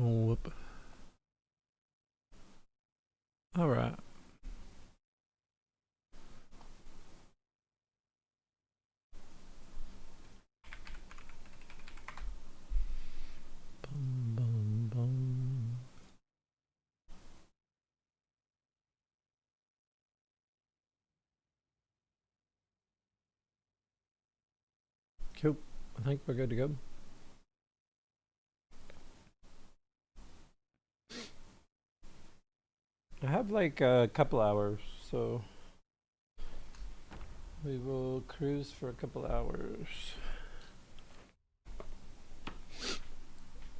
Whoop. All right. Bum, bum, bum. Cool. I think we're good to go. I have like a couple hours, so we will cruise for a couple hours.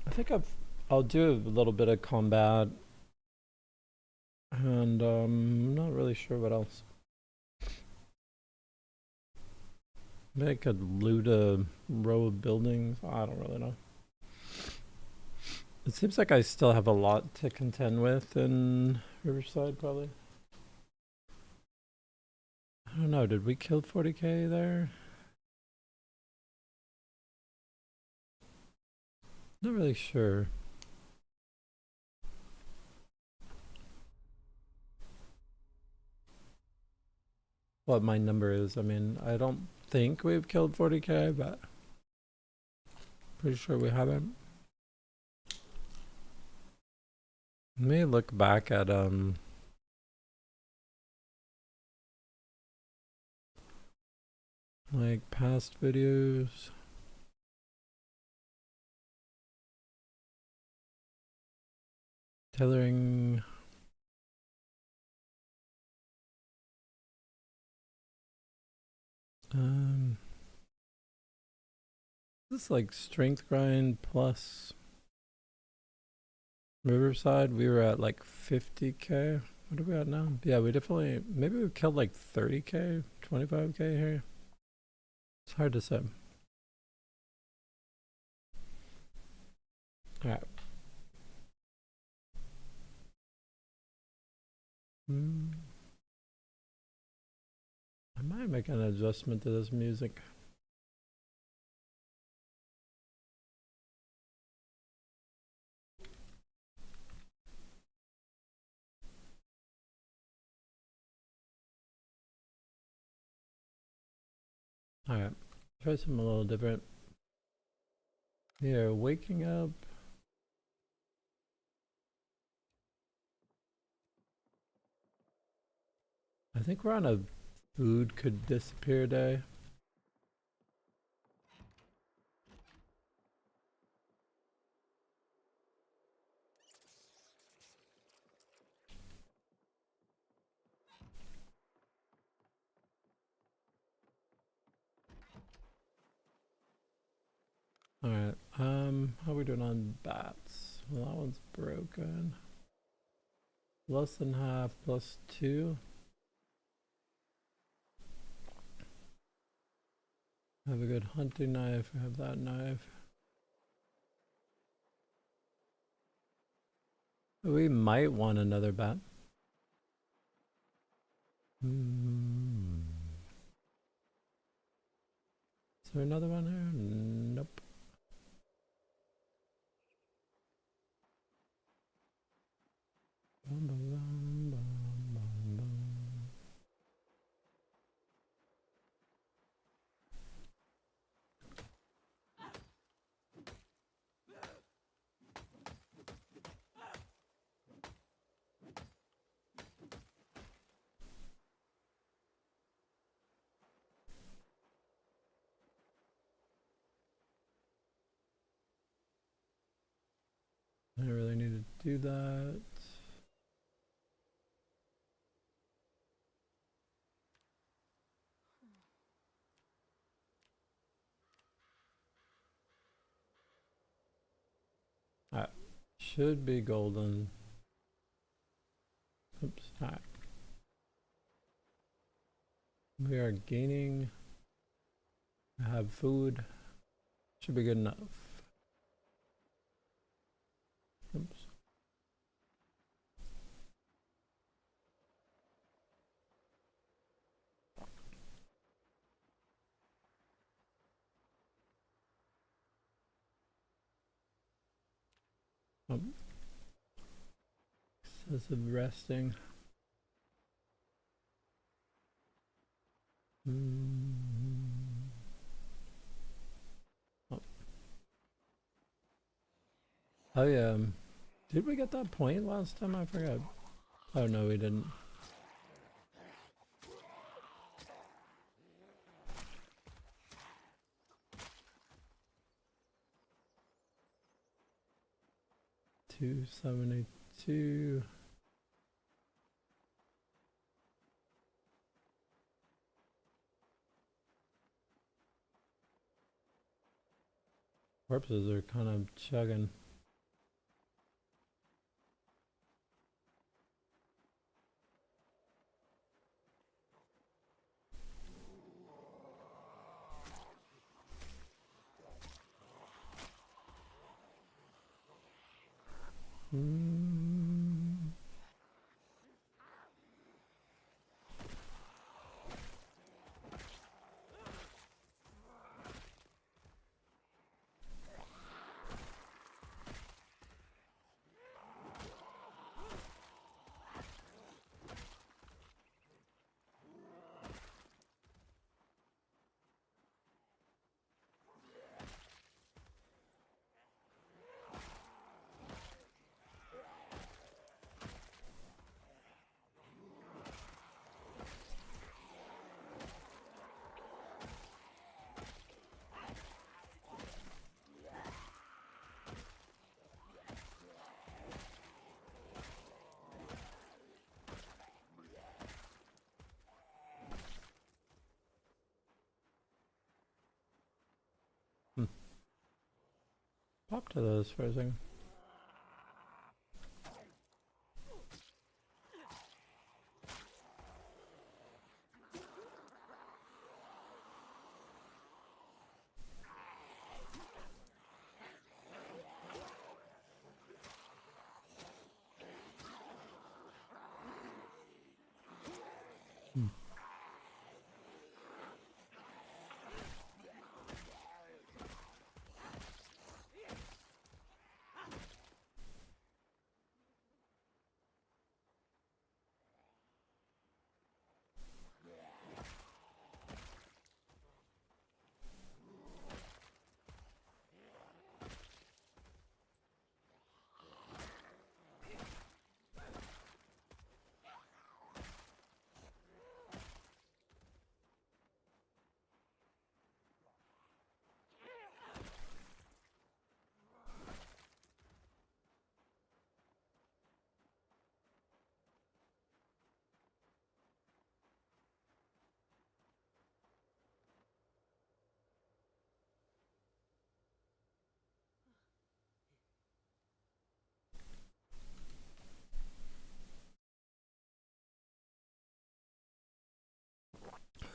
I think I'll do a little bit of combat, and I'm not really sure what else. Maybe I could loot a row of buildings. I don't really know. It seems like I still have a lot to contend with in Riverside, probably. I don't know. Did we kill 40k there? Not really sure what my number is. I mean, I don't think we've killed 40k, but pretty sure we haven't. Let me look back at like past videos. Tailoring. Um, this is like strength grind plus Riverside. We were at like 50k. What are we at now? Yeah, we definitely, maybe we've killed like 30k, 25k here. It's hard to say. Alright. I might make an adjustment to this music. Alright. Try something a little different. Here, waking up. I think we're on a food could disappear day. Alright, how are we doing on bats? Well, that one's broken. Less than half, plus 2. Have a good hunting knife, I have that knife. We might want another bat. Is there another one here? Nope. Bum, bum, bum, bum, bum, bum. I really need to do that. Alright, should be golden. Oops, alright. We are gaining. I have food. Should be good enough. Oops. Excessive resting. Oh yeah. Did we get that point last time? I forgot. Oh no, we didn't. $272. Corpses are kind of chugging. Pop to those for a second.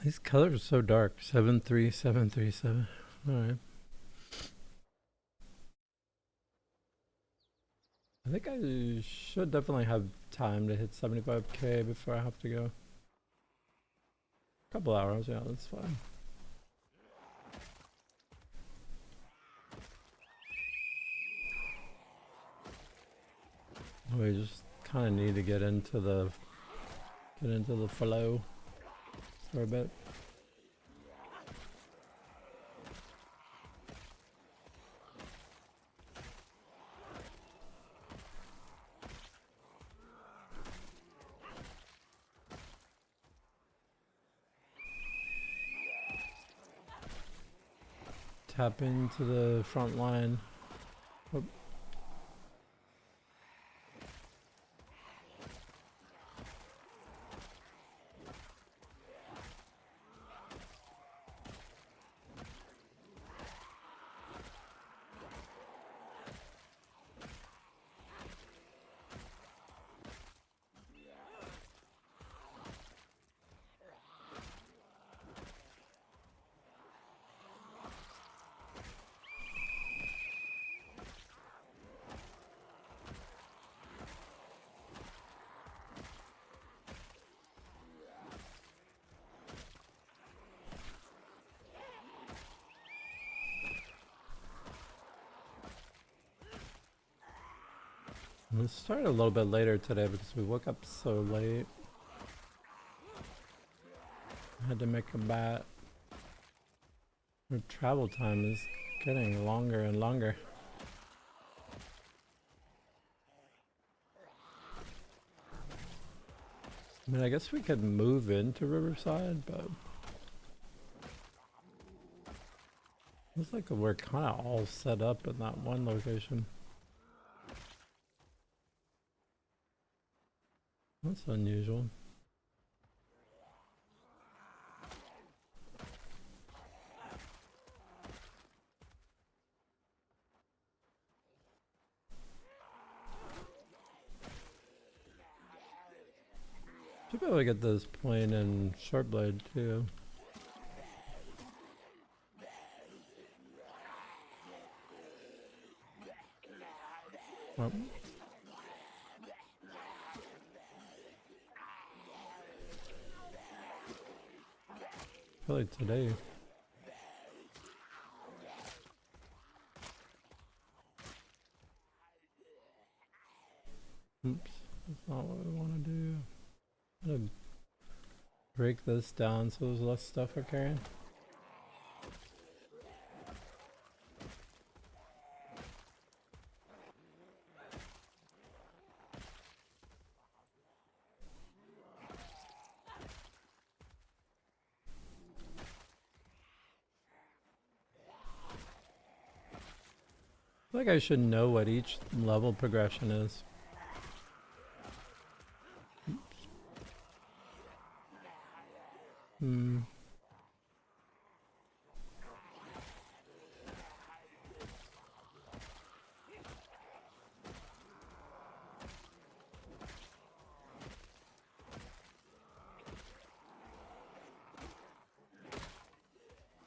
These colors are so dark. 73737. Alright. I think I should definitely have time to hit 75k before I have to go. Couple hours, yeah, that's fine. We just kind of need to get into the flow for a bit. Tap into the front line. Oh. We started a little bit later today because we woke up so late. I had to make a bet. Our travel time is getting longer and longer. I mean, I guess we could move into Riverside, but looks like we're kind of all set up in that one location. That's unusual. Should be able to get this plane in short blade too. Oh. Probably today. Oops, that's not what we want to do. I'm gonna break this down so there's less stuff we're carrying. I feel like I should know what each level progression is. Hmm.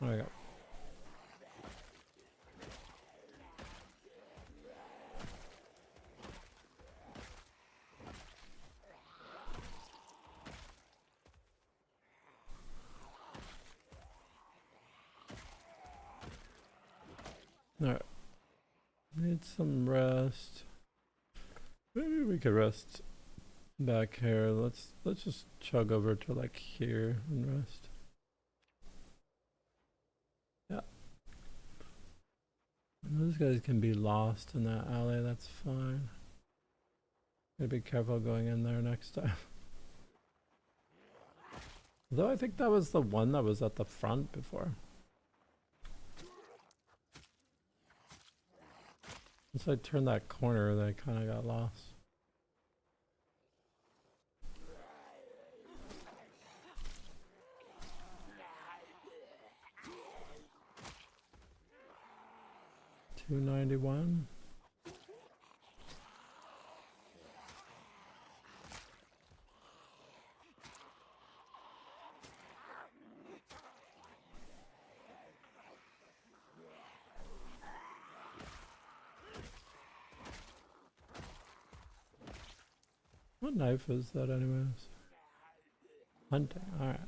There we go. Alright. Need some rest. Maybe we could rest back here. Let's just chug over to like here and rest. Yeah. And those guys can be lost in that alley, that's fine. Gotta be careful going in there next time. Though I think that was the one that was at the front before. Once I turned that corner, they kind of got lost. $291. What knife is that anyways? Hunting, alright.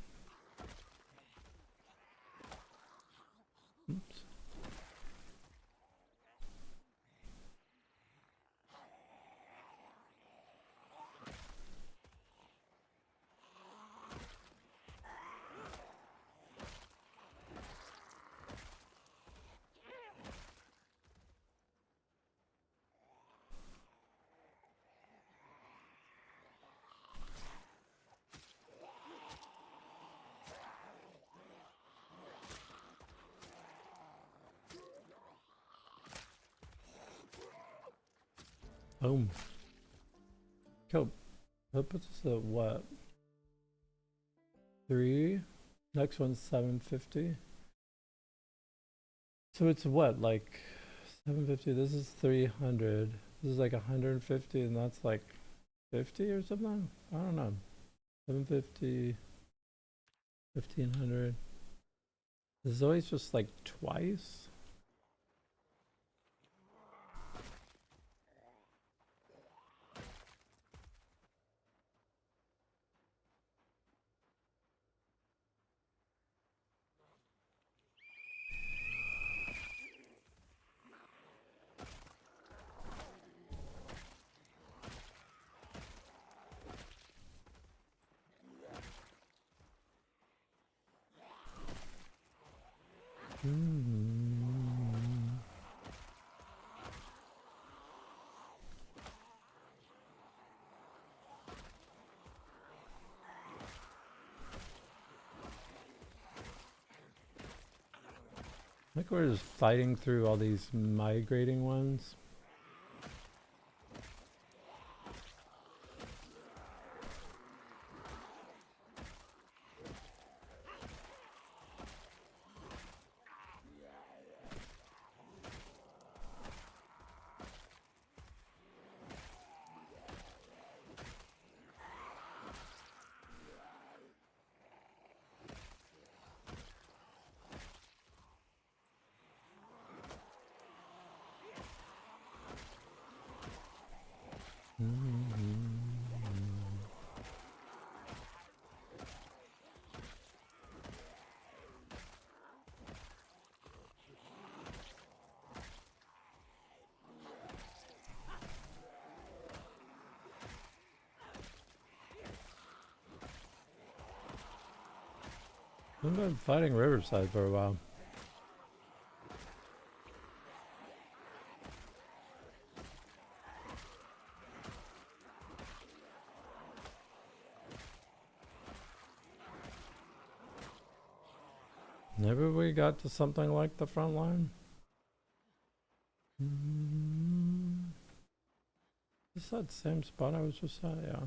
Oops. Boom. Cool. That puts us at what? 3. Next one's 750. So it's what, like 750? This is 300. This is like 150, and that's like 50 or something? I don't know. 750, 1500. This is always just like twice. think we're just fighting through all these migrating ones. I've been fighting Riverside for a while. Never we got to something like the front line? Is that same spot I was just at? Yeah.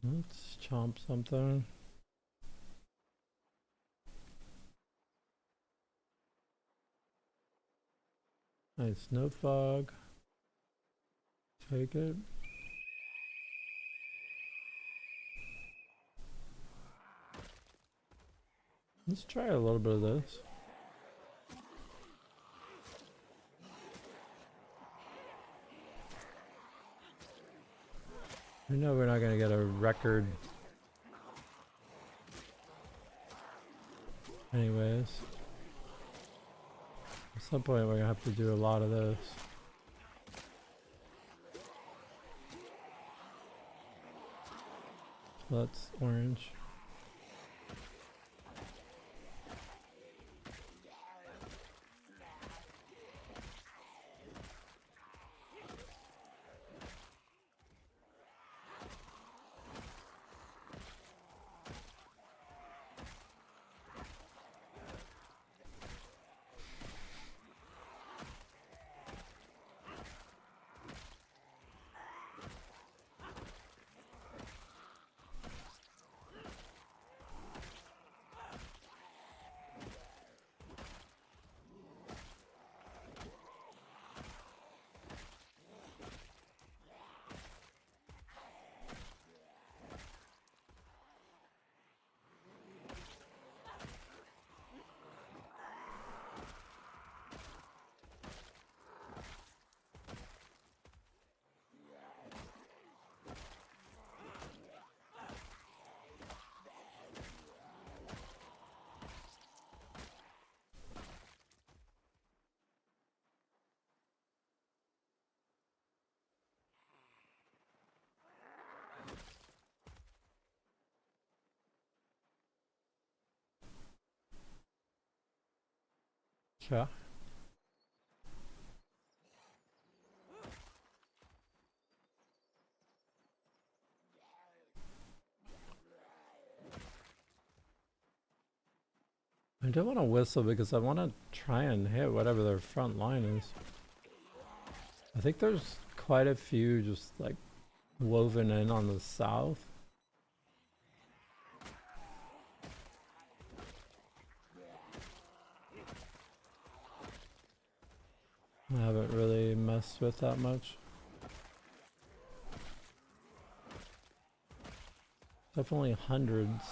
Let's chomp something. Nice, no fog. Take it. Let's try a little bit of this. We know we're not gonna get a record. Anyways. At some point we're gonna have to do a lot of this. So that's orange. Yeah. I don't want to whistle because I want to try and hit whatever their front line is. I think there's quite a few just like woven in on the south. I haven't really messed with that much. Definitely hundreds.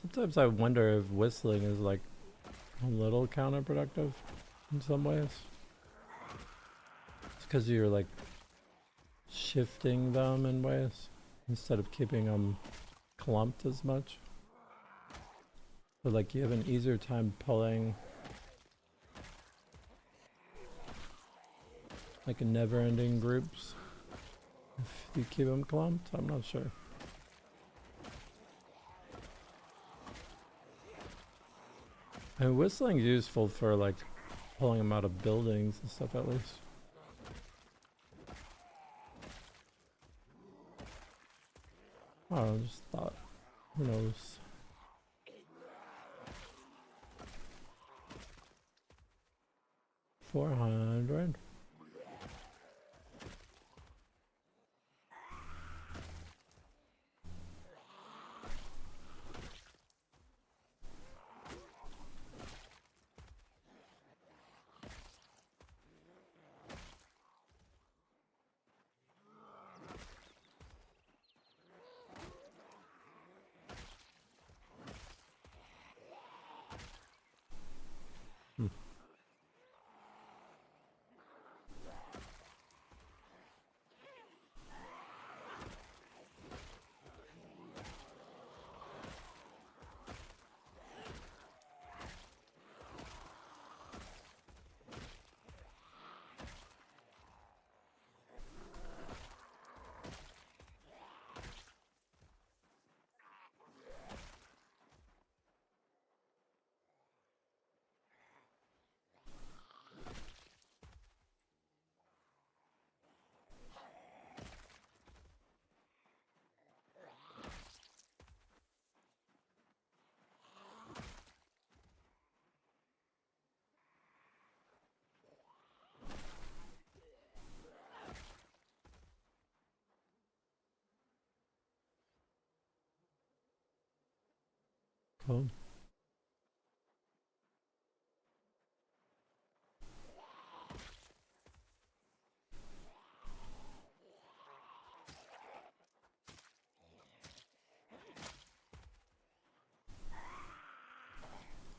Sometimes I wonder if whistling is like a little counterproductive in some ways. It's because you're like shifting them in ways instead of keeping them clumped as much. But like you have an easier time pulling like never-ending groups if you keep them clumped. I'm not sure. And whistling's useful for like pulling them out of buildings and stuff at least. I just thought, who knows? $400. Cool.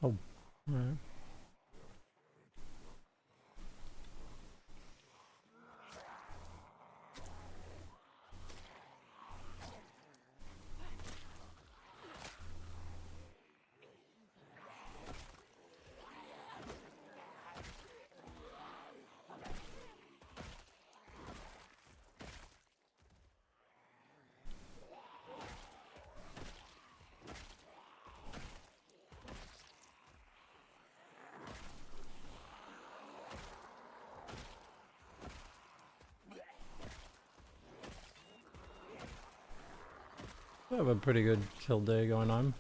Oh, alright. I have a pretty good kill day going on.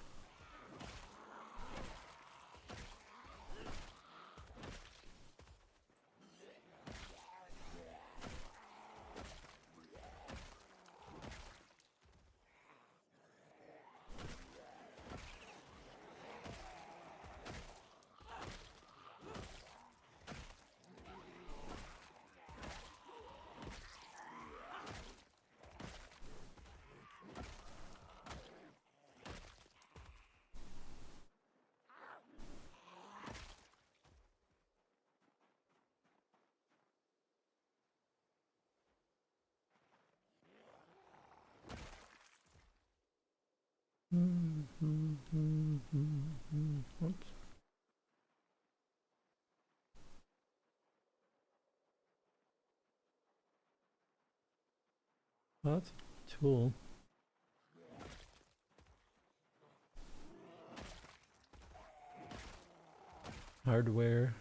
Oops. Oh, that's a tool. Hardware.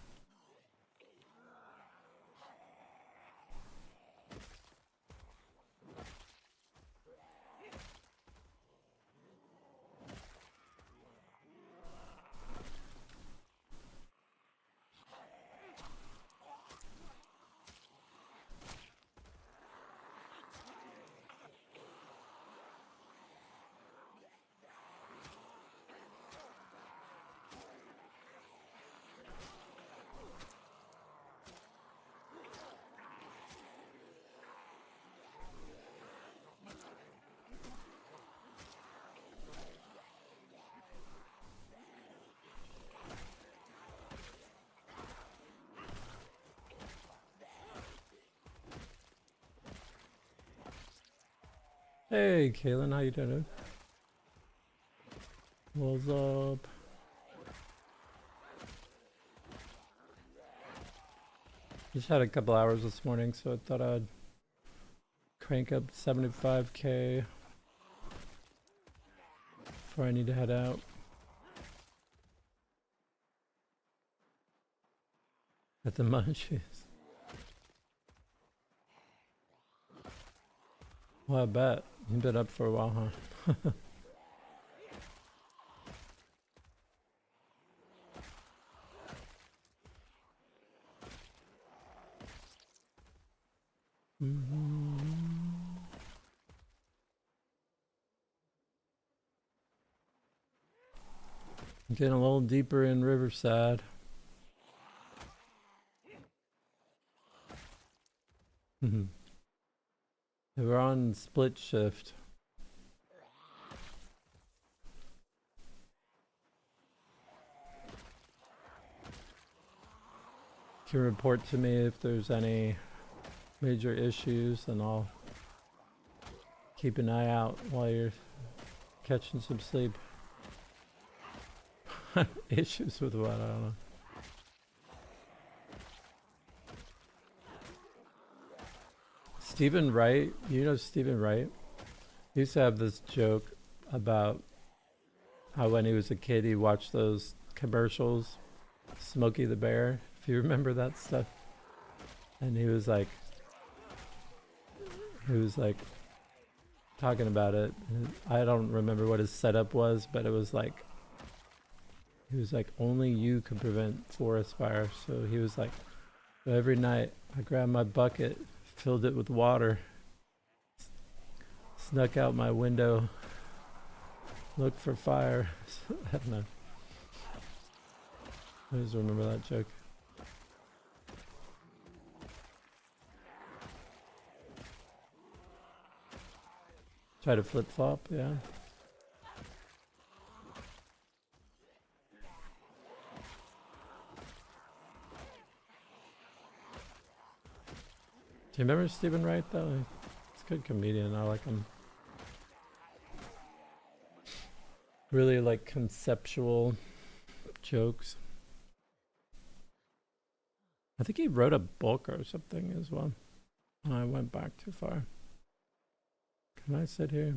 Hey, Kaylin, how you doing? What's up? Just had a couple hours this morning, so I thought I'd crank up 75k before I need to head out. At the munchies. Well, I bet. You've been up for a while, huh? Getting a little deeper in Riverside. We're on split shift. You can report to me if there's any major issues, and I'll keep an eye out while you're catching some sleep. Issues with what? I don't know. Stephen Wright, you know Stephen Wright? He used to have this joke about how when he was a kid he watched those commercials, Smokey the Bear, if you remember that stuff. And he was like talking about it. I don't remember what his setup was, but it was like, he was like, only you could prevent forest fire. So he was like, every night I grabbed my bucket, filled it with water, snuck out my window, looked for fire. I don't know. I just remember that joke. Try to flip flop, yeah. Do you remember Stephen Wright though? He's a good comedian. I like him. Really like conceptual jokes. I think he wrote a book or something as well. I went back too far. Can I sit here?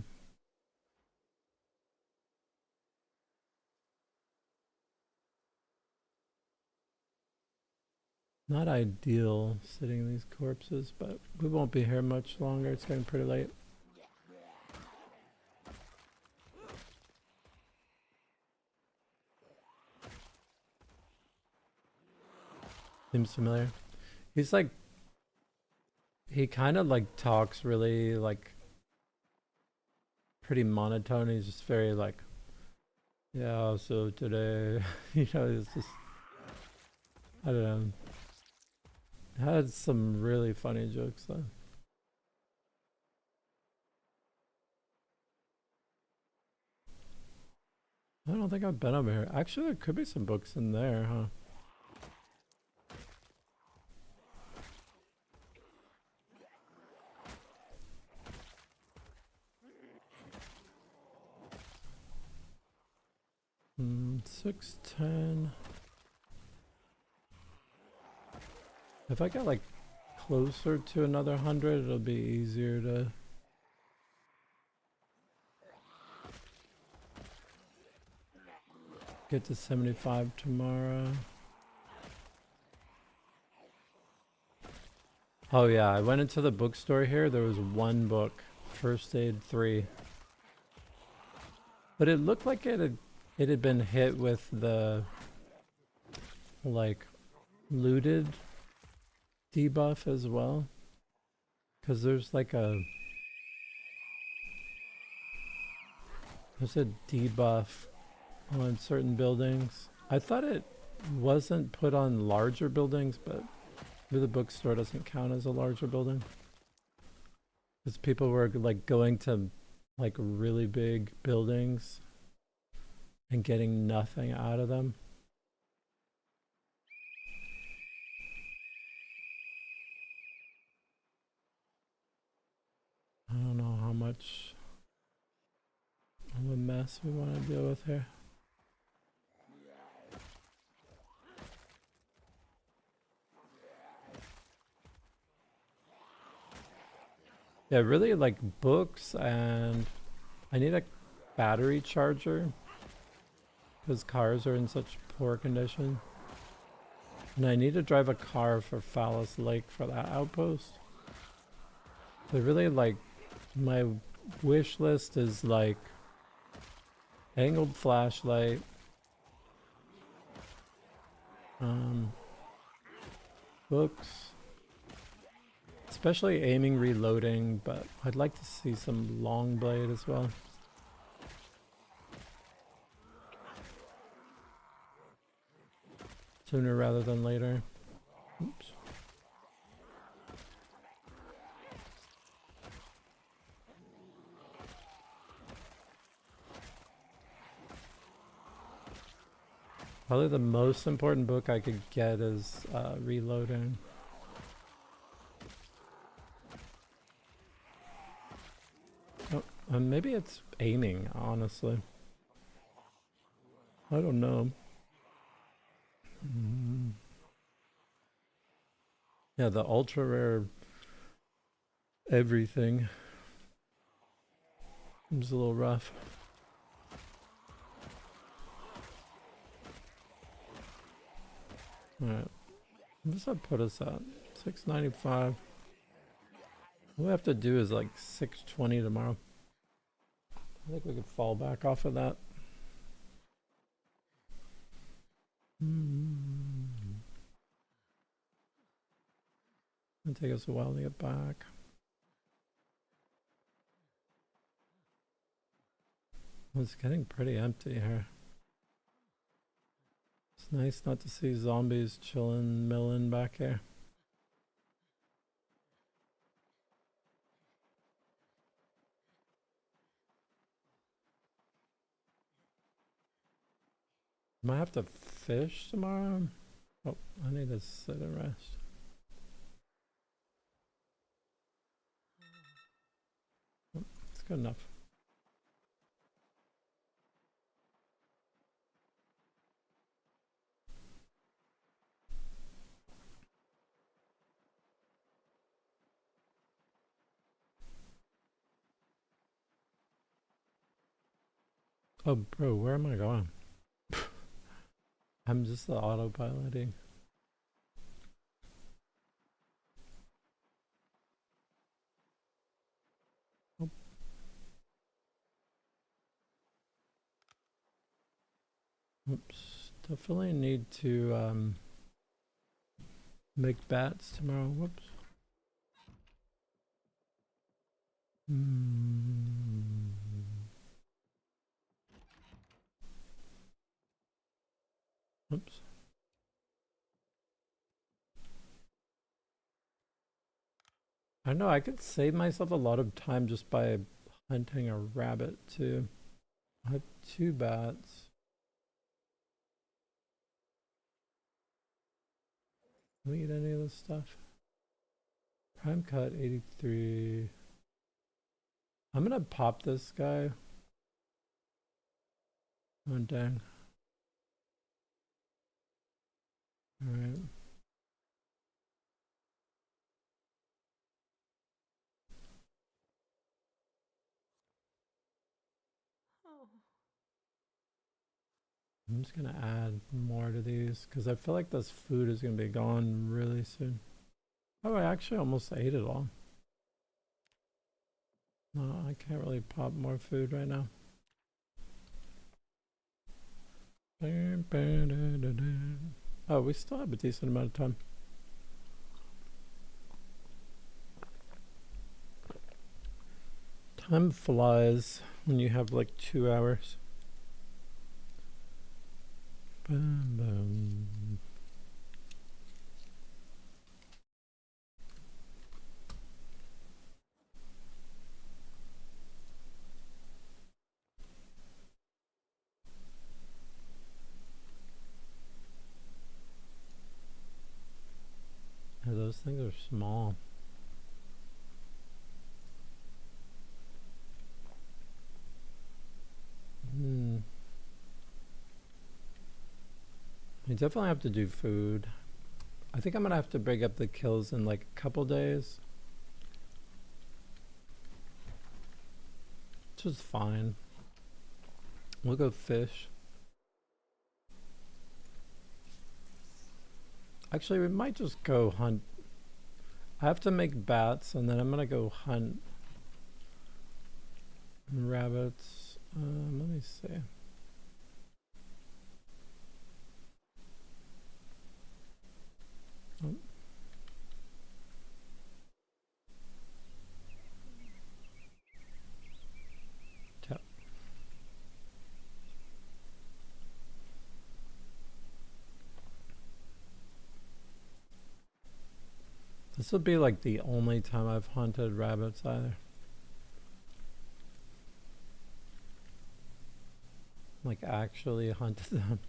Not ideal sitting these corpses, but we won't be here much longer. It's getting pretty late. Seems familiar. He's like, he kind of like talks really like pretty monotone. He's just very like, yeah, so today, you know, it's just, I don't know. Had some really funny jokes though. I don't think I've been over here. Actually, there could be some books in there, huh? Hmm, 610. If I get like closer to another 100, it'll be easier to get to 75 tomorrow. Oh yeah, I went into the bookstore here. There was one book, First Aid 3. But it looked like it had been hit with the like looted debuff as well, because there's like a debuff on certain buildings. I thought it wasn't put on larger buildings, but the bookstore doesn't count as a larger building, because people were like going to like really big buildings and getting nothing out of them. I don't know how much of a mess we want to deal with here. Yeah, really like books, and I need a battery charger because cars are in such poor condition. And I need to drive a car for Phallus Lake for that outpost. I really like, my wish list is like angled flashlight, books, especially aiming reloading, but I'd like to see some long blade as well. Sooner rather than later. Oops. Probably the most important book I could get is reloading. Oh, maybe it's aiming, honestly. I don't know. Yeah, the ultra rare everything seems a little rough. Alright. What does that put us at? 695. All we have to do is like 620 tomorrow. I think we could fall back off of that. It'll take us a while to get back. It's getting pretty empty here. It's nice not to see zombies chilling, milling back here. Might have to fish tomorrow. Oh, I need to sit and rest. Oh, it's good enough. Oh, bro, where am I going? I'm just the autopiloting. Oh. Oops. Definitely need to make bats tomorrow. Whoops. Oops. I know I could save myself a lot of time just by hunting a rabbit too. I have 2 bats. Can we eat any of this stuff? Prime cut 83. I'm gonna pop this guy. Oh dang. Alright. I'm just gonna add more to these because I feel like this food is gonna be gone really soon. Oh, I actually almost ate it all. No, I can't really pop more food right now. Oh, we still have a decent amount of time. Time flies when you have like 2 hours. Bum, bum. Yeah, those things are small. I definitely have to do food. I think I'm gonna have to break up the kills in like a couple days. Which is fine. We'll go fish. Actually, we might just go hunt. I have to make bats, and then I'm gonna go hunt rabbits. Let me see. Oh. Tap. This would be like the only time I've hunted rabbits either. Like actually hunted them.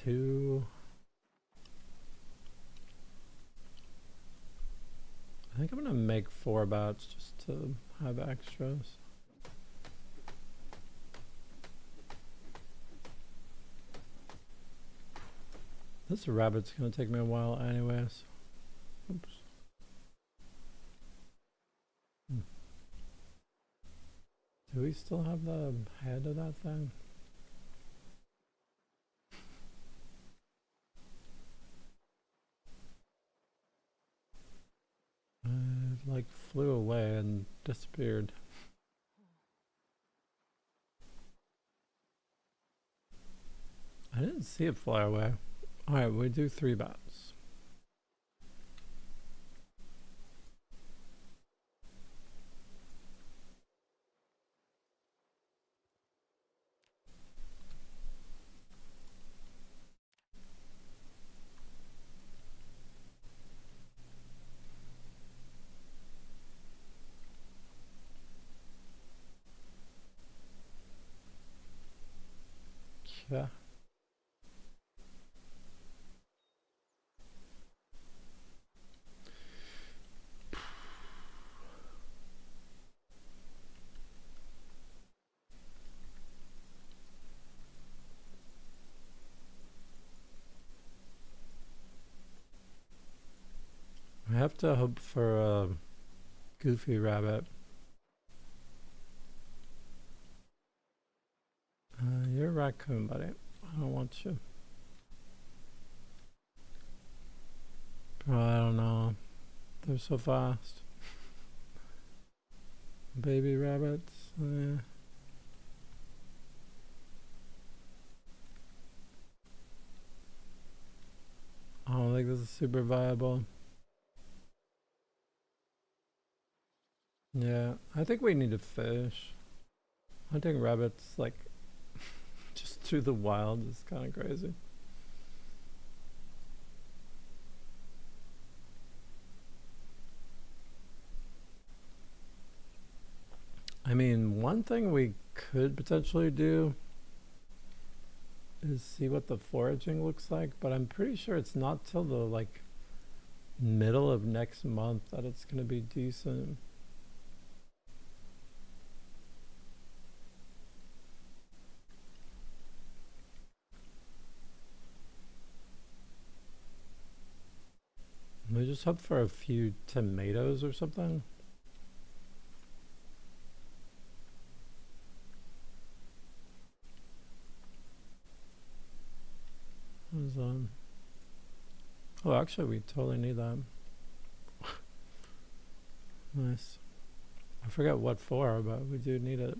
Two. I think I'm gonna make 4 bats just to have extras. This rabbit's gonna take me a while anyways. Oops. Do we still have the head of that thing? It like flew away and disappeared. I didn't see it fly away. Alright, we do 3 bats. Yeah. I have to hope for a goofy rabbit. You're a raccoon, buddy. I don't want you. Oh, I don't know. They're so fast. Baby rabbits. I don't think this is super viable. Yeah, I think we need to fish. Hunting rabbits, like, just through the wild is kind of crazy. I mean, one thing we could potentially do is see what the foraging looks like, but I'm pretty sure it's not till the, like, middle of next month that it's gonna be decent. We just hope for a few tomatoes or something. What is oh, actually, we totally need that. Nice. I forget what for, but we do need it.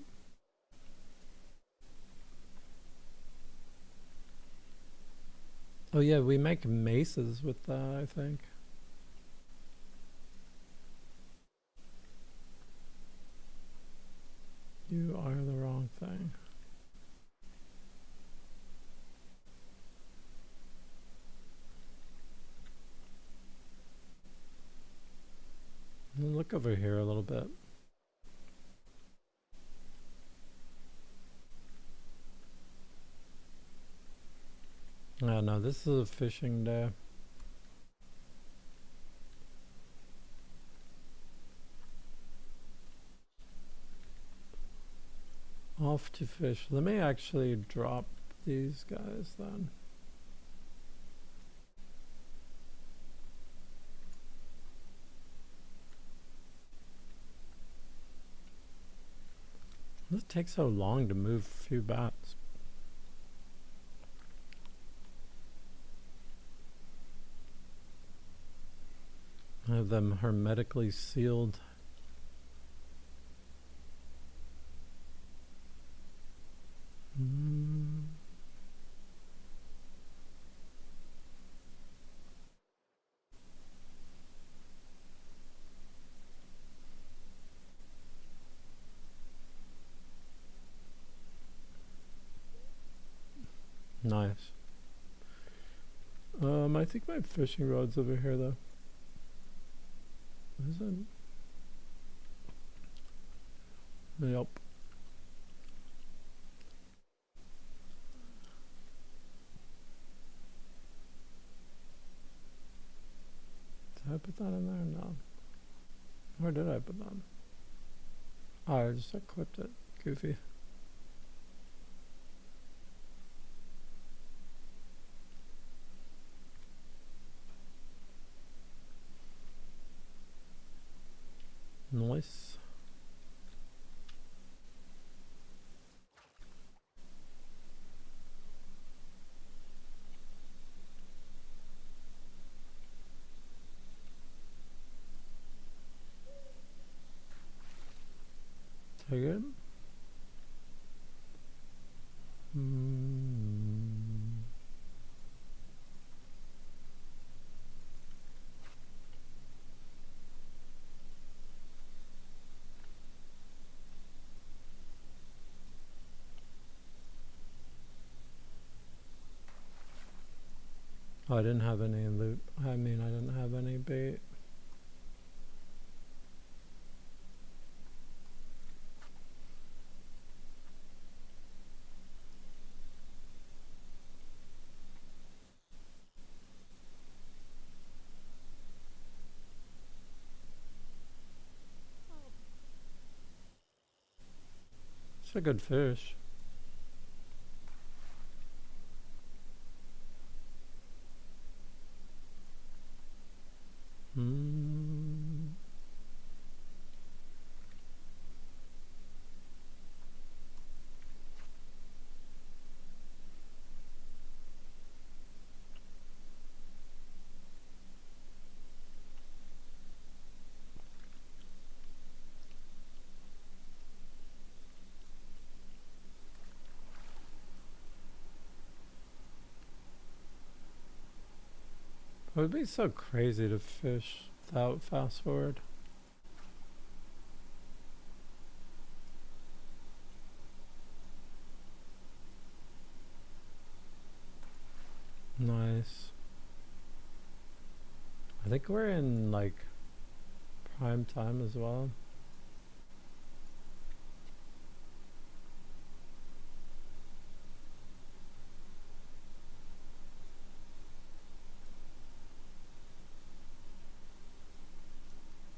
Oh yeah, we make maces with that, I think. You are the wrong thing. Look over here a little bit. Oh no, this is a fishing day. off to fish. Let me actually drop these guys then. This takes so long to move a few bats. I have them hermetically sealed. Nice. I think my fishing rod's over here though. Is it? Yep. Did I put that in there? No. Where did I put that? Oh, I just equipped it. Goofy. Nice. Take it. Oh, I didn't have any loot. I mean, I didn't have any bait. It's a good fish. It would be so crazy to fish without fast forward. Nice. I think we're in like prime time as well.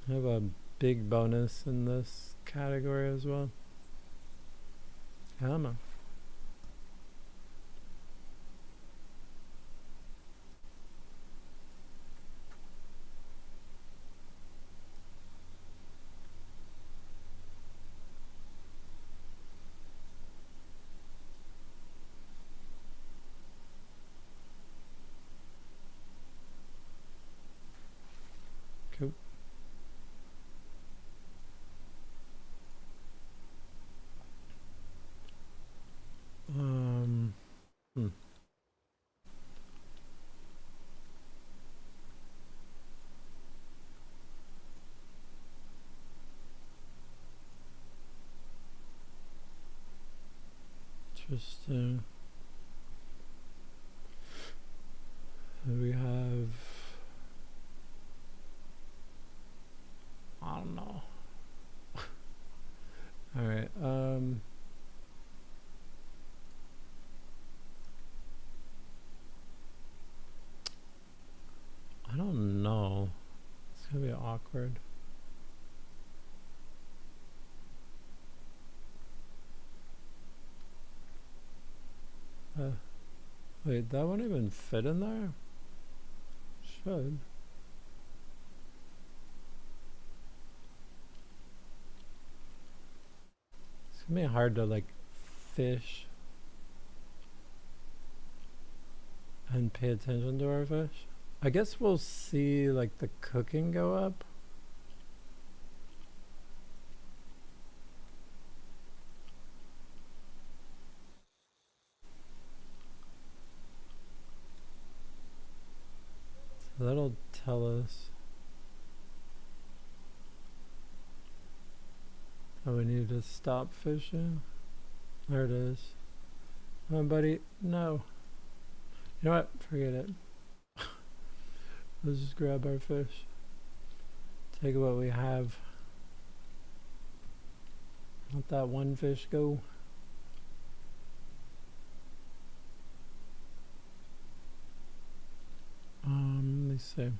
I have a big bonus in this category as well. I don't know. Cool. Interesting. We have, I don't know. All right. I don't know. It's gonna be awkward. Wait, that won't even fit in there? Should. It's gonna be hard to like fish and pay attention to our fish. I guess we'll see like the cooking go up. So that'll tell us that we need to stop fishing. There it is. Come on, buddy. No. You know what? Forget it. Let's just grab our fish. Take what we have. Let that one fish go. Let me see. Let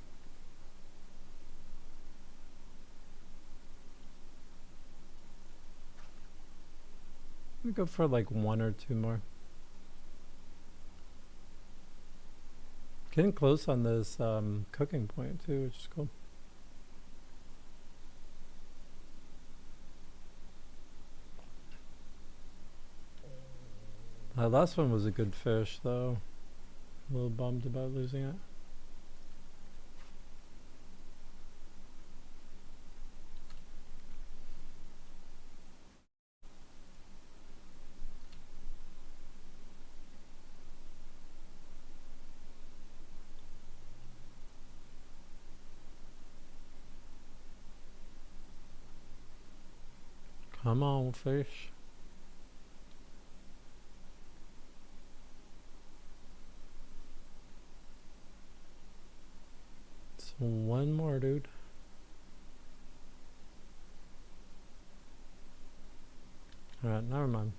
me go for like one or two more. Getting close on this cooking point too, which is cool. That last one was a good fish though. A little bummed about losing it. Come on, fish. So one more, dude. Alright, never mind.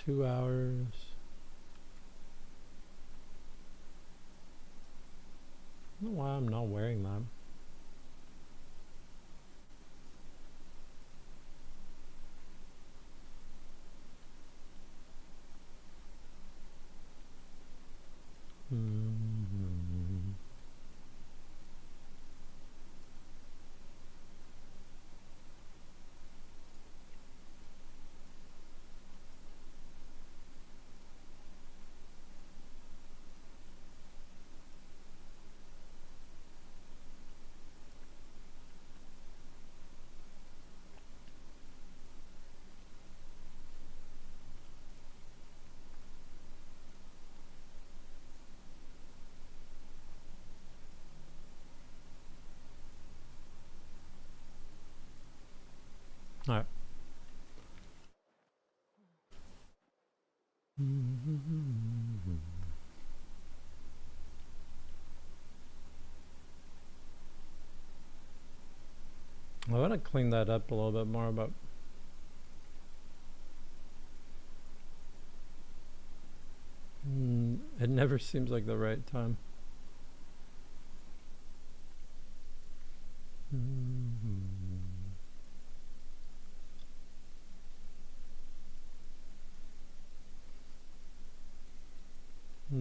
2 hours. I don't know why I'm not wearing that. Alright. I want to clean that up a little bit more, but it never seems like the right time.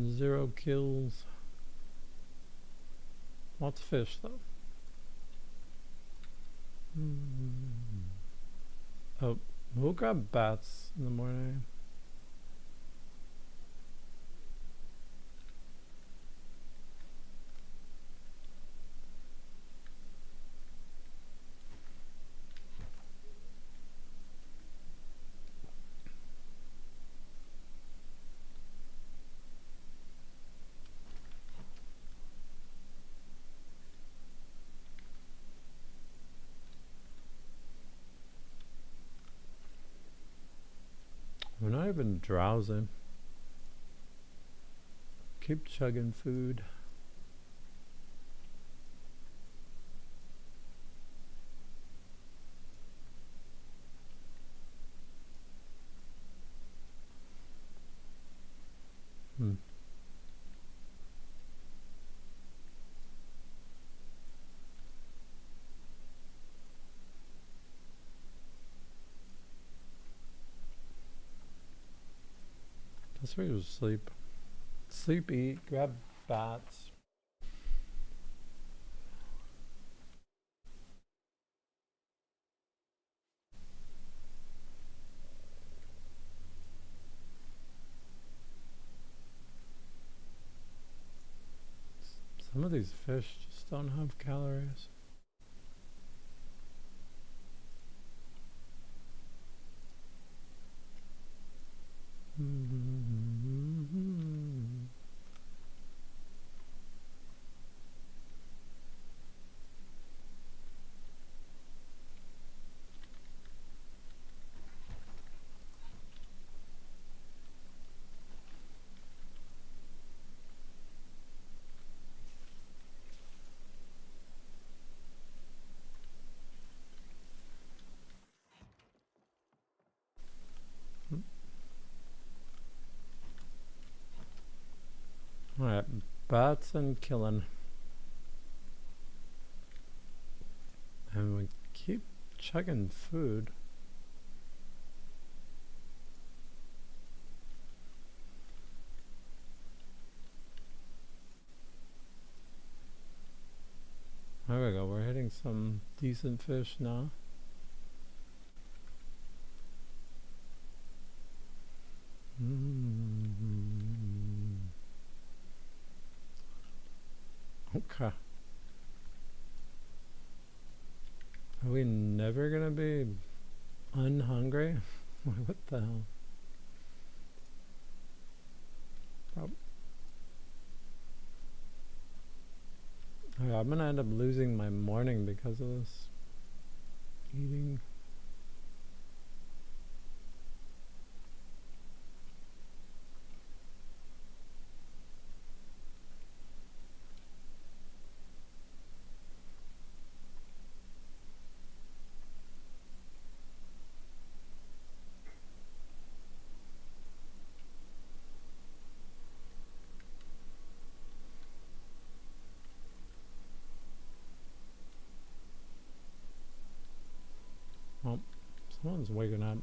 0 kills. Lots of fish though. Oh, we'll grab bats in the morning. We're not even drowsing. Keep chugging food. guess we just sleep. Sleep, eat, grab bats. Some of these fish just don't have calories. Alright, bats and killing. And we keep chugging food. There we go, we're hitting some decent fish now. Okay. Are we never gonna be unhungry? What the hell? Oh. I'm gonna end up losing my morning because of this eating. Oh, someone's waking up.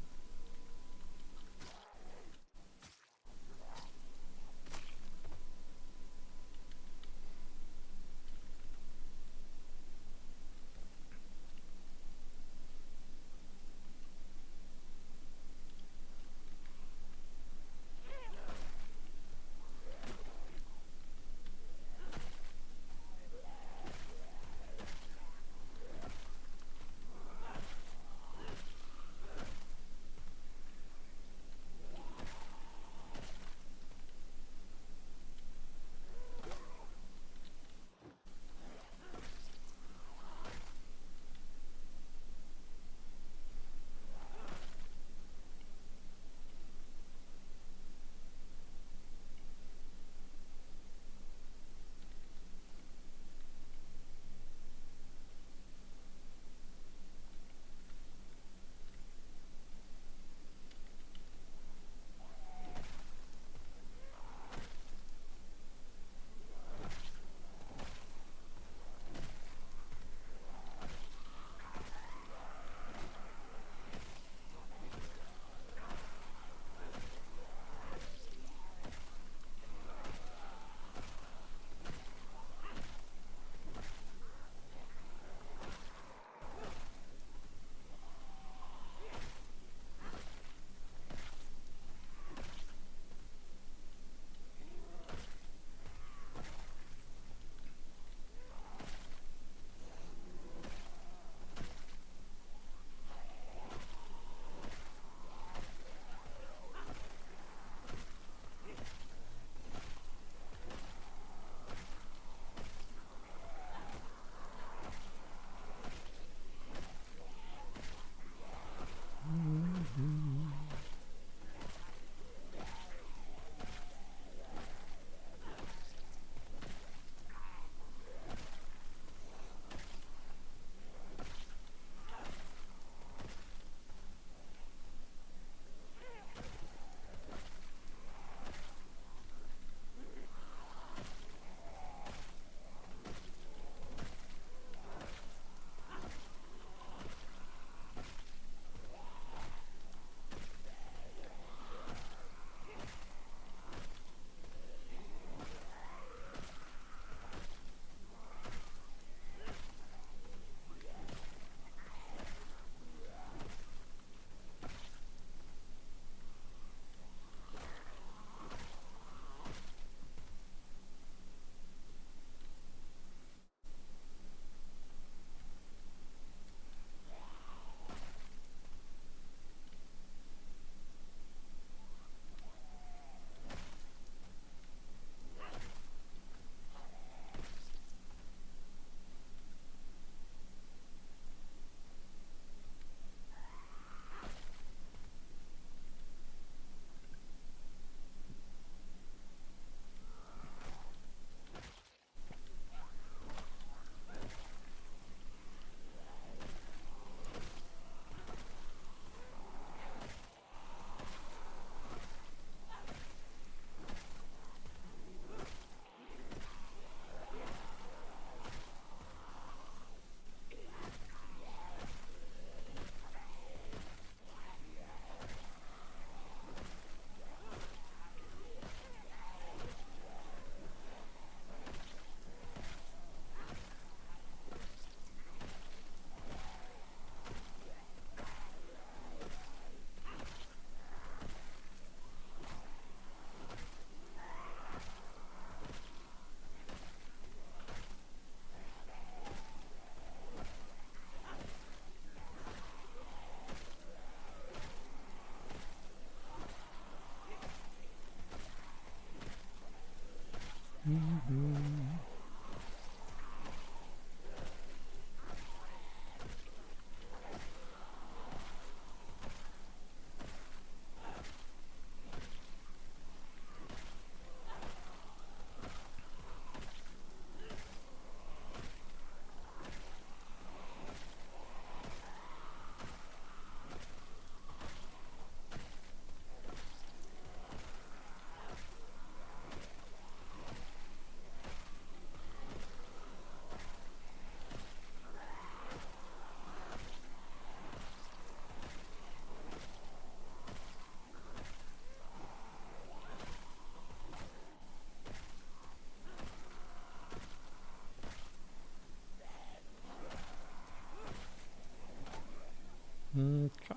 Okay.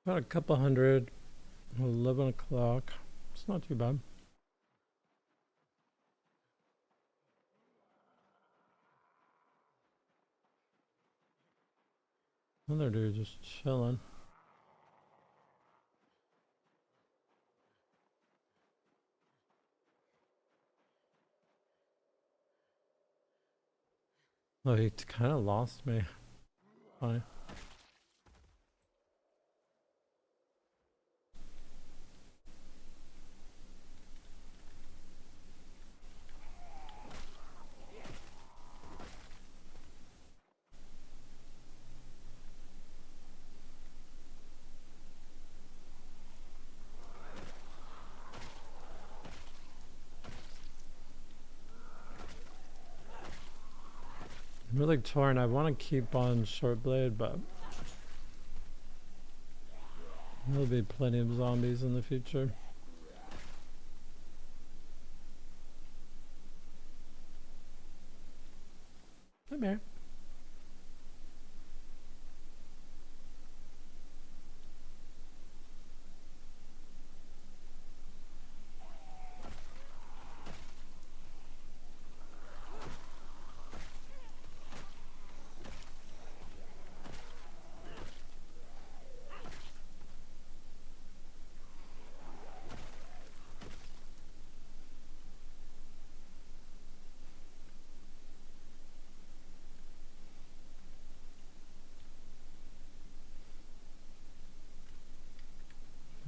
About a couple hundred. 11 o'clock. It's not too bad. Another dude just chilling. Oh, he kind of lost me. Funny. I'm really torn. I want to keep on short blade, but there'll be plenty of zombies in the future. Come here.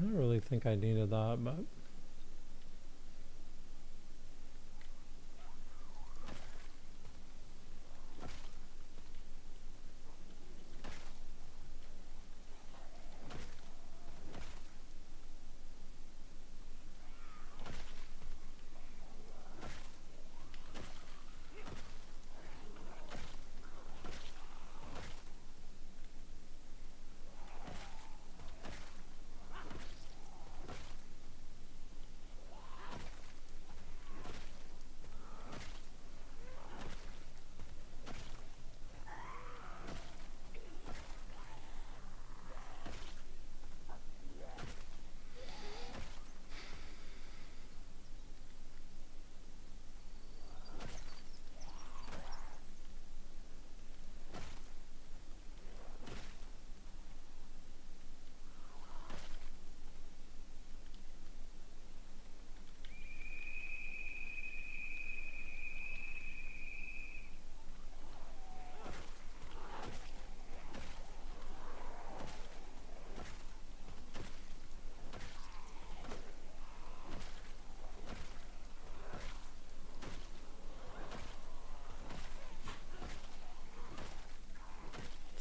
I don't really think I needed that, but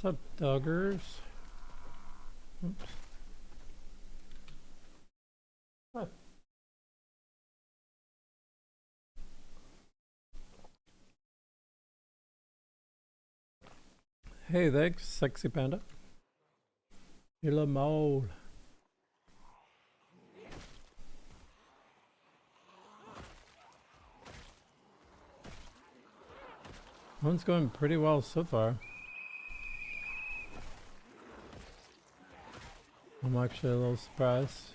what's up, doggers? Oops. Hi. Hey, thanks, sexy panda. Hello, mole. One's going pretty well so far. I'm actually a little surprised.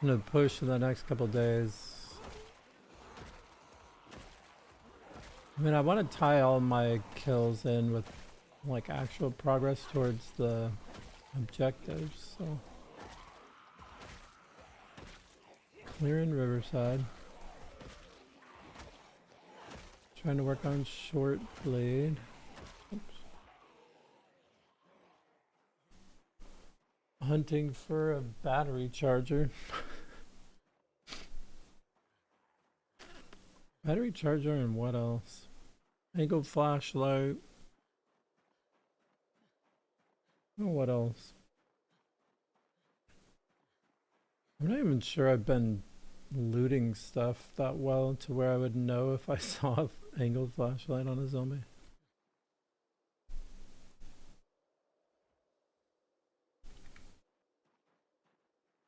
I'm gonna push in the next couple days. I mean, I want to tie all my kills in with like actual progress towards the objectives, so. Clearing Riverside. Trying to work on short blade. Oops. Hunting for a battery charger. Battery charger and what else? Angled flashlight. Oh, what else? I'm not even sure I've been looting stuff that well to where I would know if I saw an angled flashlight on a zombie.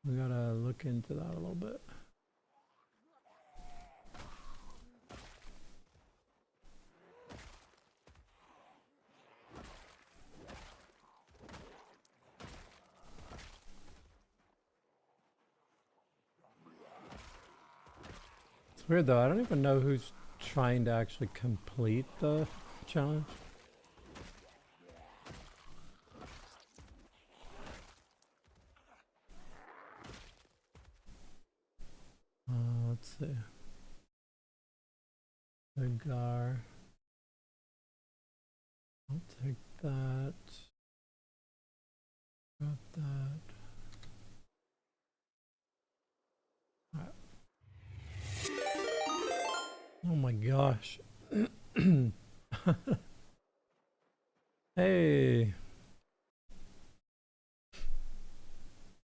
We gotta look into that a little bit. It's weird though, I don't even know who's trying to actually complete the challenge. Let's see. Cigar. I'll take that. Got that. Alright. Oh my gosh. Hey.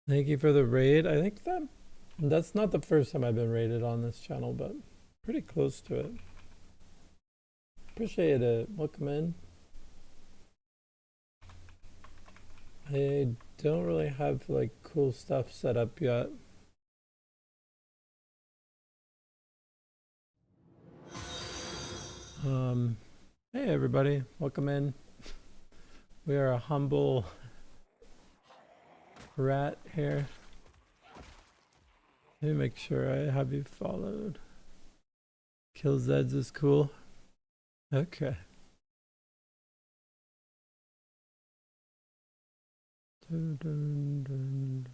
Thank you for the raid. I think that's not the first time I've been raided on this channel, but pretty close to it. Appreciate it. Welcome in. I don't really have like cool stuff set up yet. Hey everybody, welcome in. We are a humble rat here. Let me make sure I have you followed. Kill Zeds is cool. Okay. Dun, dun, dun.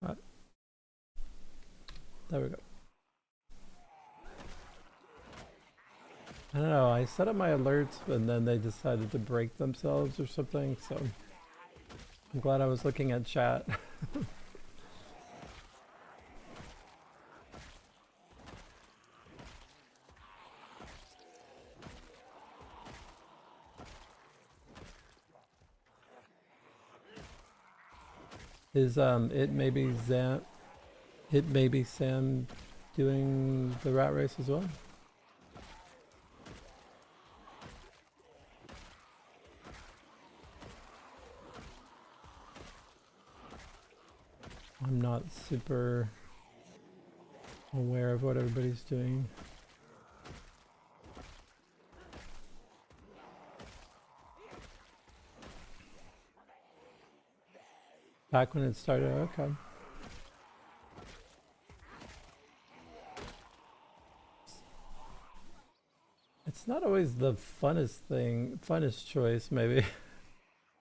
Right. There we go. I don't know, I set up my alerts and then they decided to break themselves or something, so I'm glad I was looking at chat. Is it maybe Sam doing the rat race as well? I'm not super aware of what everybody's doing. Back when it started, okay. It's not always the funnest choice maybe,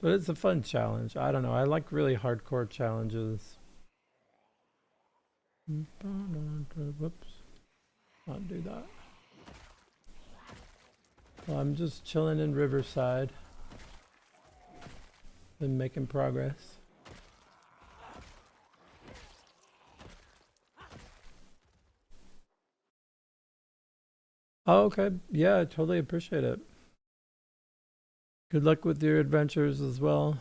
but it's a fun challenge. I don't know, I like really hardcore challenges. Whoops, not do that. Well, I'm just chilling in Riverside. Been making progress. Oh, okay. Yeah, I totally appreciate it. Good luck with your adventures as well.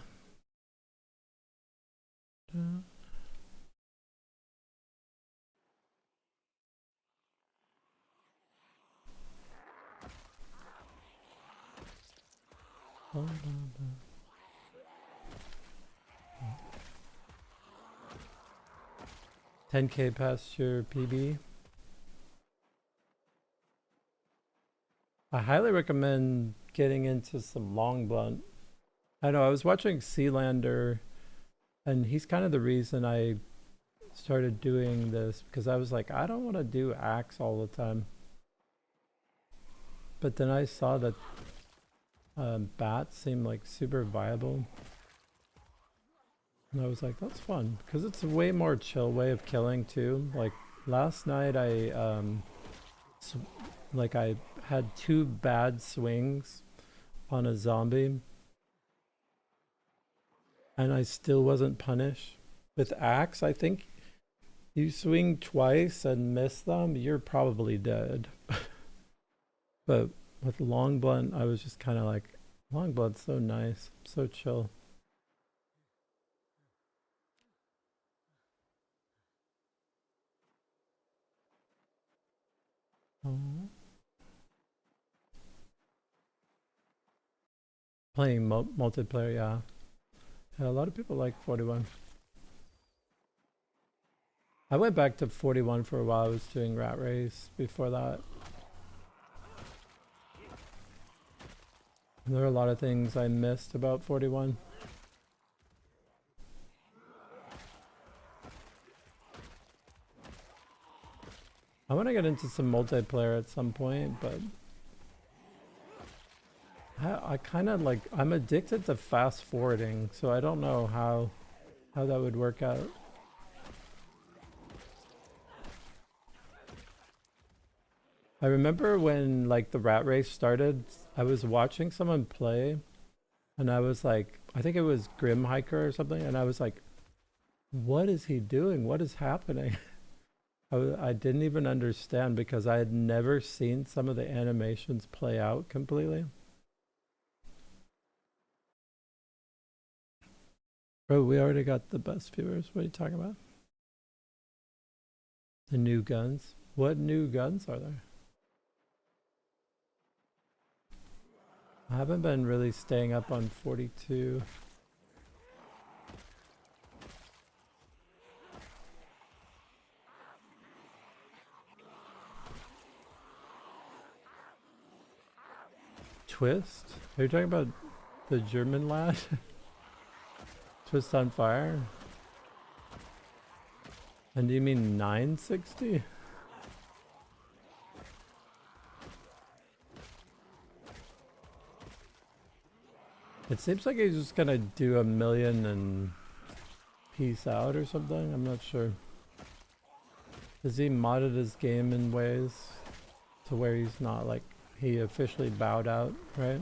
$10K past your PB. I highly recommend getting into some long blunt. I know I was watching Sealander And he's kind of the reason I started doing this, because I was like, I don't want to do axe all the time. But then I saw that bats seemed like super viable. And I was like, that's fun, because it's a way more chill way of killing too. Like last night I had 2 bad swings on a zombie and I still wasn't punished. With axe, I think you swing twice and miss them, you're probably dead. But with long blunt, I was just kind of like, long blunt's so nice, so chill. Oh. Playing multiplayer, yeah. Yeah. A lot of people like 41. I went back to 41 for a while. I was doing Rat Race before that. And there are a lot of things I missed about 41. I want to get into some multiplayer at some point, but I kind of like, I'm addicted to fast forwarding, so I don't know how that would work out. I remember when like the Rat Race started, I was watching someone play and I was like, I think it was Grim Hiker or something, and I was like, what is he doing? What is happening? I didn't even understand because I had never seen some of the animations play out completely. Bro, we already got the best viewers. What are you talking about? The new guns? What new guns are there? I haven't been really staying up on 42. Twist? Are you talking about the German lad? Twist on Fire? And do you mean 960? It seems like he's just gonna do 1,000,000 and peace out or something. I'm not sure. Has he modded his game in ways to where he's not like, he officially bowed out, right?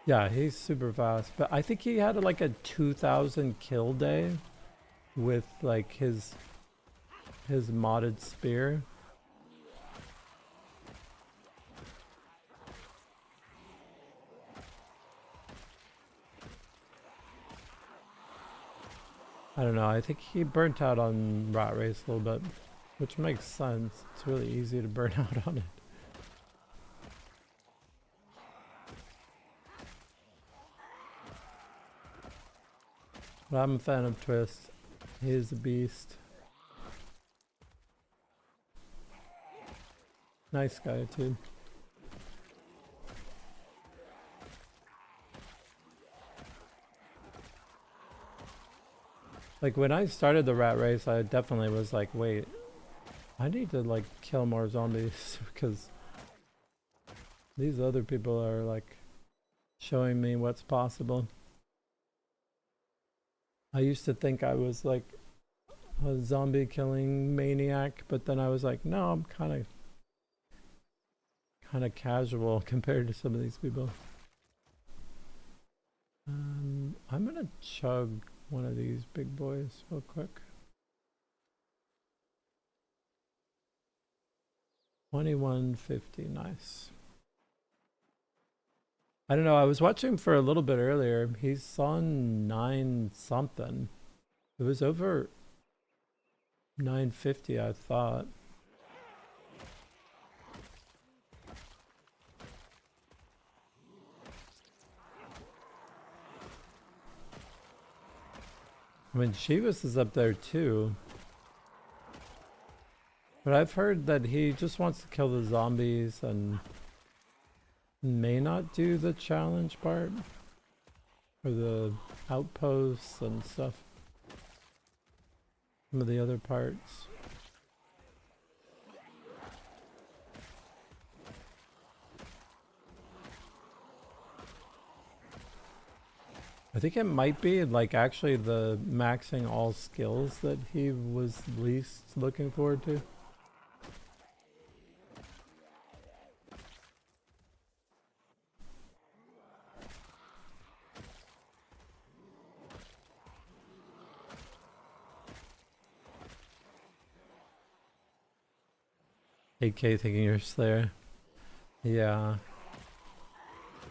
Yeah, he's super fast, but I think he had like a 2,000 kill day with like his modded spear. I don't know, I think he burnt out on Rat Race a little bit, which makes sense. It's really easy to burn out on it. But I'm a fan of Twist. He is a beast. Nice guy too. Like when I started the Rat Race, I definitely was like, wait, I need to like kill more zombies because these other people are like showing me what's possible. I used to think I was like a zombie killing maniac, but then I was like, no, I'm kind of casual compared to some of these people. I'm gonna chug one of these big boys real quick. 2150, nice. I don't know, I was watching for a little bit earlier. He's on 9 something. It was over 950, I thought. I mean, Chivas is up there too. But I've heard that he just wants to kill the zombies and may not do the challenge part. for the outposts and stuff. Some of the other parts. I think it might be like actually the maxing all skills that he was least looking forward to. AK thinking you're Slayer. Yeah.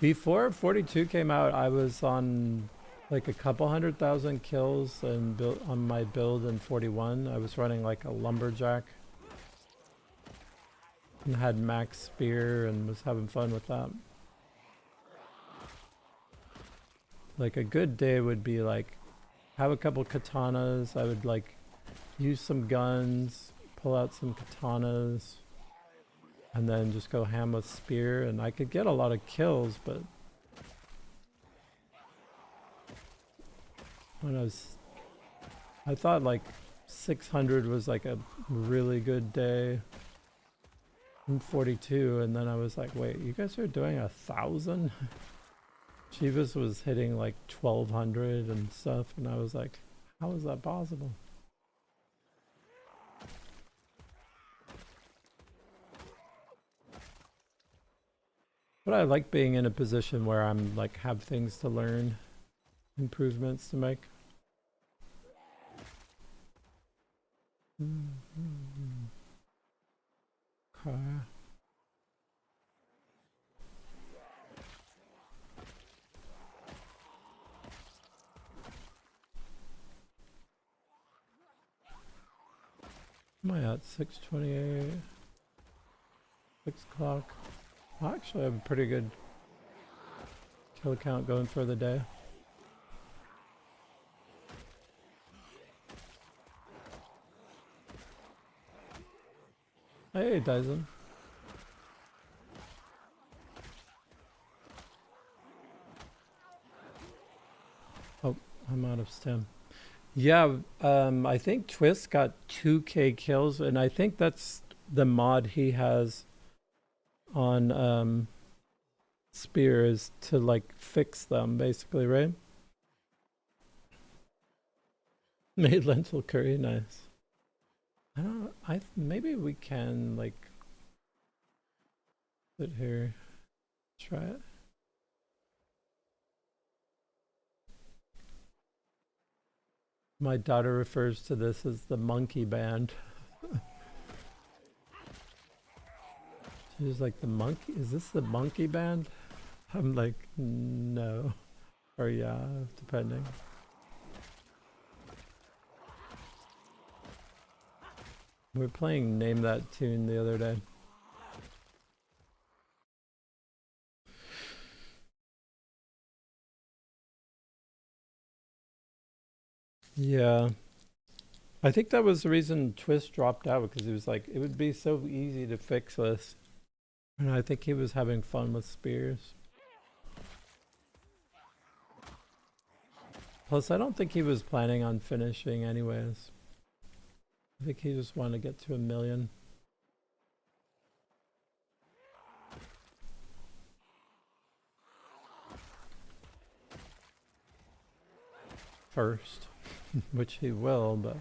Before 42 came out, I was on like a couple 100,000 kills and built on my build in 41. I was running like a lumberjack and had max spear and was having fun with that. Like a good day would be like have a couple katanas. I would like use some guns, pull out some katanas, and then just go ham with spear, and I could get a lot of kills, but when I thought like 600 was like a really good day in 42, and then I was like, wait, you guys are doing 1,000? Chivas was hitting like 1,200 and stuff, and I was like, how is that possible? But I like being in a position where I'm like have things to learn, improvements to make. Okay. Am I at 6:28? 6 o'clock. I actually have a pretty good kill count going for the day. Hey, Dyson. Oh, I'm out of stem. Yeah, I think Twist got 2k kills, and I think that's the mod he has on Spear is to like fix them, basically, right? Made lentil curry, nice. Maybe we can like sit here, try it. My daughter refers to this as the monkey band. She's like, the monkey? Is this the monkey band? I'm like, no. Or yeah, depending. We were playing Name That Tune the other day. Yeah. I think that was the reason Twist dropped out, because he was like, it would be so easy to fix this. And I think he was having fun with spears. Plus, I don't think he was planning on finishing anyways. I think he just wanted to get to 1 million. First, which he will, but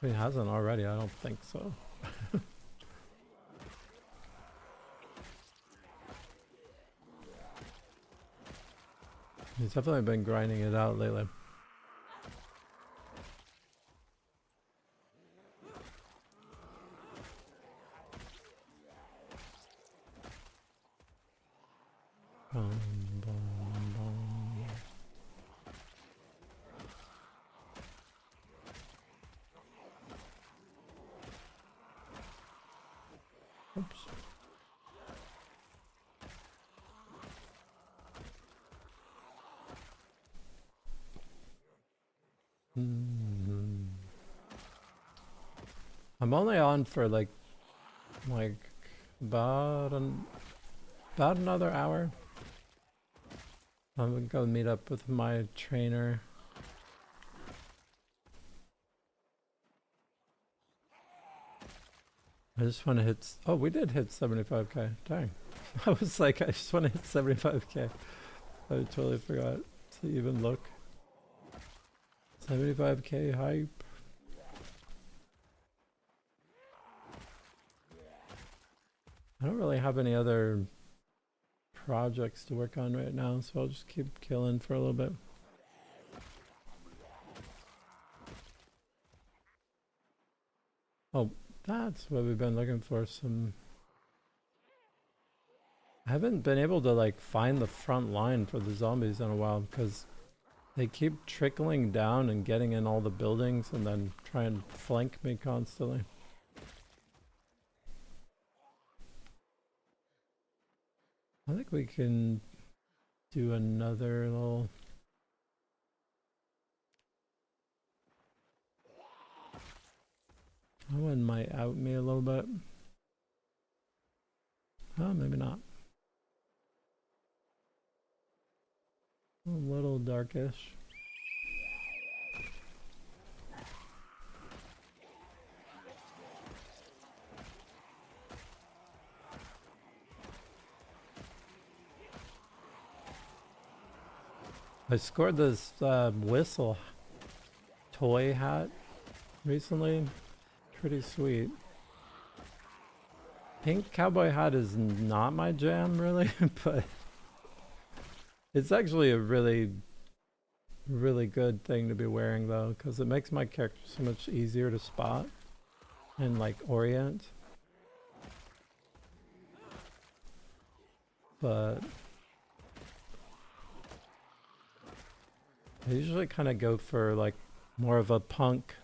he hasn't already. I don't think so. He's definitely been grinding it out lately. Oops. I'm only on for like about another hour. I'm gonna go meet up with my trainer. I just want to hit. Oh, we did hit 75k. Dang. I was like, I just want to hit 75k. I totally forgot to even look. 75k hype. I don't really have any other projects to work on right now, so I'll just keep killing for a little bit. Oh, that's what we've been looking for. I haven't been able to like find the front line for the zombies in a while because they keep trickling down and getting in all the buildings and then try and flank me constantly. I think we can do another little... That one might out me a little bit. Oh, maybe not. A little darkish. I scored this whistle toy hat recently. Pretty sweet. Pink cowboy hat is not my jam, really, but it's actually a really, really good thing to be wearing, though, because it makes my character so much easier to spot and, like, orient. But I usually kind of go for, like, more of a punk.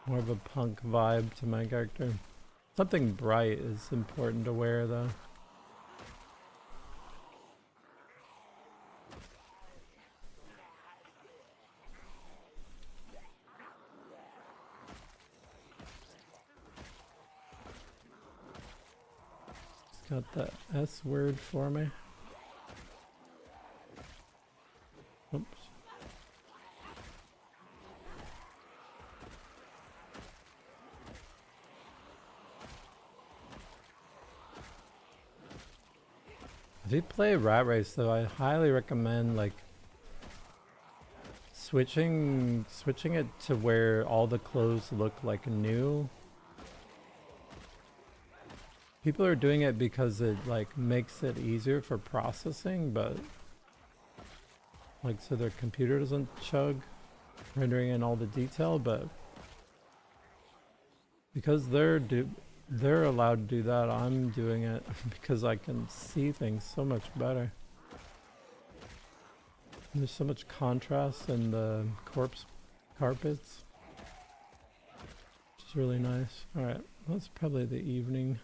More of a punk vibe to my character. Something bright is important to wear, though. It's got the S word for me. Oops. If you play Rat Race, though, I highly recommend like switching it to where all the clothes look like new. People are doing it because it like makes it easier for processing, but like so their computer doesn't chug rendering in all the detail, but because they're allowed to do that, I'm doing it because I can see things so much better. And there's so much contrast in the corpse carpets. Which is really nice. Alright, that's probably the evening.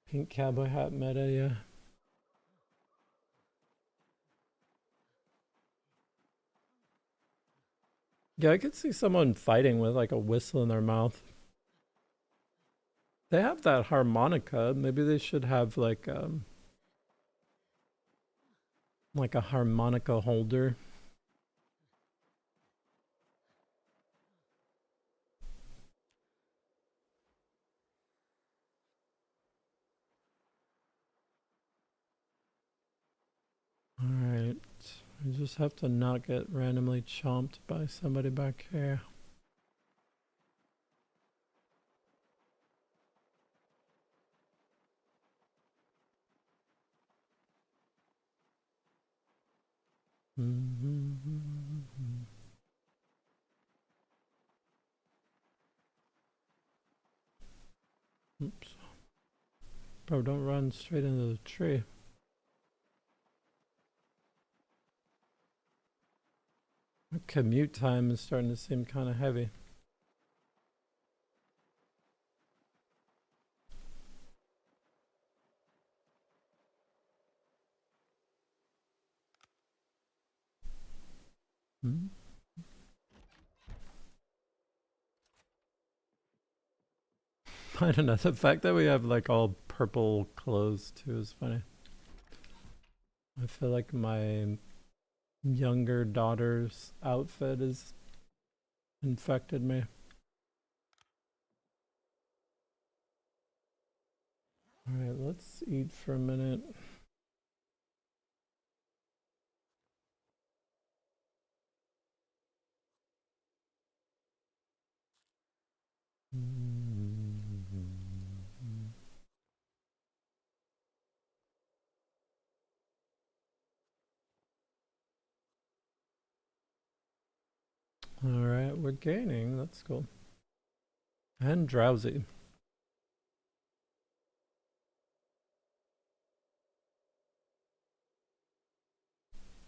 Pink cowboy hat meta, yeah. Yeah, I could see someone fighting with like a whistle in their mouth. They have that harmonica. Maybe they should have like a harmonica holder. Alright. I just have to not get randomly chomped by somebody back here. Oops. Bro, don't run straight into the tree. My commute time is starting to seem kind of heavy. Hmm? I don't know. The fact that we have like all purple clothes too is funny. I feel like my younger daughter's outfit has infected me. Alright, let's eat for a minute. Alright, we're gaining. That's cool. And drowsy.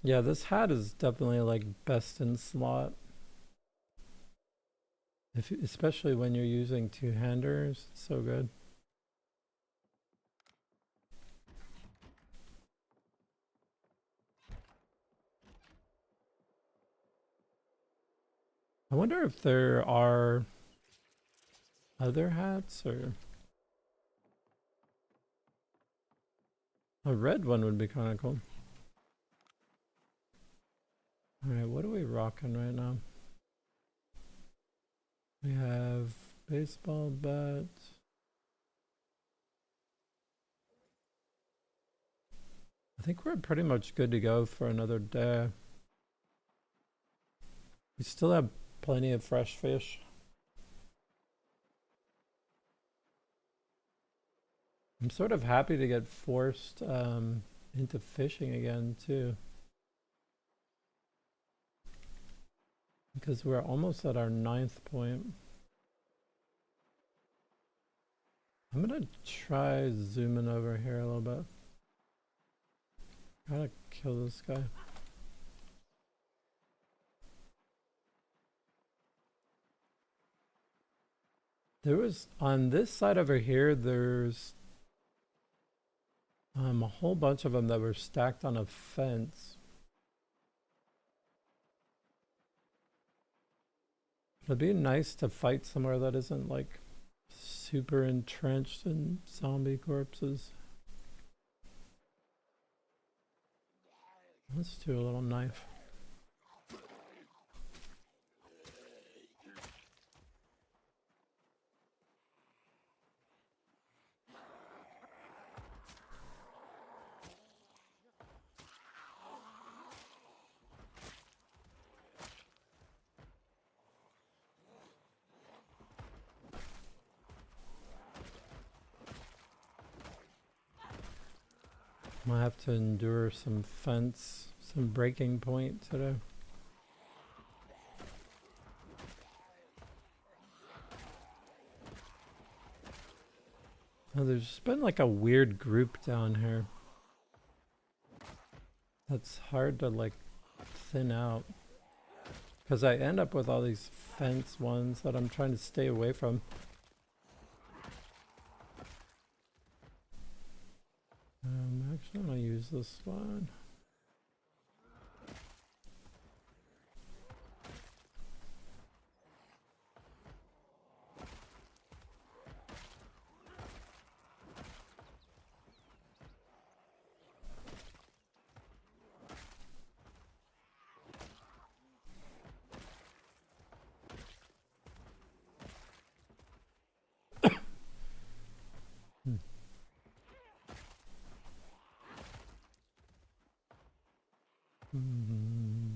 Yeah, this hat is definitely like best in slot. Especially when you're using two-handers, it's so good. I wonder if there are other hats or a red one would be kind of cool. Alright, what are we rocking right now? We have baseball bat. I think we're pretty much good to go for another day. We still have plenty of fresh fish. I'm sort of happy to get forced into fishing again too. Because we're almost at our 9th point. I'm gonna try zooming over here a little bit. Gotta kill this guy. There was, on this side over here, there's a whole bunch of them that were stacked on a fence. It'd be nice to fight somewhere that isn't like super entrenched in zombie corpses. Let's do a little knife. Might have to endure some fence, some breaking point today. Oh, there's just been like a weird group down here. That's hard to like thin out. Because I end up with all these fence ones that I'm trying to stay away from. Actually, I'm gonna use this one. Hmm. Mm-hmm.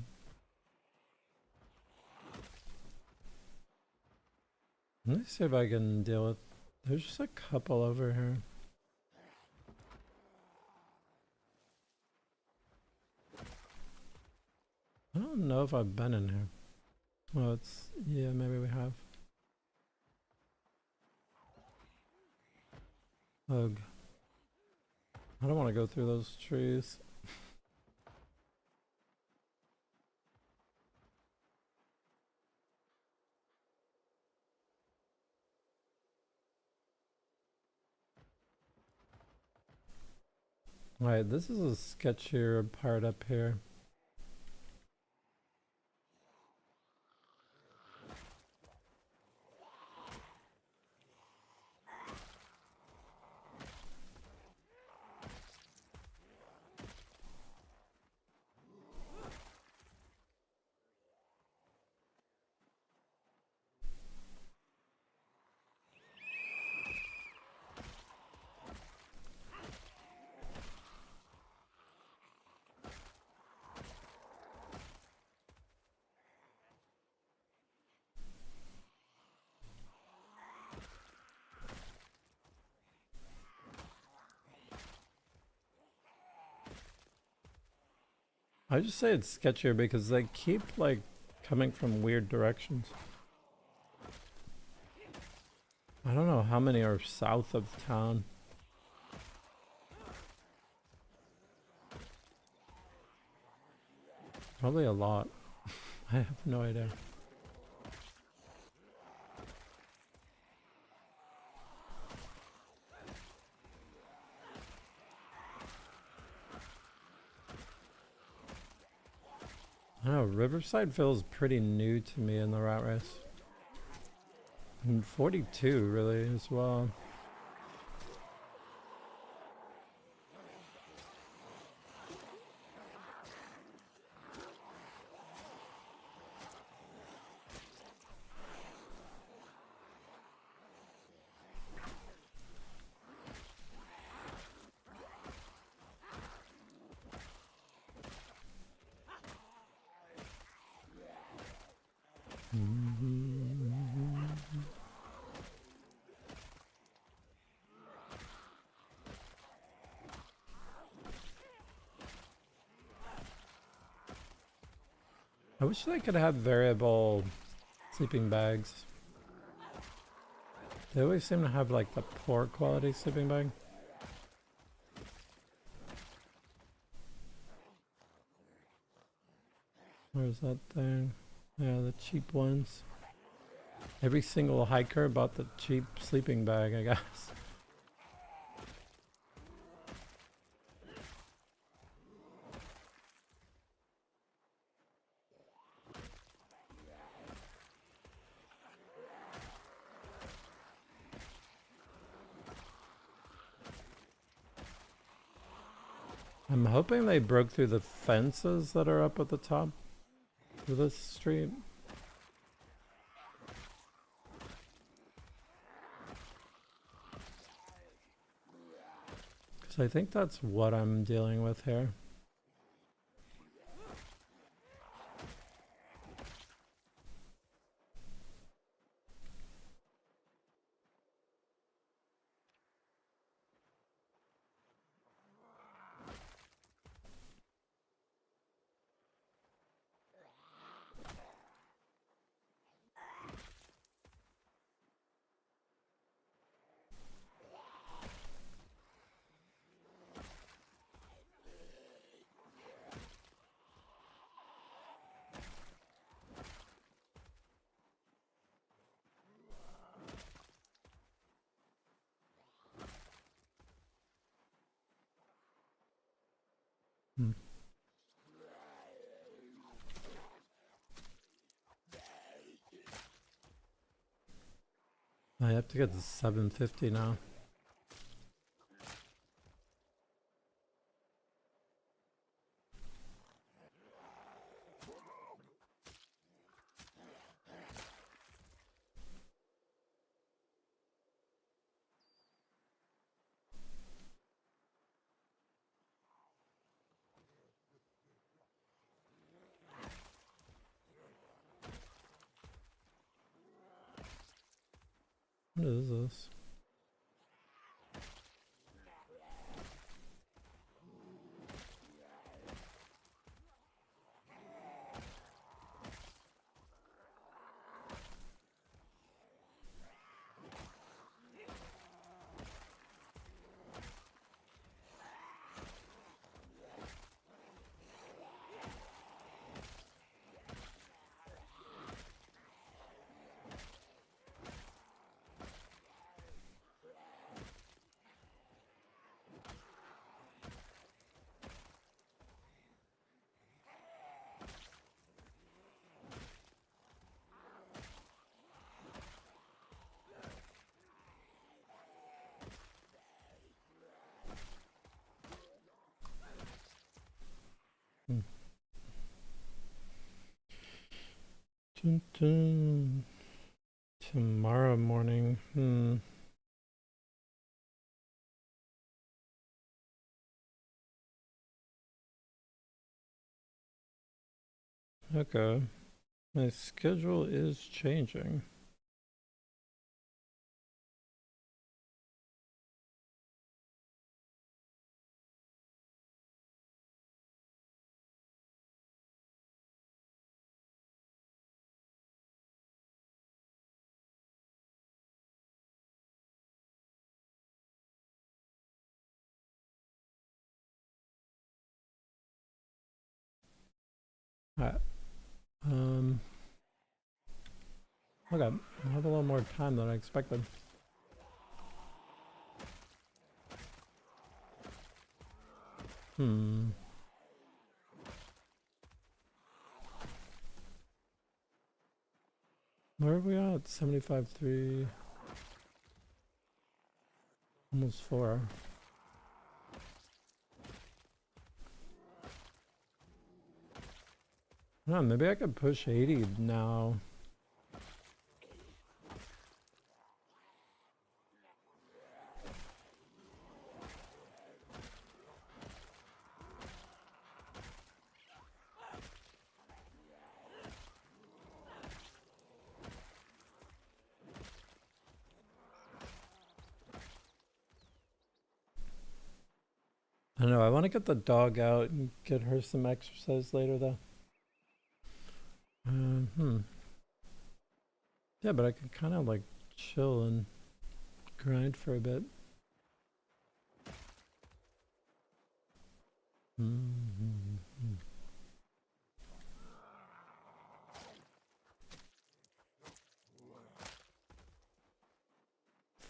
Let me see if I can deal with. There's just a couple over here. I don't know if I've been in here. Oh, it's. Yeah, maybe we have. Ugh. I don't want to go through those trees. Alright, this is a sketchier part up here. I just say it's sketchier because they keep like coming from weird directions. I don't know how many are south of town. Probably a lot. I have no idea. I don't know, Riverside feels pretty new to me in the rat race. And 42 really as well. I wish they could have variable sleeping bags. They always seem to have like the poor quality sleeping bag. Where's that thing? Yeah, the cheap ones. Every single hiker bought the cheap sleeping bag, I guess. I'm hoping they broke through the fences that are up at the top of this street. Because I think that's what I'm dealing with here. Hmm. I have to get to 750 now. What is this? Hmm. Dun, dun. Tomorrow morning. Okay. My schedule is changing. Alright. Okay, I have a little more time than I expected. Where are we at? 75.3. Almost 4. No, maybe I could push 80 now. I don't know, I want to get the dog out and get her some exercise later though. Yeah, but I could kind of like chill and grind for a bit.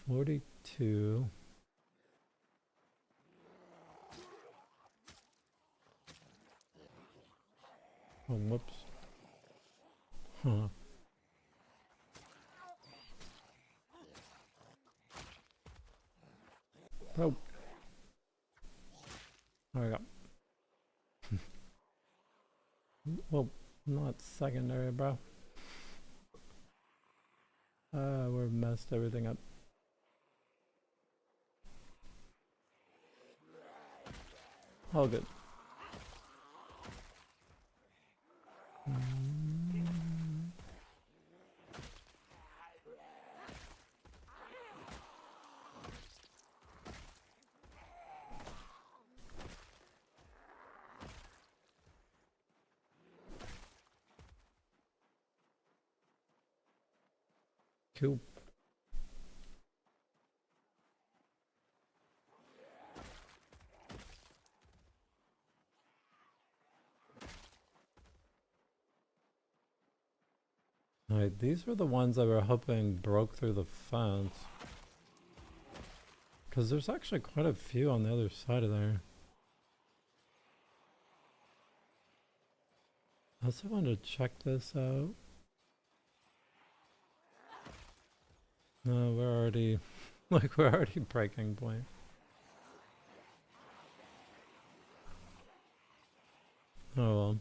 42. Oh, whoops. Huh. Oh. There we go. Well, not secondary, bro. We've messed everything up. All good. Cool. Alright, these were the ones I were hoping broke through the fence. Because there's actually quite a few on the other side of there. I also want to check this out. No, we're already, we're already breaking point. Oh well.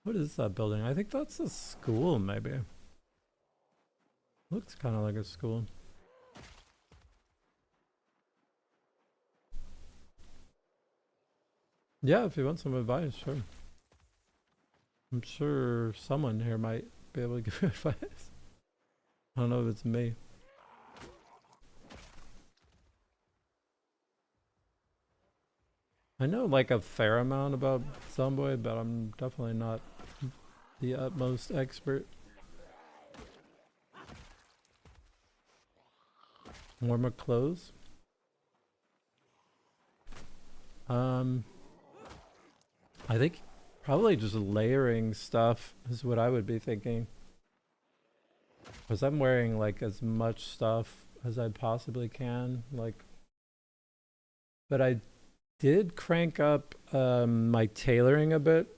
What is that building? I think that's a school, maybe. Looks kind of like a school. Yeah, if you want some advice, sure. I'm sure someone here might be able to give you advice. I don't know if it's me. I know like a fair amount about Zomboid, but I'm definitely not the utmost expert. Warmer clothes? I think probably just layering stuff is what I would be thinking. Because I'm wearing like as much stuff as I possibly can. Like, but I did crank up my tailoring a bit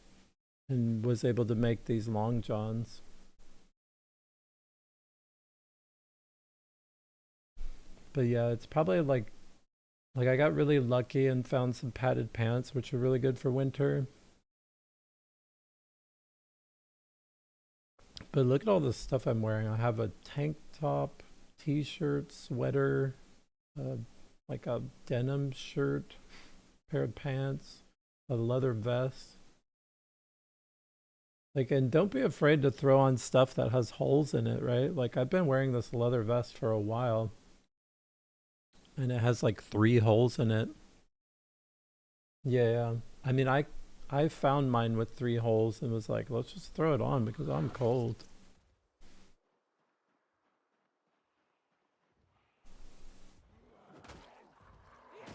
and was able to make these long johns. But yeah, it's probably like I got really lucky and found some padded pants, which are really good for winter. But look at all the stuff I'm wearing. I have a tank top, t-shirt, sweater, uh, like a denim shirt, pair of pants, a leather vest. Like, and don't be afraid to throw on stuff that has holes in it, right? Like, I've been wearing this leather vest for a while, and it has like 3 holes in it. Yeah. I mean, I found mine with 3 holes and was like, let's just throw it on because I'm cold.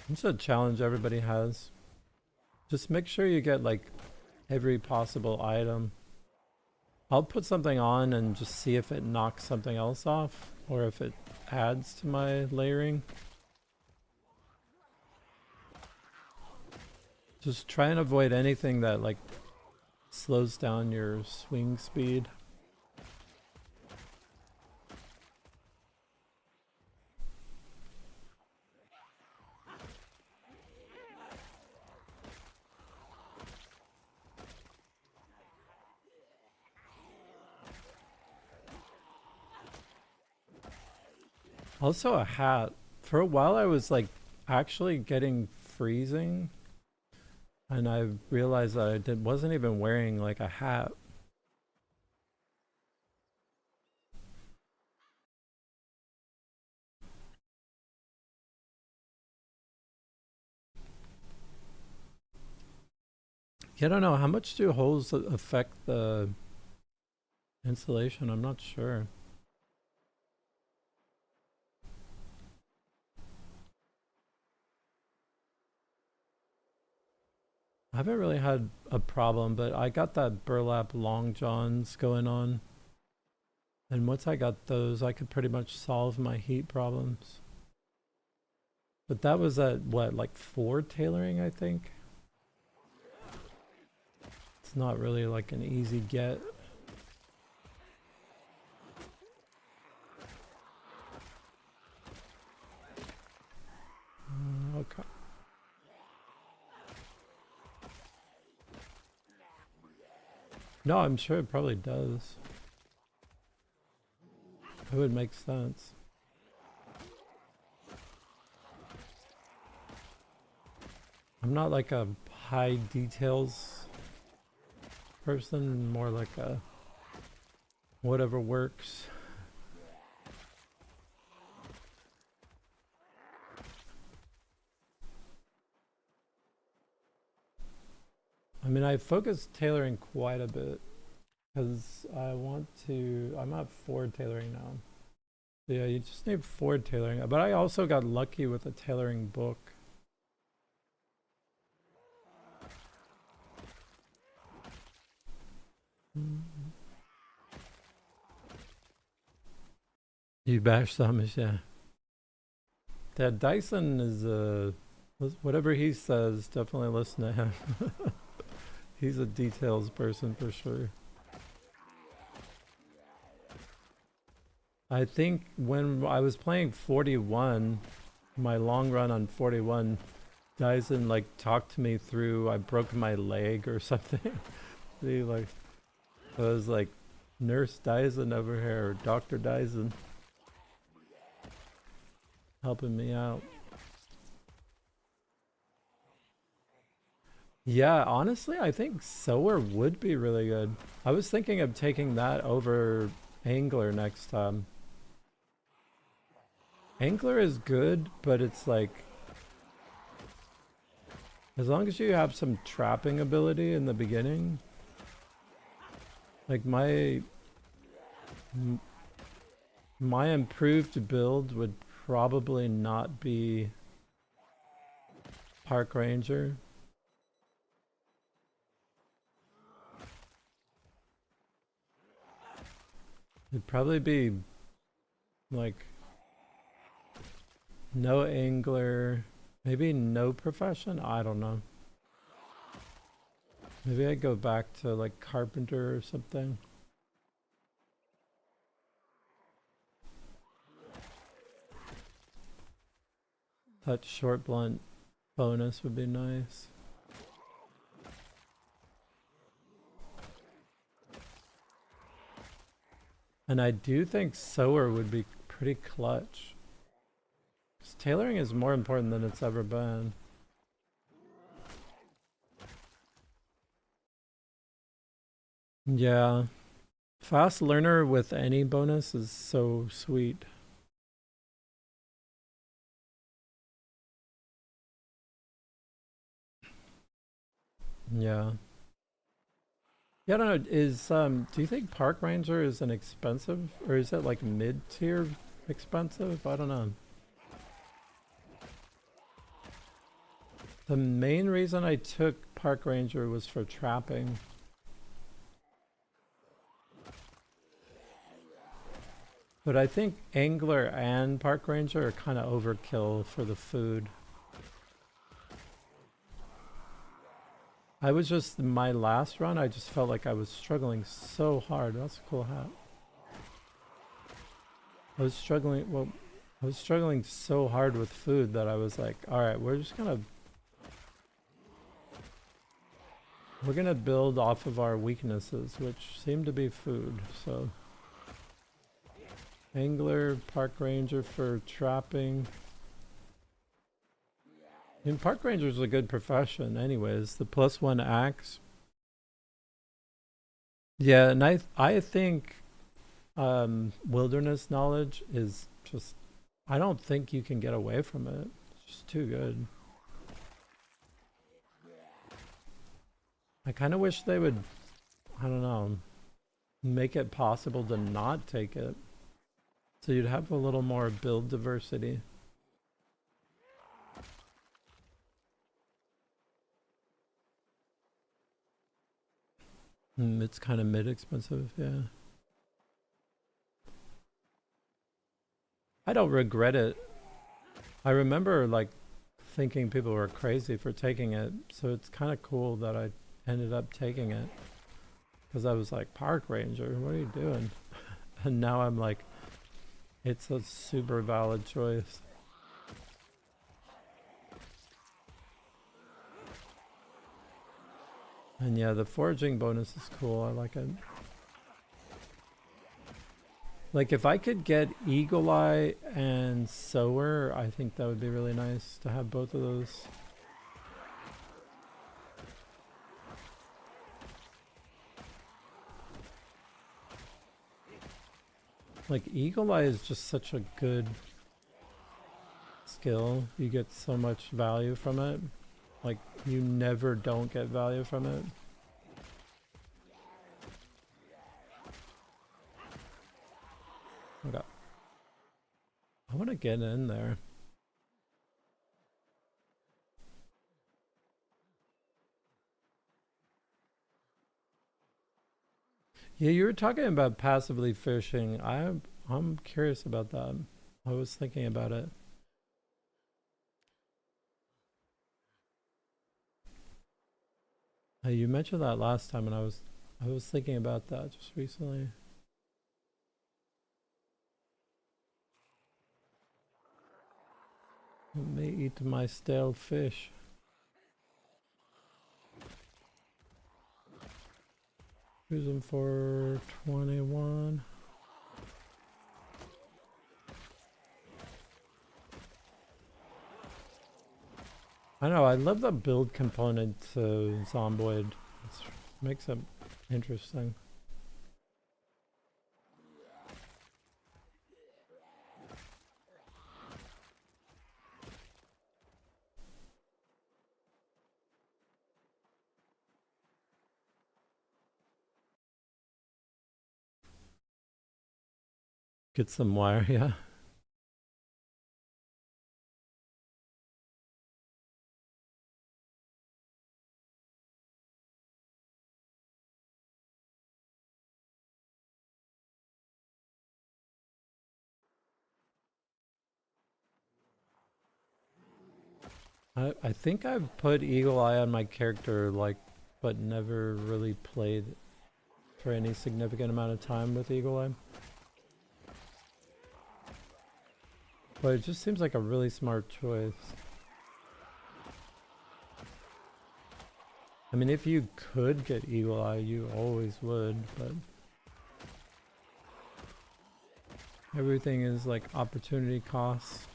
It's a challenge everybody has. Just make sure you get like every possible item. I'll put something on and just see if it knocks something else off or if it adds to my layering. Just try and avoid anything that like slows down your swing speed. Also a hat. For a while I was like actually getting freezing and I realized that I wasn't even wearing like a hat. Yeah, I don't know. How much do holes affect the insulation? I'm not sure. I haven't really had a problem, but I got that burlap long johns going on. And once I got those, I could pretty much solve my heat problems. But that was at what, like 4 tailoring, I think? It's not really like an easy get. Okay. No, I'm sure it probably does. It would make sense. I'm not like a high details person, more like a whatever works. I mean, I focus tailoring quite a bit because I'm at 4 tailoring now. Yeah, you just need 4 tailoring. But I also got lucky with a tailoring book. You bash some, yeah. That Dyson is whatever he says, definitely listen to him. He's a details person for sure. I think when I was playing 41, my long run on 41, Dyson like talked to me through I broke my leg or something. He like I was like Nurse Dyson over here or Dr. Dyson helping me out. Yeah, honestly, I think Sower would be really good. I was thinking of taking that over Angler next time. Angler is good, but it's like as long as you have some trapping ability in the beginning, like my improved build would probably not be Park Ranger. It'd probably be like no angler, maybe no profession. I don't know. Maybe I go back to like carpenter or something. That short blunt bonus would be nice. And I do think Sower would be pretty clutch. 'Cause tailoring is more important than it's ever been. Yeah. Fast learner with any bonus is so sweet. Yeah. Yeah, I don't know. Do you think Park Ranger is an expensive or is it like mid-tier expensive? I don't know. The main reason I took park ranger was for trapping. But I think angler and park ranger are kind of overkill for the food. I was just, my last run, I just felt like I was struggling so hard. That's a cool hat. I was struggling so hard with food that I was like, all right, we're gonna build off of our weaknesses, which seem to be food. So angler, park ranger for trapping. I mean, park ranger is a good profession anyways. The +1 axe. Yeah, and I think wilderness knowledge is just, I don't think you can get away from it. It's just too good. I kind of wish they would, I don't know, make it possible to not take it. So you'd have a little more build diversity. It's kind of mid-expensive, yeah. I don't regret it. I remember like thinking people were crazy for taking it, so it's kind of cool that I ended up taking it. Because I was like, park ranger, what are you doing? And now I'm like, it's a super valid choice. And yeah, the foraging bonus is cool. I like it. Like if I could get Eagle Eye and Sower, I think that would be really nice to have both of those. Like Eagle Eye is just such a good skill. You get so much value from it. Like you never don't get value from it. Okay. I want to get in there. Yeah, you were talking about passively fishing. I'm curious about that. I was thinking about it. You mentioned that last time, and I was thinking about that just recently. It may eat my stale fish. Cruising for 21. I know, I love the build component to Zomboid. It makes it interesting. Get some wire, yeah. I think I've put Eagle Eye on my character, like, but never really played for any significant amount of time with Eagle Eye. But it just seems like a really smart choice. I mean, if you could get Eagle Eye, you always would, but everything is like opportunity costs.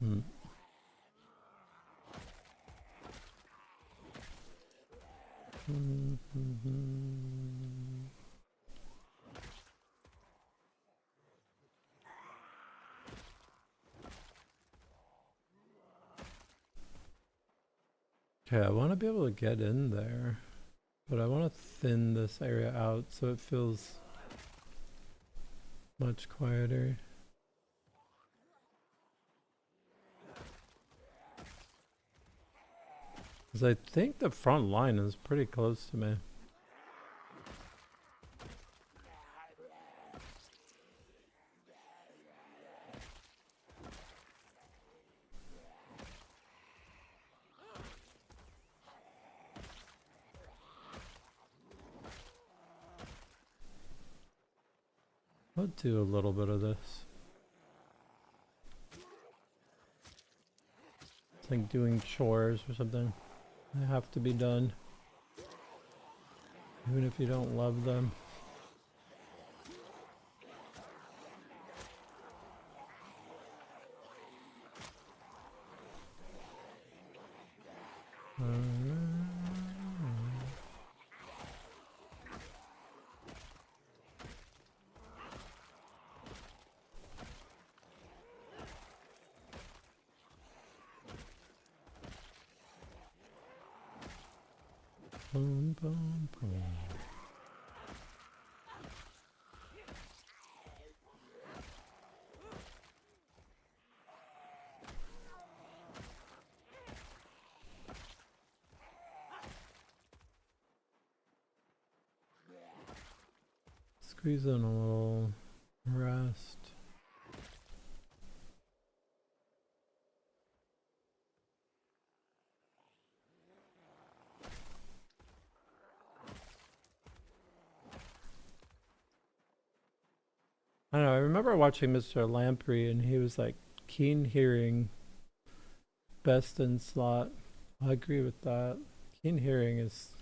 Hmm. Okay, I want to be able to get in there. But I want to thin this area out so it feels much quieter. Because I think the front line is pretty close to me. I'll do a little bit of this. It's like doing chores or something. They have to be done. Even if you don't love them. Boom, boom, boom. Squeeze in a little rest. I don't know, I remember watching Mr. Lamprey and he was like, keen hearing, best in slot. I agree with that. Keen hearing is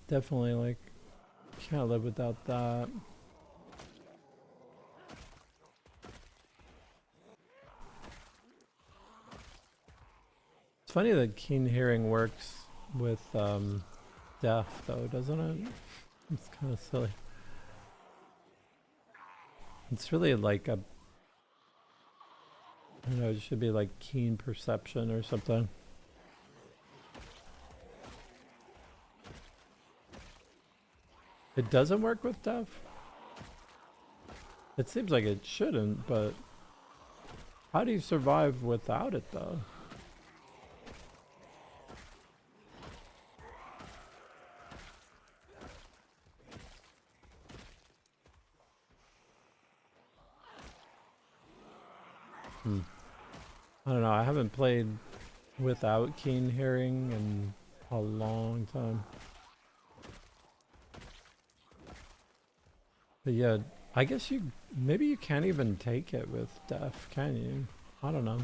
definitely like, can't live without that. It's funny that keen hearing works with deaf though, doesn't it? It's kind of silly. It's really like a, I don't know, it should be like keen perception or something. It doesn't work with deaf? It seems like it shouldn't, but how do you survive without it though? I don't know, I haven't played without keen hearing in a long time. But yeah, I guess maybe you can't even take it with deaf, can you? I don't know.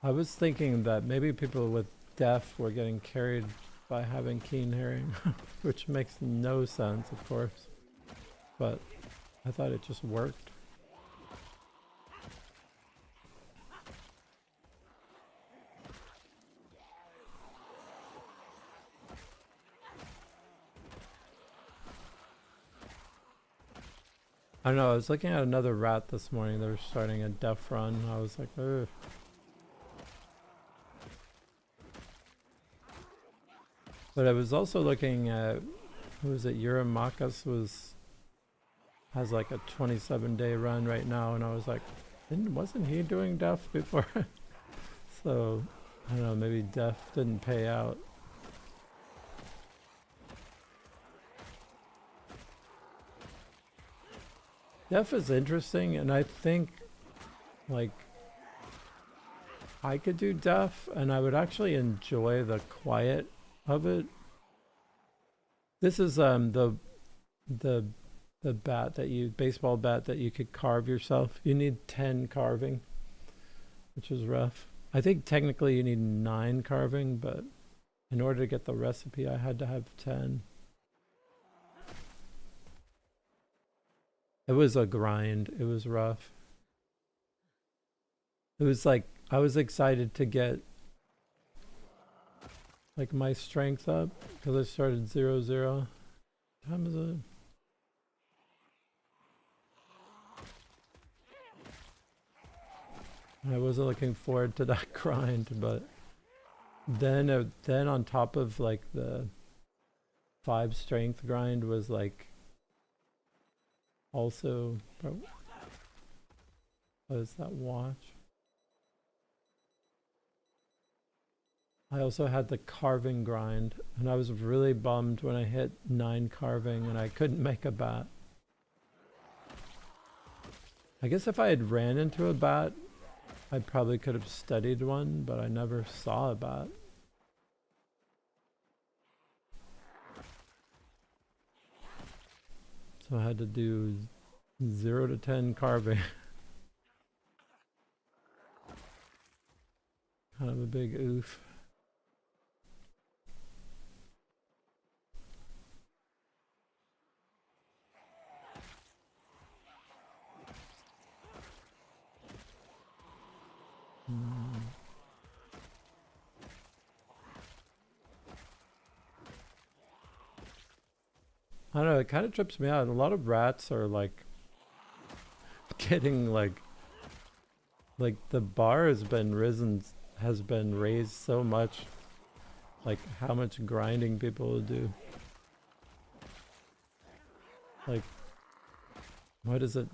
I was thinking that maybe people with deaf were getting carried by having keen hearing, which makes no sense, of course. But I thought it just worked. I don't know, I was looking at another rat this morning. They were starting a deaf run. I was like, ugh. But I was also looking at, who was it, Eurymachus has like a 27-day run right now, and I was like, wasn't he doing deaf before? So, I don't know, maybe deaf didn't pay out. Deaf is interesting, and I think, like, I could do deaf, and I would actually enjoy the quiet of it. This is the baseball bat that you could carve yourself. You need 10 carving, which is rough. I think technically you need 9 carving, but in order to get the recipe, I had to have 10. It was a grind. It was rough. It was like, I was excited to get like my strength up because I started 0-0. What time is it? I wasn't looking forward to that grind, but Then on top of like the 5 strength grind was like also, what is that watch? I also had the carving grind, and I was really bummed when I hit 9 carving and I couldn't make a bat. I guess if I had ran into a bat, I probably could have studied one, but I never saw a bat. So I had to do 0 to 10 carving. Kind of a big oof. I don't know, it kind of trips me out. A lot of rats are like getting like the bar has been raised so much, like how much grinding people will do. Like, what is it?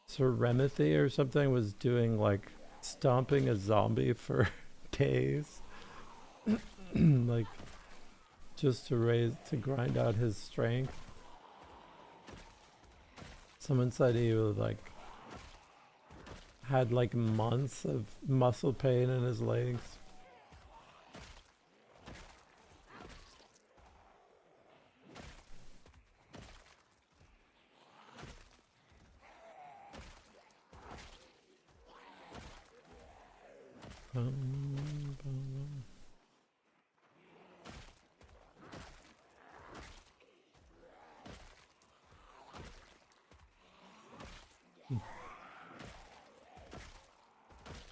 Serenity or something was doing like stomping a zombie for days. Like just to grind out his strength. Someone said he was like had like months of muscle pain in his legs.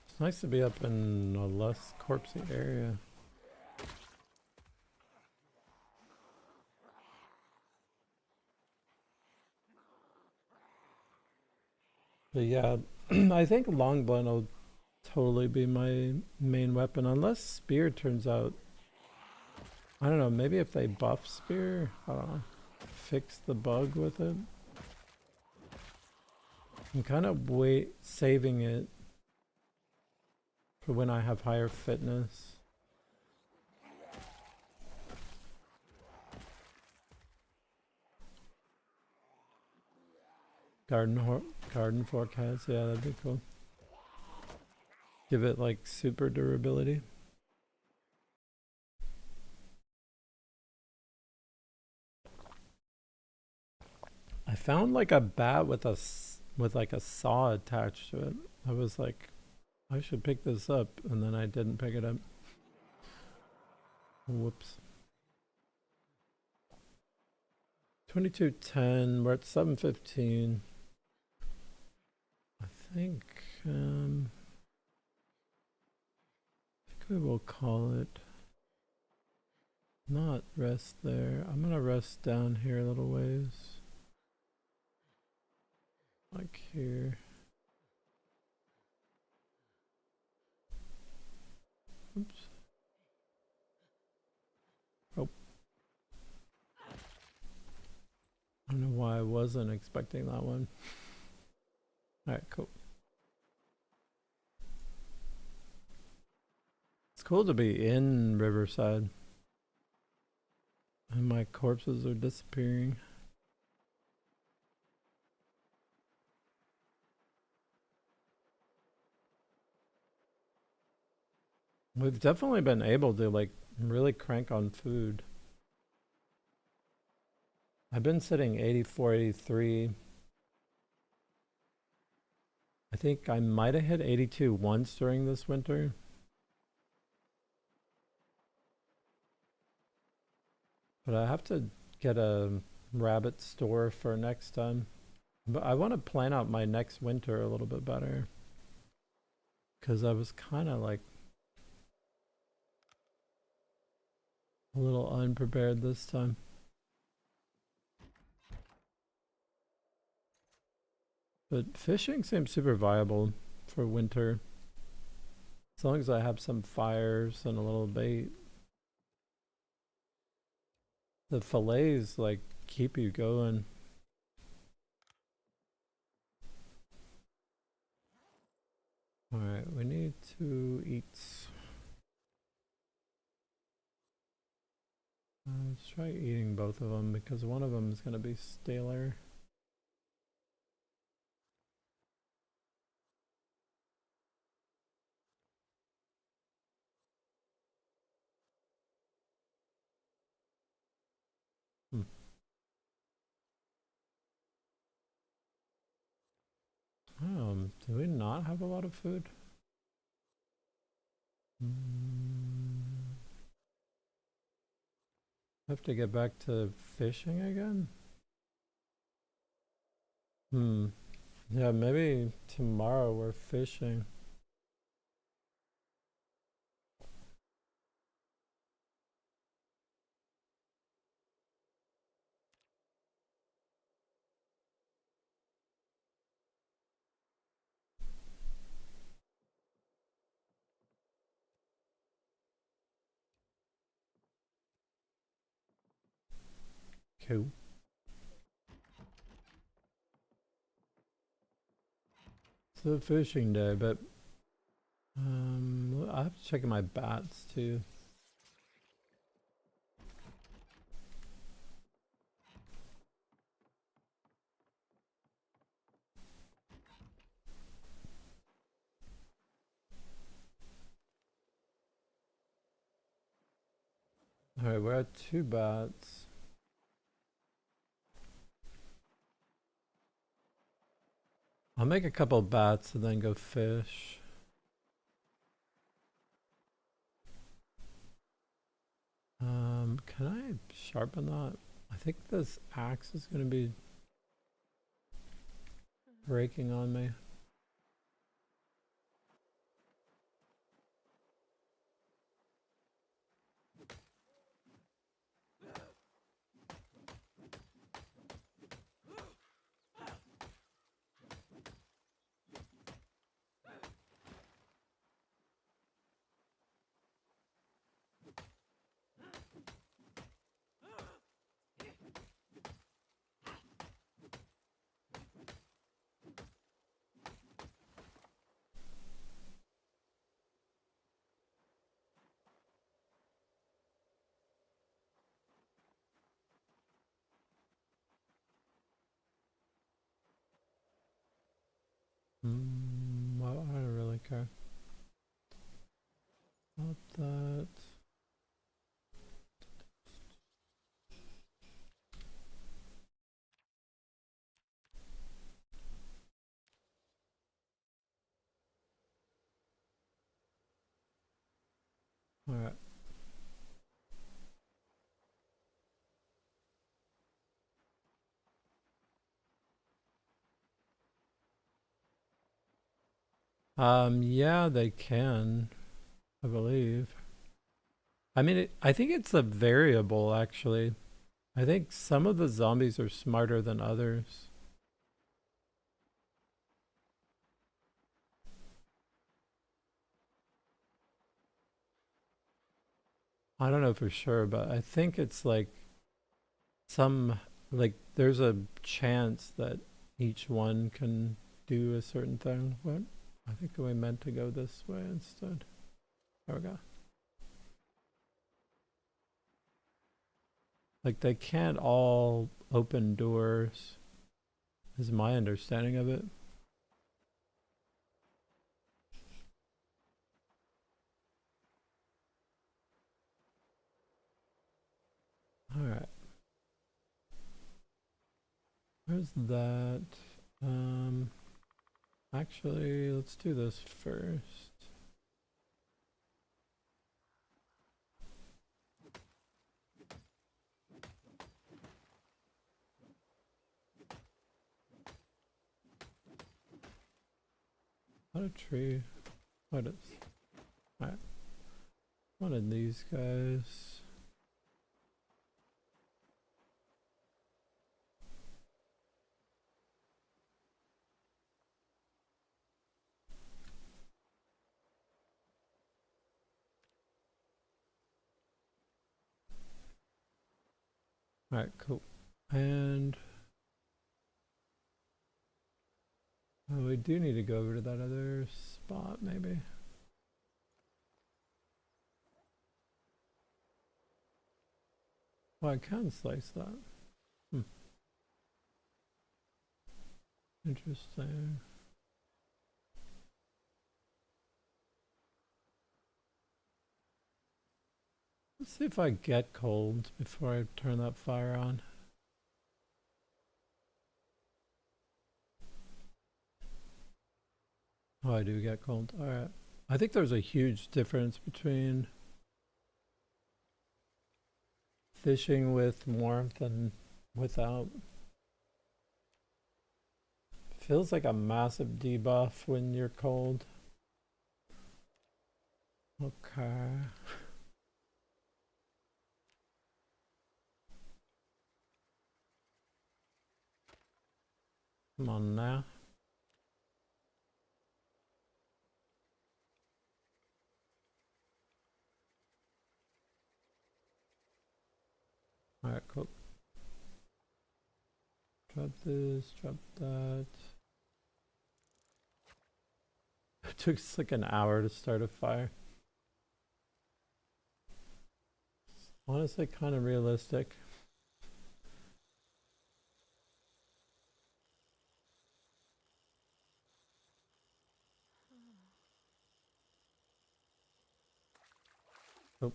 It's nice to be up in a less corpsey area. But yeah, I think Longblend will totally be my main weapon, unless Spear turns out, I don't know, maybe if they buff Spear, I don't know, fix the bug with it. I'm kind of saving it for when I have higher fitness. Garden forecast, yeah, that'd be cool. Give it like super durability. I found like a bat with like a saw attached to it. I was like, I should pick this up, and then I didn't pick it up. Whoops. 2210. We're at 715. I think we will call it. Not rest there. I'm gonna rest down here a little ways. Like here. Oops. Oh. I don't know why I wasn't expecting that one. Alright, cool. It's cool to be in Riverside. And my corpses are disappearing. We've definitely been able to like really crank on food. I've been sitting 84, 83. I think I might have hit 82 once during this winter. But I have to get a rabbit store for next time. But I want to plan out my next winter a little bit better. Because I was kind of like a little unprepared this time. But fishing seems super viable for winter. As long as I have some fires and a little bait. The fillets like keep you going. Alright, we need to eat. Let's try eating both of them because one of them is going to be staler. Do we not have a lot of food? Have to get back to fishing again? Yeah, maybe tomorrow we're fishing. Cool. It's a fishing day, but I have to check my bats too. Alright, we're at 2 bats. I'll make a couple bats and then go fish. Can I sharpen that? I think this axe is going to be breaking on me. Well, I don't really care about that. Alright. Yeah, they can, I believe. I mean, I think it's a variable, actually. I think some of the zombies are smarter than others. I don't know for sure, but I think it's like there's a chance that each one can do a certain thing. What? I think we meant to go this way instead. There we go. Like they can't all open doors, is my understanding of it. Alright. Where's that? Actually, let's do this first. Not a tree. What is? Alright. One of these guys. Alright, cool. And we do need to go over to that other spot, maybe. Well, I can slice that. Interesting. Let's see if I get cold before I turn that fire on. Oh, I do get cold. Alright. I think there's a huge difference between fishing with warmth and without. Feels like a massive debuff when you're cold. Okay. Come on now. Alright, cool. Drop this, drop that. It took us like an hour to start a fire. Honestly, kind of realistic. Oh.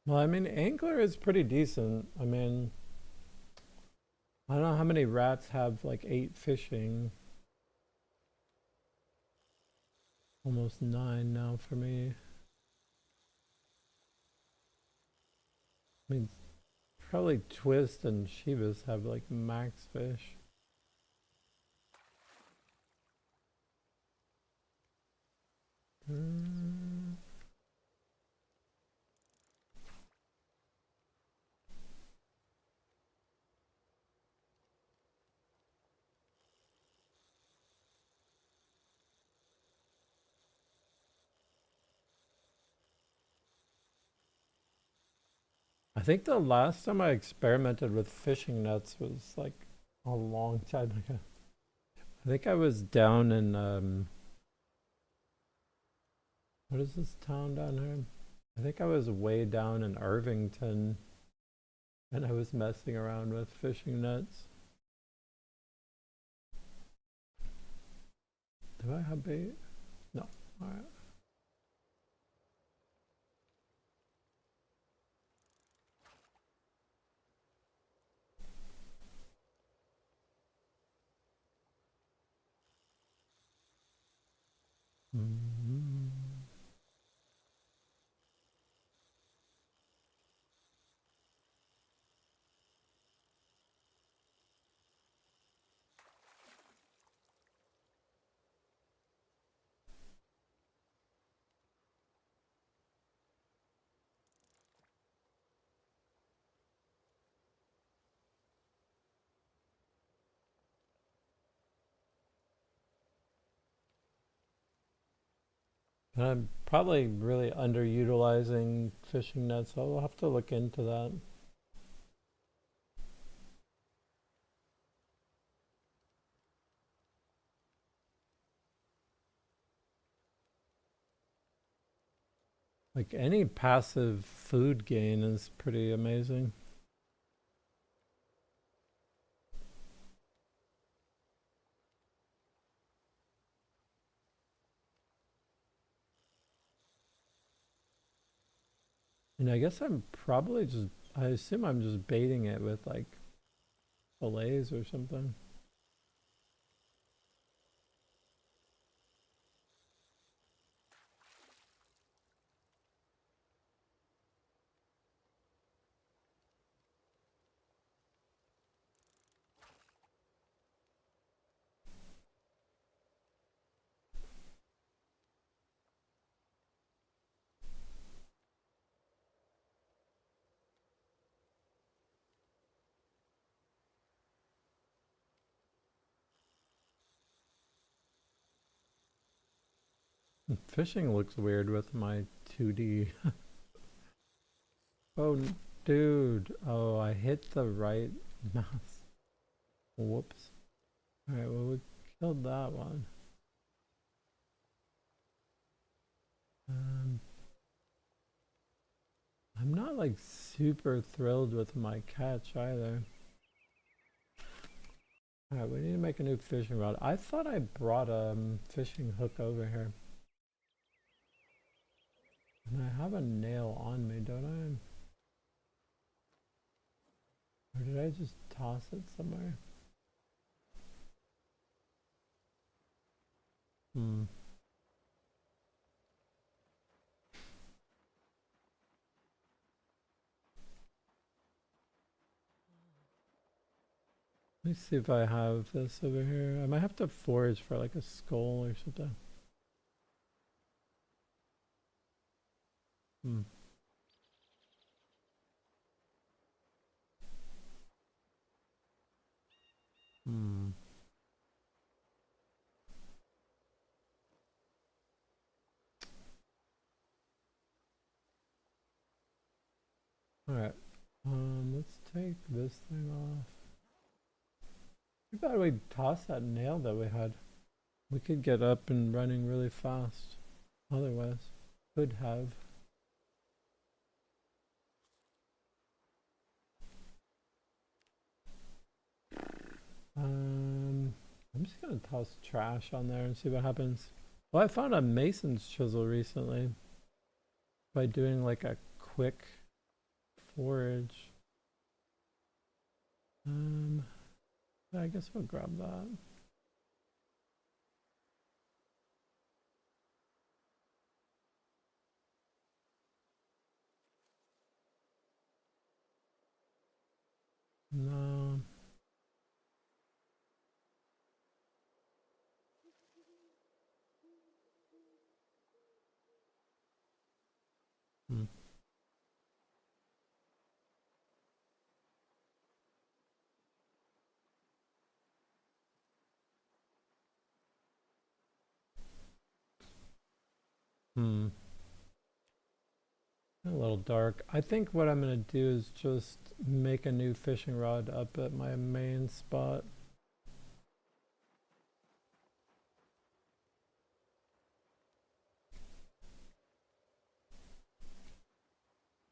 Well, I mean, angler is pretty decent. I mean, I don't know how many rats have like 8 fishing. Almost 9 now for me. I mean, probably Twist and Shivas have like max fish. I think the last time I experimented with fishing nets was like a long time ago. I think I was down in what is this town down here? I think I was way down in Irvington and I was messing around with fishing nets. Do I have bait? No. Alright. I'm probably really underutilizing fishing nets, so I'll have to look into that. Like any passive food gain is pretty amazing. And I guess I'm probably just, I assume I'm just baiting it with like fillets or something. Fishing looks weird with my 2D. Oh, dude. Oh, I hit the right mouse. Whoops. Alright, well, we killed that one. Um, I'm not like super thrilled with my catch either. Alright, we need to make a new fishing rod. I thought I brought a fishing hook over here. And I have a nail on me, don't I? Or did I just toss it somewhere? Hmm. Let me see if I have this over here. I might have to forage for like a skull or something. Hmm. Hmm. Alright. Let's take this thing off. Too bad we tossed that nail that we had. We could get up and running really fast. Otherwise, could have. I'm just gonna toss trash on there and see what happens. Well, I found a mason's chisel recently by doing like a quick forage. I guess we'll grab that. No. Hmm. Hmm. A little dark. I think what I'm gonna do is just make a new fishing rod up at my main spot.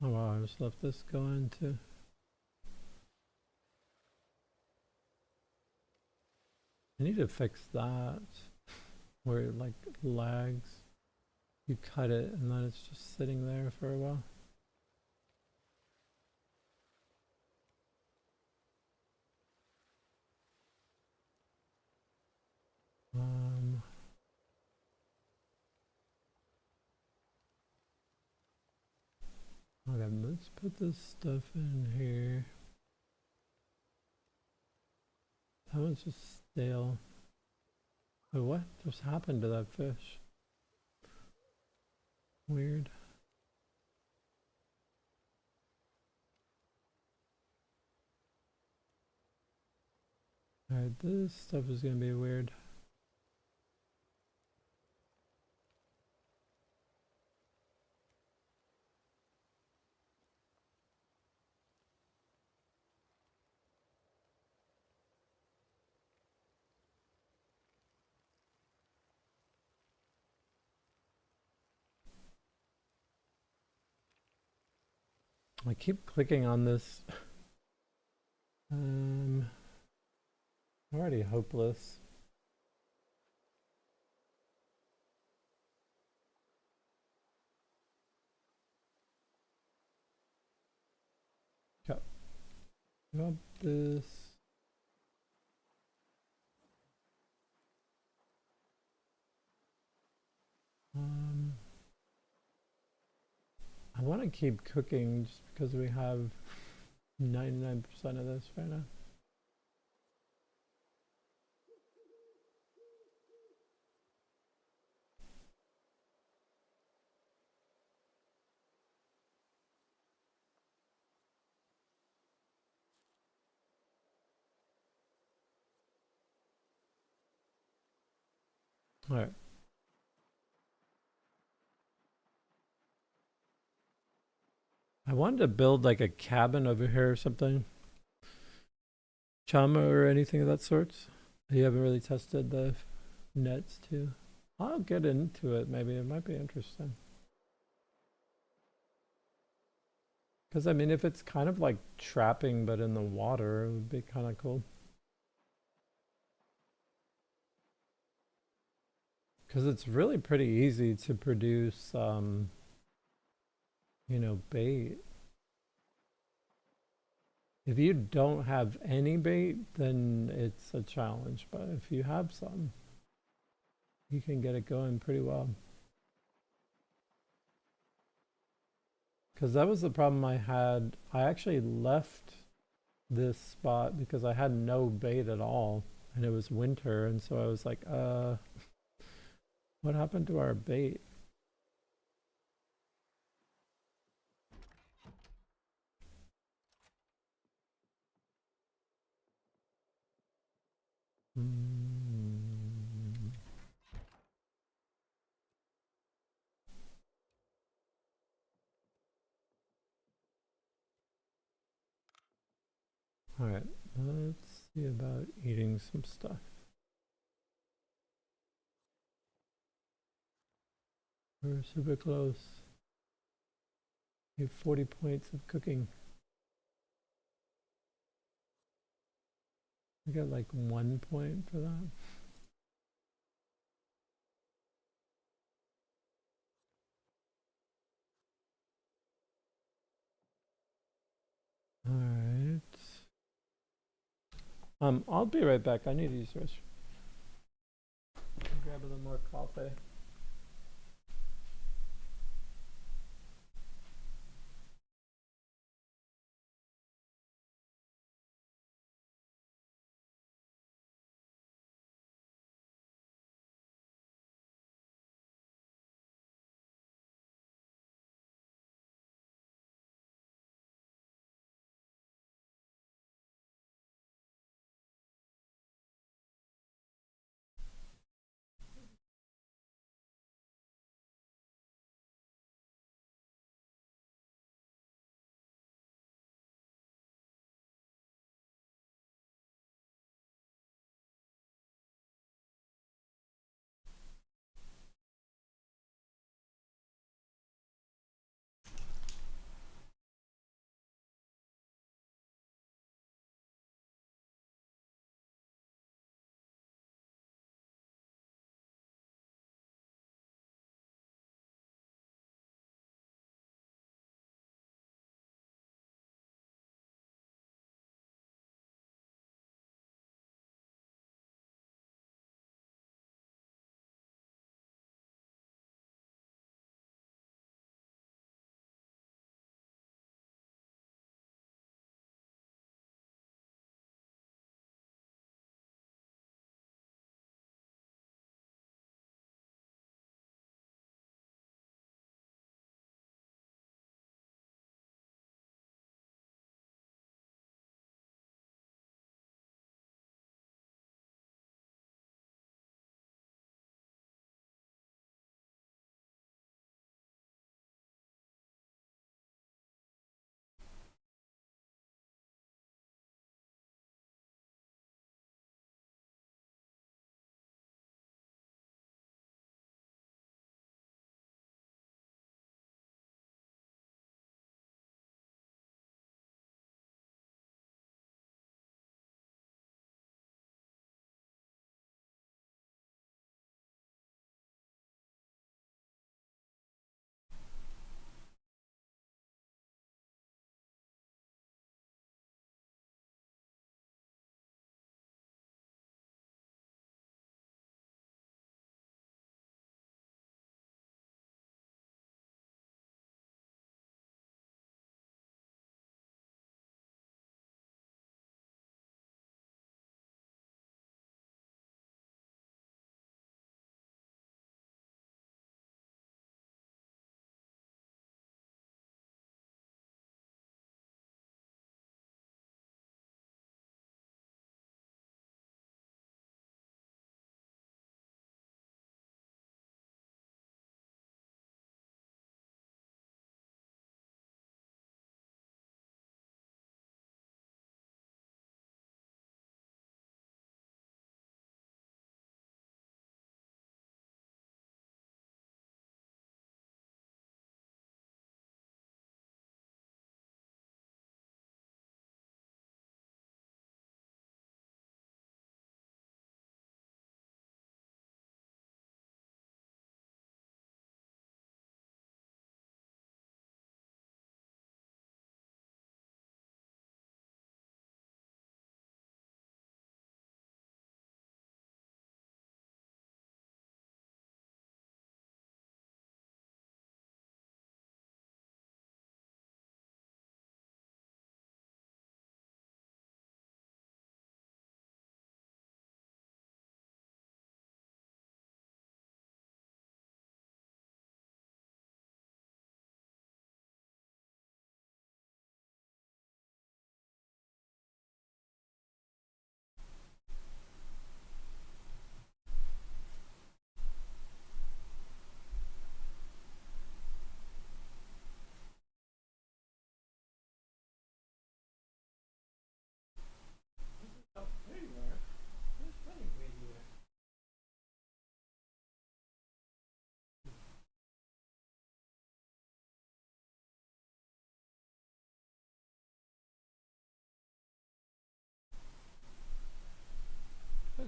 Oh wow, I just left this going too. I need to fix that where it like lags. You cut it and then it's just sitting there for a while. Um, okay, let's put this stuff in here. That one's just stale. Wait, what just happened to that fish? Weird. Alright, this stuff is gonna be weird. I keep clicking on this. Already hopeless. Grab this. I want to keep cooking just because we have 99% of this right now. Alright. I wanted to build like a cabin over here or something. Chama or anything of that sort. You haven't really tested the nets too. I'll get into it maybe. It might be interesting. Because I mean, if it's kind of like trapping but in the water, it would be kind of cool. Because it's really pretty easy to produce, bait. If you don't have any bait, then it's a challenge. But if you have some, you can get it going pretty well. Because that was the problem I had. I actually left this spot because I had no bait at all. And it was winter. And so I was like, what happened to our bait? Mm. All right, let's see about eating some stuff. We're super close. We have 40 points of cooking. I got like 1 point for that. All right. I'll be right back. I need to use the restroom. Grab a little more coffee.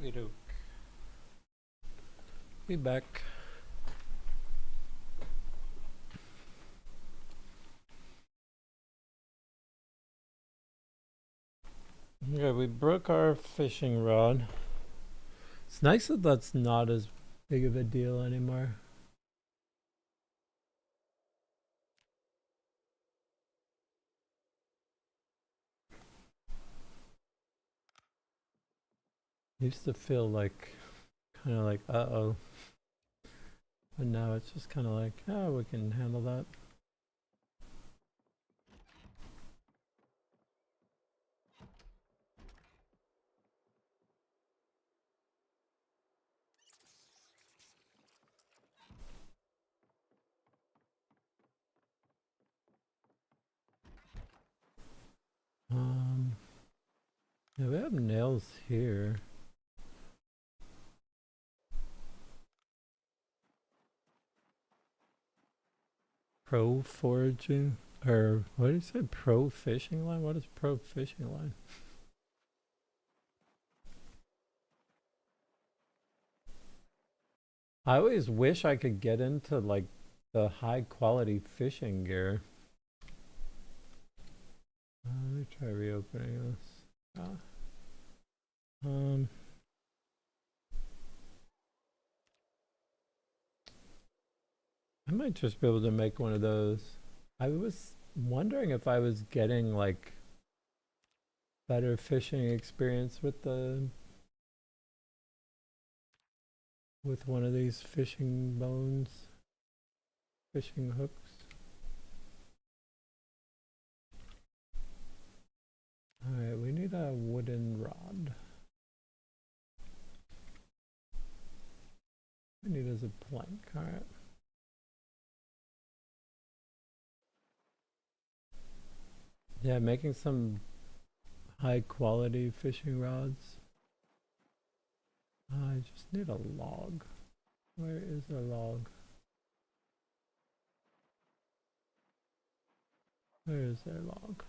Okie doke. Be back. Okay, we broke our fishing rod. It's nice that that's not as big of a deal anymore. Used to feel like, kind of like, uh-oh. But now it's just kind of like, oh, we can handle that. Yeah, we have nails here. Pro foraging? Or what did you say? Pro fishing line? What is pro fishing line? I always wish I could get into like the high quality fishing gear. Let me try reopening this. I might just be able to make one of those. I was wondering if I was getting like better fishing experience with one of these fishing bones, fishing hooks. Alright, we need a wooden rod. We need as a plank, alright. Yeah, making some high quality fishing rods. I just need a log. Where is a log? Where is their log?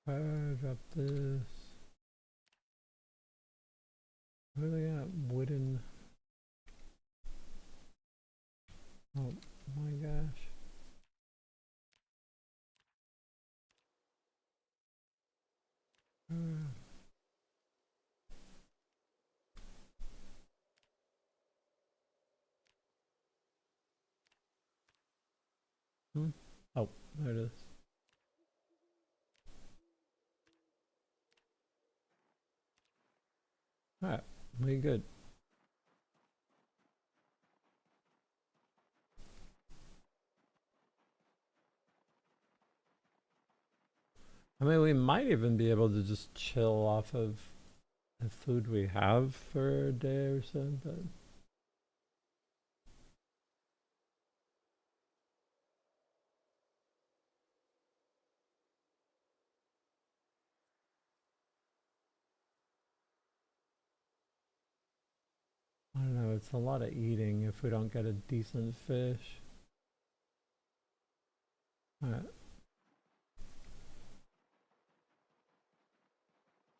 Where drop this? Where are they at? Wooden. Oh my gosh. Oh, there it is. Alright, we good. I mean, we might even be able to just chill off of the food we have for a day or so, but I don't know, it's a lot of eating if we don't get a decent fish. Alright.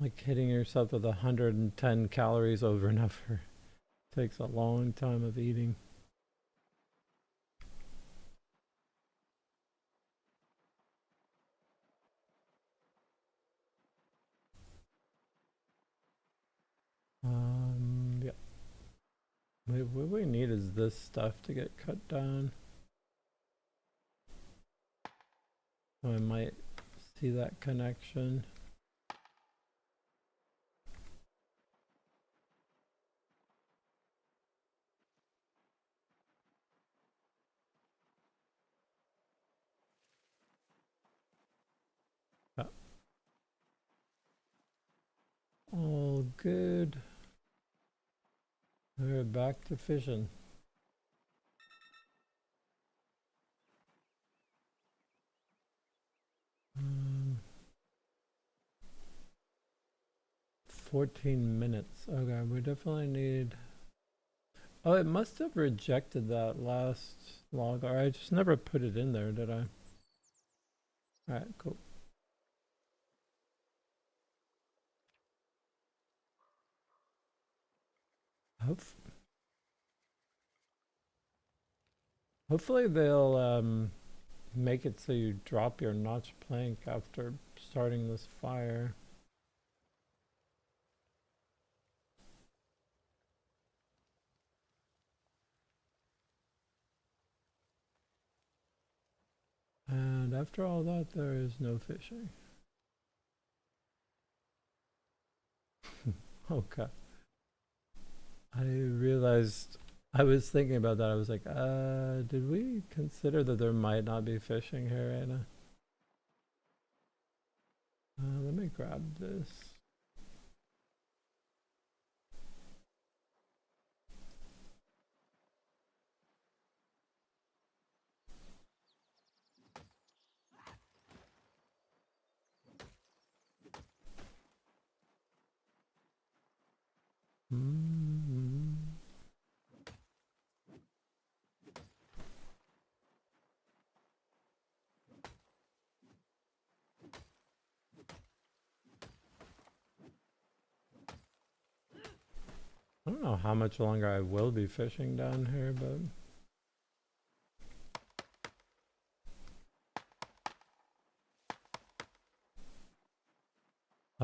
Like hitting yourself with 110 calories over and over takes a long time of eating. Yeah. What we need is this stuff to get cut down. So I might see that connection. Yeah. All good. We're back to fishing. 14 minutes. Okay, we definitely need... Oh, it must have rejected that last log, or I just never put it in there, did I? Alright, cool. Hope Hopefully they'll make it so you drop your notch plank after starting this fire. And after all that, there is no fishing. Okay. I realized, I was thinking about that. I was like, did we consider that there might not be fishing here right now? Let me grab this. Mm-hmm. I don't know how much longer I will be fishing down here, but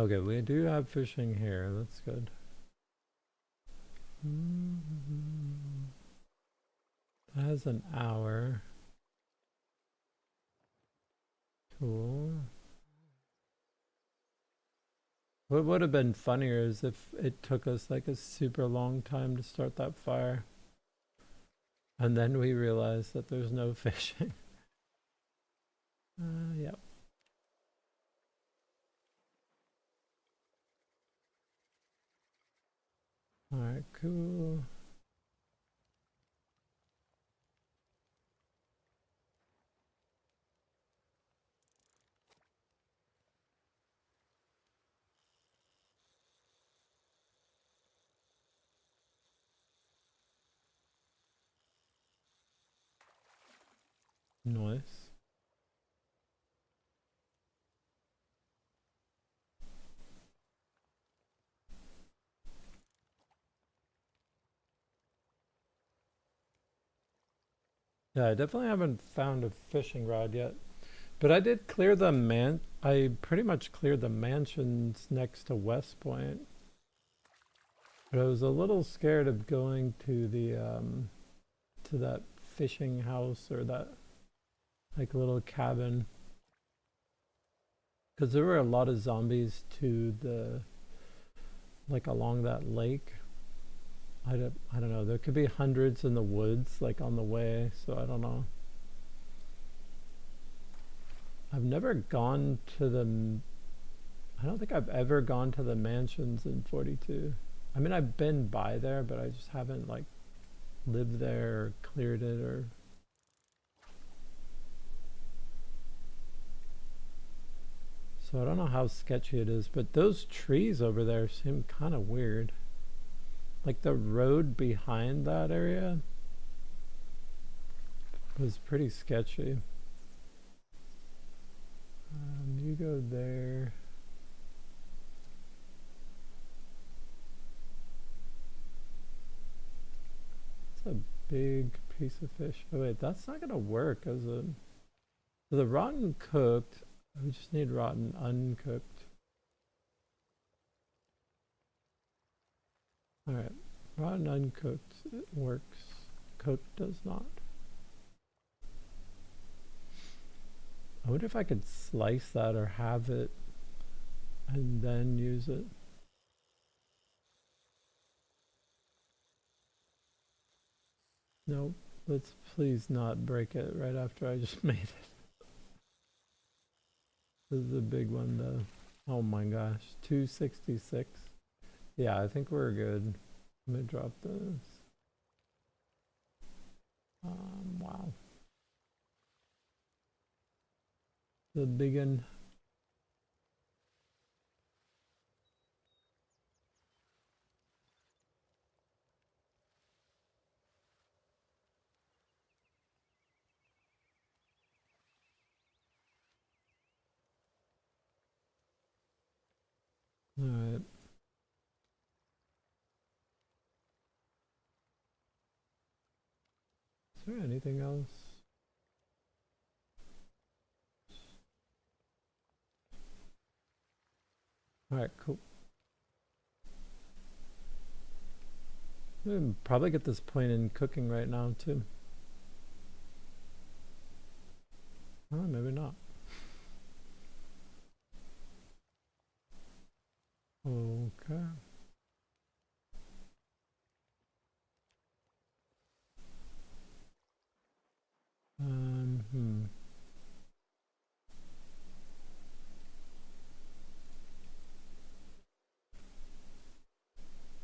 okay, we do have fishing here. That's good. Mm-hmm. That has an hour. Cool. What would have been funnier is if it took us like a super long time to start that fire. And then we realized that there's no fishing. Yep. Alright, cool. Nice. Yeah, I definitely haven't found a fishing rod yet. But I did clear I pretty much cleared the mansions next to West Point. But I was a little scared of going to the to that fishing house or that like little cabin. Because there were a lot of zombies to the like along that lake. I don't know. There could be hundreds in the woods like on the way, so I don't know. I've never gone to the I don't think I've ever gone to the mansions in 42. I mean, I've been by there, but I just haven't like lived there or cleared it or so I don't know how sketchy it is, but those trees over there seem kind of weird. Like the road behind that area was pretty sketchy. You go there. It's a big piece of fish. Oh wait, that's not gonna work as a. So the rotten cooked. We just need rotten uncooked. All right, rotten uncooked it works. Cooked does not. I wonder if I could slice that or have it and then use it. Nope. Let's please not break it right after I just made it. This is a big one though. Oh my gosh, 266. Yeah, I think we're good. Let me drop this. Wow. The big one. Alright. Is there anything else? Alright, cool. We'll probably get this point in cooking right now too. Oh, maybe not. Okay.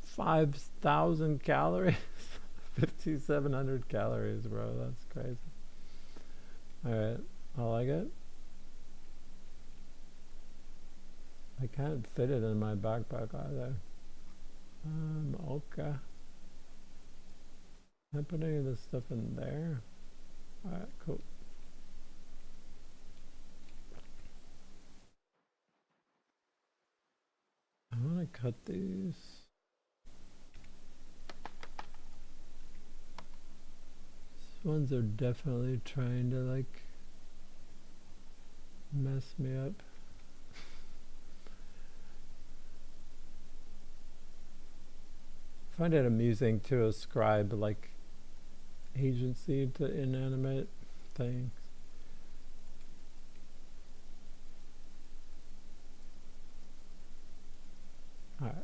5,000 calories? 5,700 calories, bro. That's crazy. Alright, I like it. I can't fit it in my backpack either. Okay. Can I put any of this stuff in there? Alright, cool. I want to cut these. These ones are definitely trying to like mess me up. I find it amusing to ascribe like agency to inanimate things. Alright.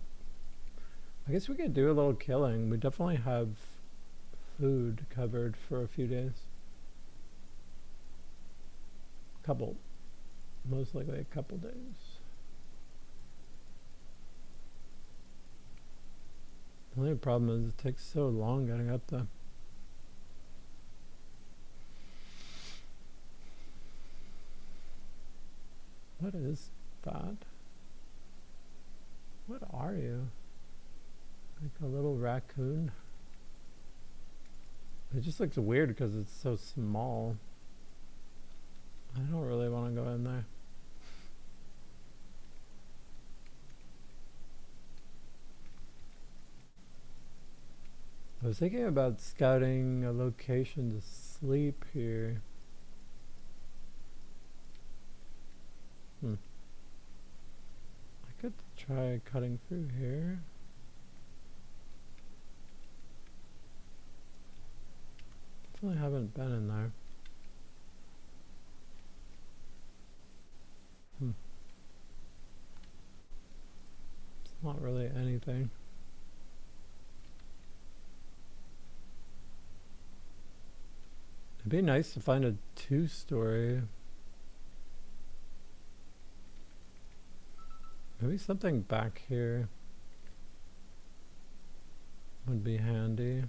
I guess we could do a little killing. We definitely have food covered for a few days. Most likely a couple days. The only problem is it takes so long getting up there. What is that? What are you? Like a little raccoon? It just looks weird because it's so small. I don't really want to go in there. I was thinking about scouting a location to sleep here. I could try cutting through here. Definitely haven't been in there. It's not really anything. It'd be nice to find a two-story. Maybe something back here would be handy.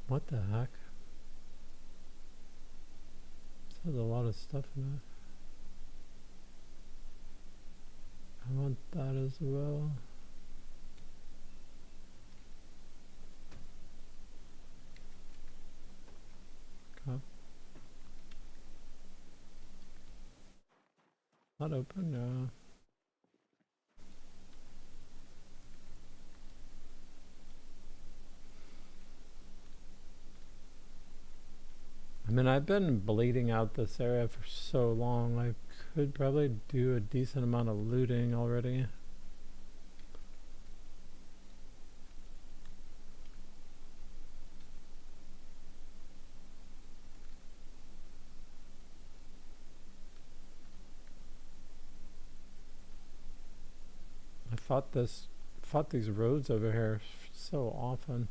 What the heck? This has a lot of stuff in it. I want that as well. Okay. Not open, no. I mean, I've been bleeding out this area for so long, I could probably do a decent amount of looting already. I fought these roads over here so often.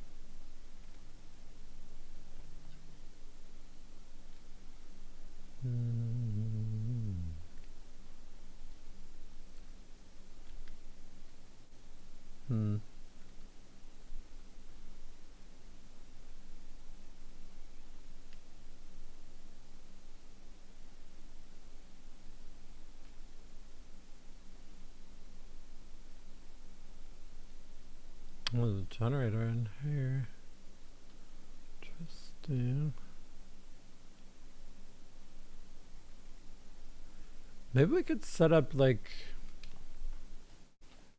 generator in here. Interesting. Maybe we could set up like...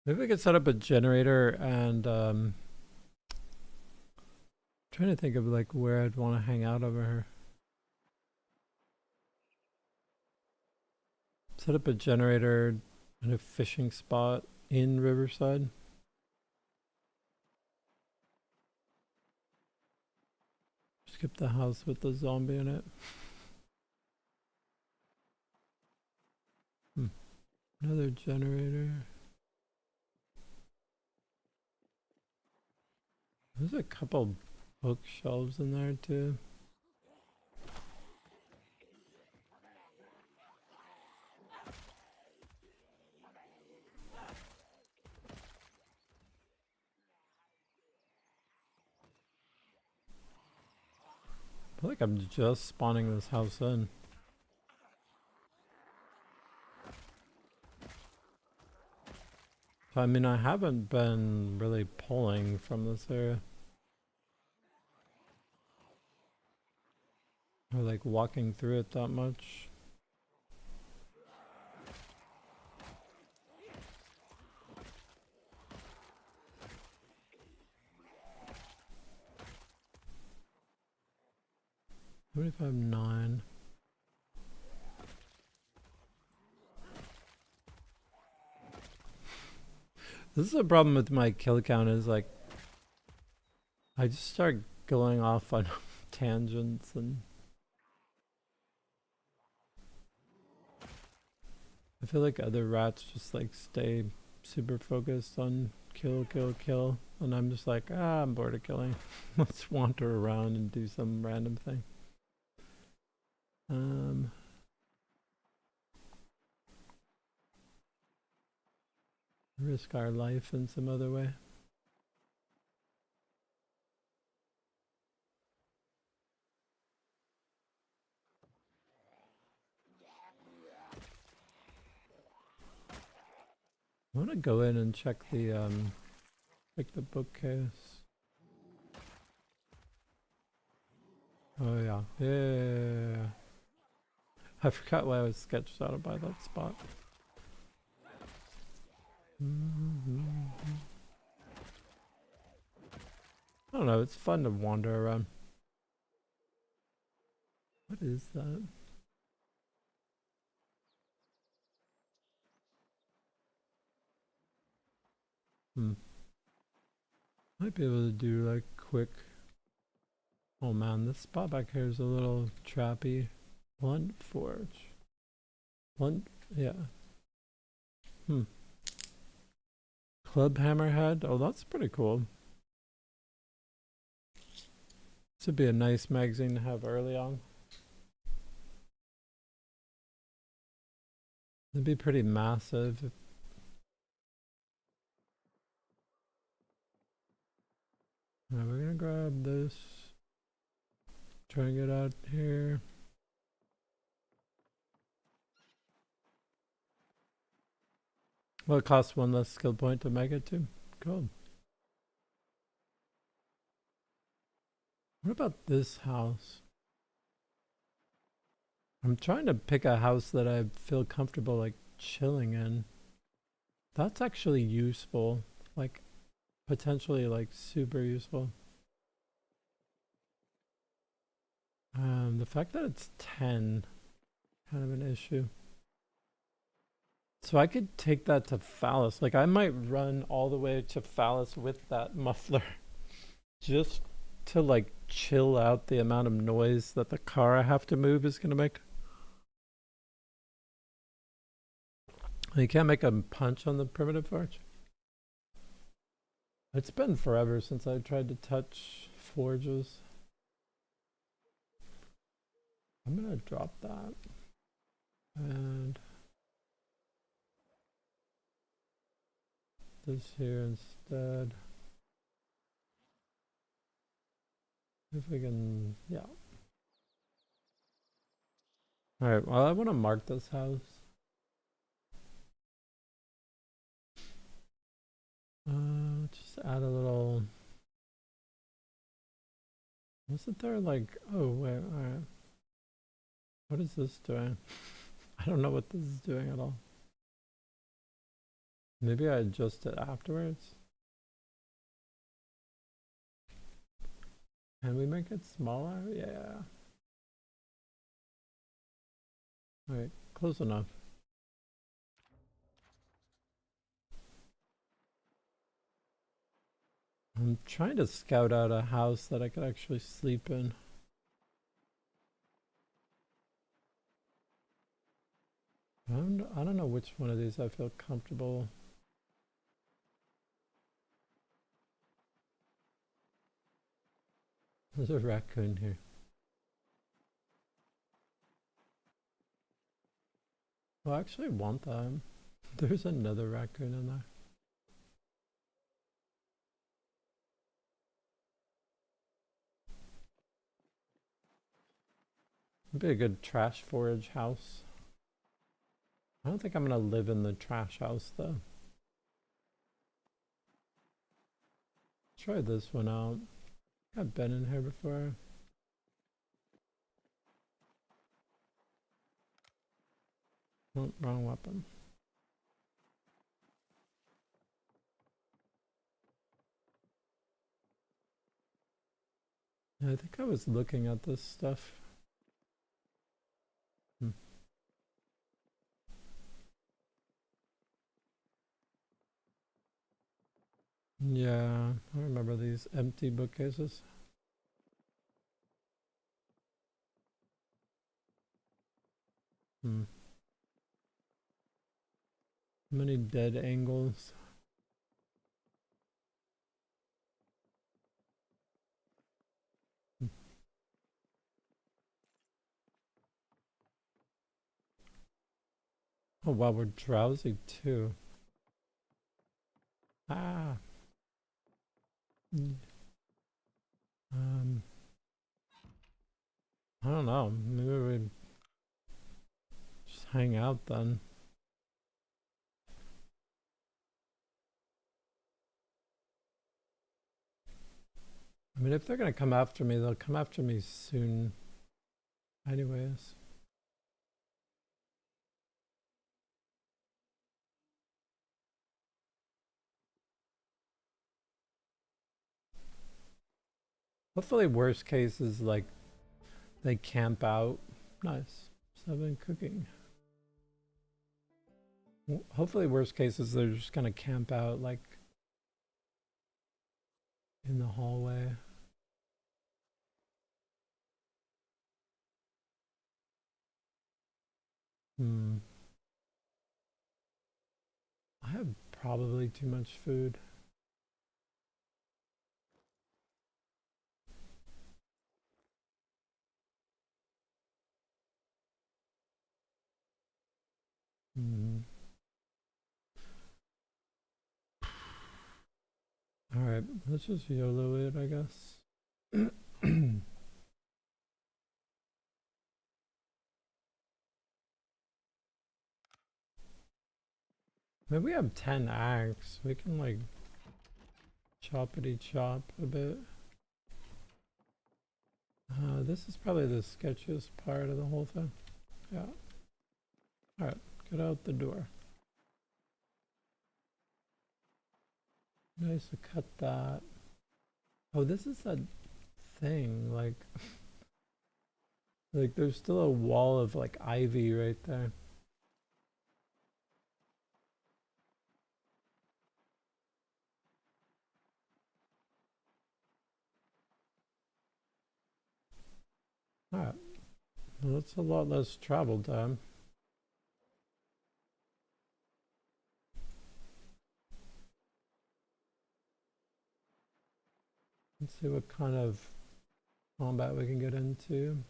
Maybe we could set up a generator and trying to think of like where I'd want to hang out over here. Set up a generator and a fishing spot in Riverside. Skip the house with the zombie in it. Another generator. There's a couple bookshelves in there too. I feel like I'm just spawning this house in. So, I mean, I haven't been really pulling from this area. Or like walking through it that much. What if I'm 9? This is a problem with my kill count is like I just start going off on tangents and I feel like other rats just like stay super focused on kill, kill, kill, and I'm just like, I'm bored of killing. Let's wander around and do some random thing. Risk our life in some other way. I want to go in and check the bookcase. Oh yeah. Yeah. I forgot why I was sketched out by that spot. I don't know, it's fun to wander around. What is that? Might be able to do like quick. Oh man, this spot back here is a little trappy. Blunt forge. Blunt, yeah. Club hammerhead. Oh, that's pretty cool. This would be a nice magazine to have early on. It'd be pretty massive. Alright, we're gonna grab this. Try and get out here. Well, it costs 1 less skill point to make it too. Cool. What about this house? I'm trying to pick a house that I feel comfortable like chilling in. That's actually useful. Like potentially like super useful. The fact that it's 10, kind of an issue. So I could take that to Phallus. Like I might run all the way to Phallus with that muffler just to like chill out the amount of noise that the car I have to move is gonna make. You can't make a punch on the primitive forge. It's been forever since I tried to touch forges. I'm gonna drop that. And this here instead. If we can, yeah. Alright, well I want to mark this house. Just add a little Wasn't there like, oh wait, alright. What is this doing? I don't know what this is doing at all. Maybe I adjust it afterwards. Can we make it smaller? Yeah. Alright, close enough. I'm trying to scout out a house that I could actually sleep in. I don't know which one of these I feel comfortable. There's a raccoon here. Well, I actually want that. There's another raccoon in there. It'd be a good trash forage house. I don't think I'm gonna live in the trash house though. Try this one out. I've been in here before. Oh, wrong weapon. Yeah, I think I was looking at this stuff. Yeah, I remember these empty bookcases. Many dead angles. Oh wow, we're drowsy too. Ah. I don't know. Maybe we just hang out then. I mean, if they're gonna come after me, they'll come after me soon. Anyways. Hopefully worst case is like they camp out. Nice. 7 cooking. Hopefully worst case is they're just gonna camp out like in the hallway. I have probably too much food. Alright, let's just YOLO it, I guess. Maybe we have 10 acts. We can like choppity chop a bit. This is probably the sketchiest part of the whole thing. Yeah. Alright, get out the door. Nice to cut that. Oh, this is a thing, like like there's still a wall of like ivy right there. Alright. Well, that's a lot less travel time. Let's see what kind of combat we can get into.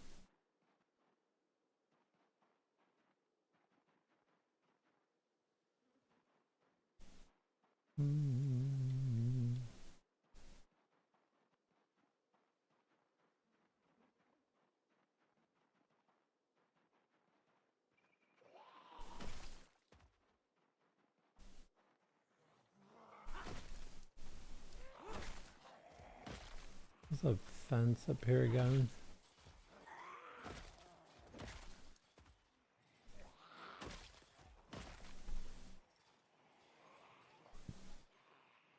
There's a fence up here again.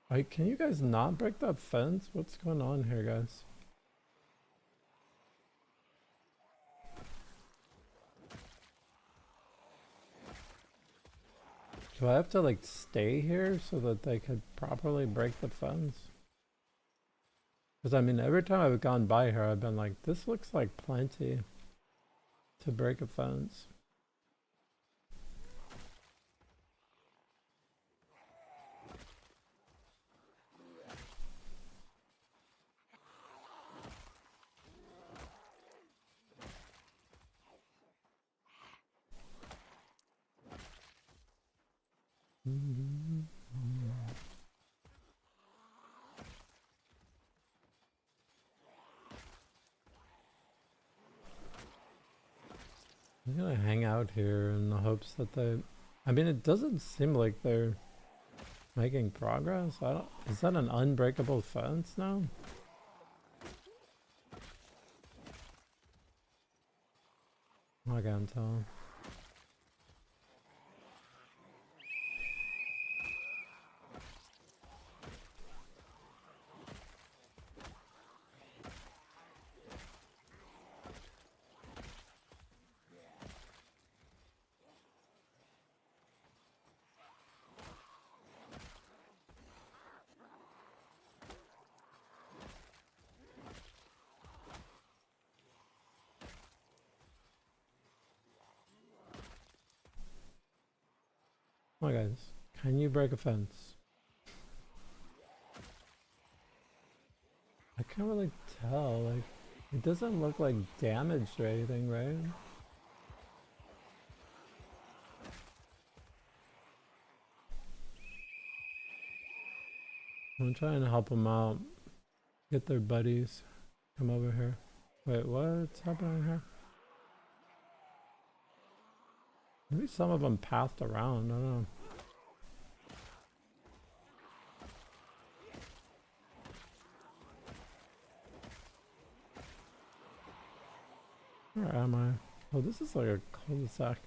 Like, can you guys not break that fence? What's going on here, guys? Do I have to like stay here so that they could properly break the fence? Because I mean, every time I've gone by here, I've been like, this looks like plenty to break a fence. I'm gonna hang out here in the hopes that they... I mean, it doesn't seem like they're making progress. I don't... Is that an unbreakable fence now? I can't tell. Oh, guys, can you break a fence? I can't really tell, like, it doesn't look like damaged or anything, right? I'm trying to help them out, get their buddies, come over here. Wait, what's happening here? Maybe some of them passed around, I don't know. Where am I? Oh, this is like a cul-de-sac.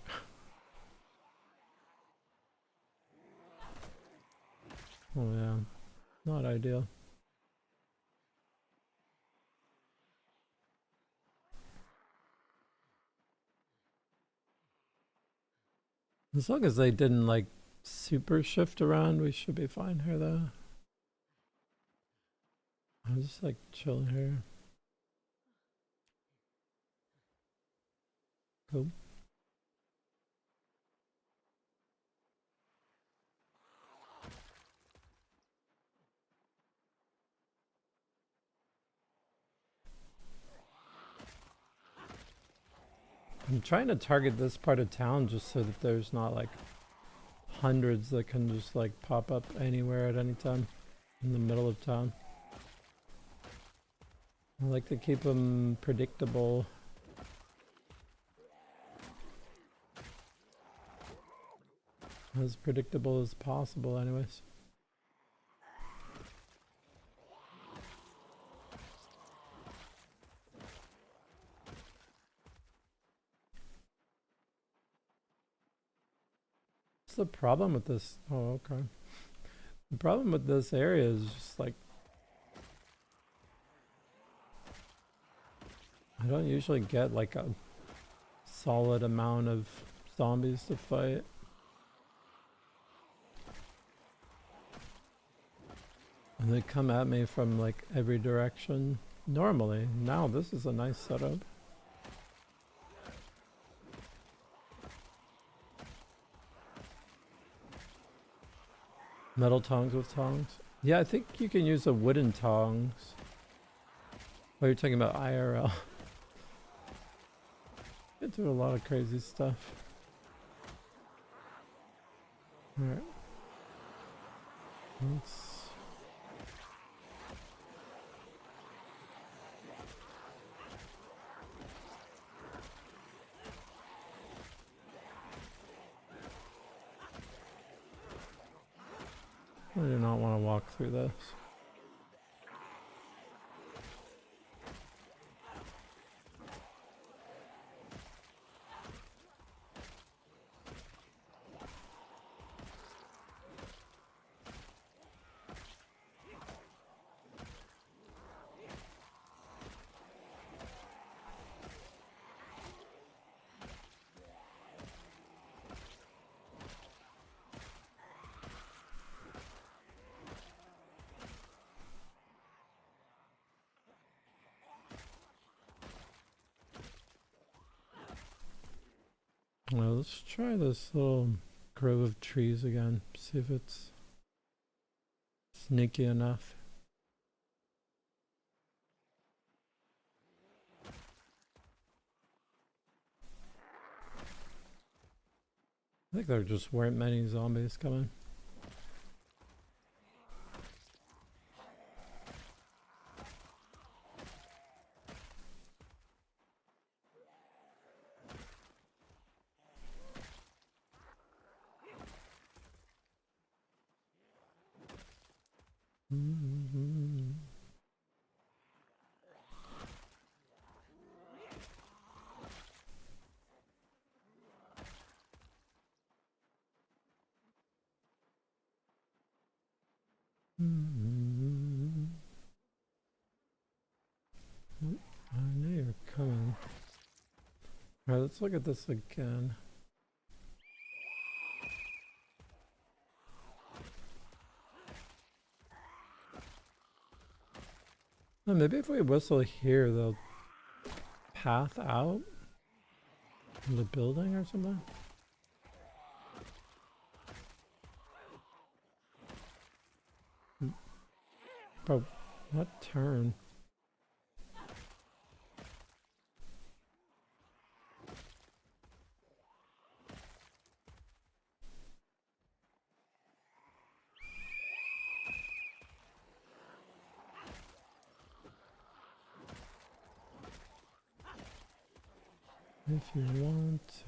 Oh yeah, not ideal. As long as they didn't like super shift around, we should be fine here though. I'm just like chilling here. Cool. I'm trying to target this part of town just so that there's not like hundreds that can just like pop up anywhere at any time in the middle of town. I like to keep them predictable. As predictable as possible anyways. What's the problem with this? Oh, okay. The problem with this area is just like, I don't usually get like a solid amount of zombies to fight. And they come at me from like every direction normally. Now this is a nice setup. Metal tongs with tongs. Yeah, I think you can use the wooden tongs. Oh, you're talking about IRL. You do a lot of crazy stuff. Alright. Let's... I do not want to walk through this. Well, let's try this little grove of trees again. See if it's sneaky enough. I think there just weren't many zombies coming. Mm-hmm. Mm-hmm. I know you're coming. Alright, let's look at this again. Oh, maybe if we whistle here, they'll path out from the building or something? Bro, what turn? If you want to.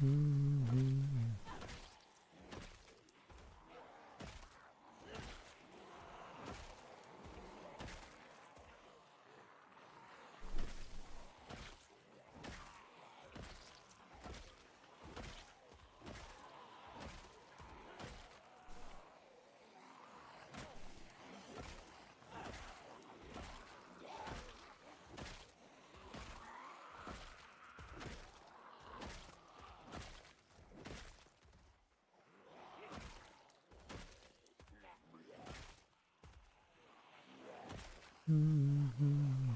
Mm-hmm. Mm-hmm.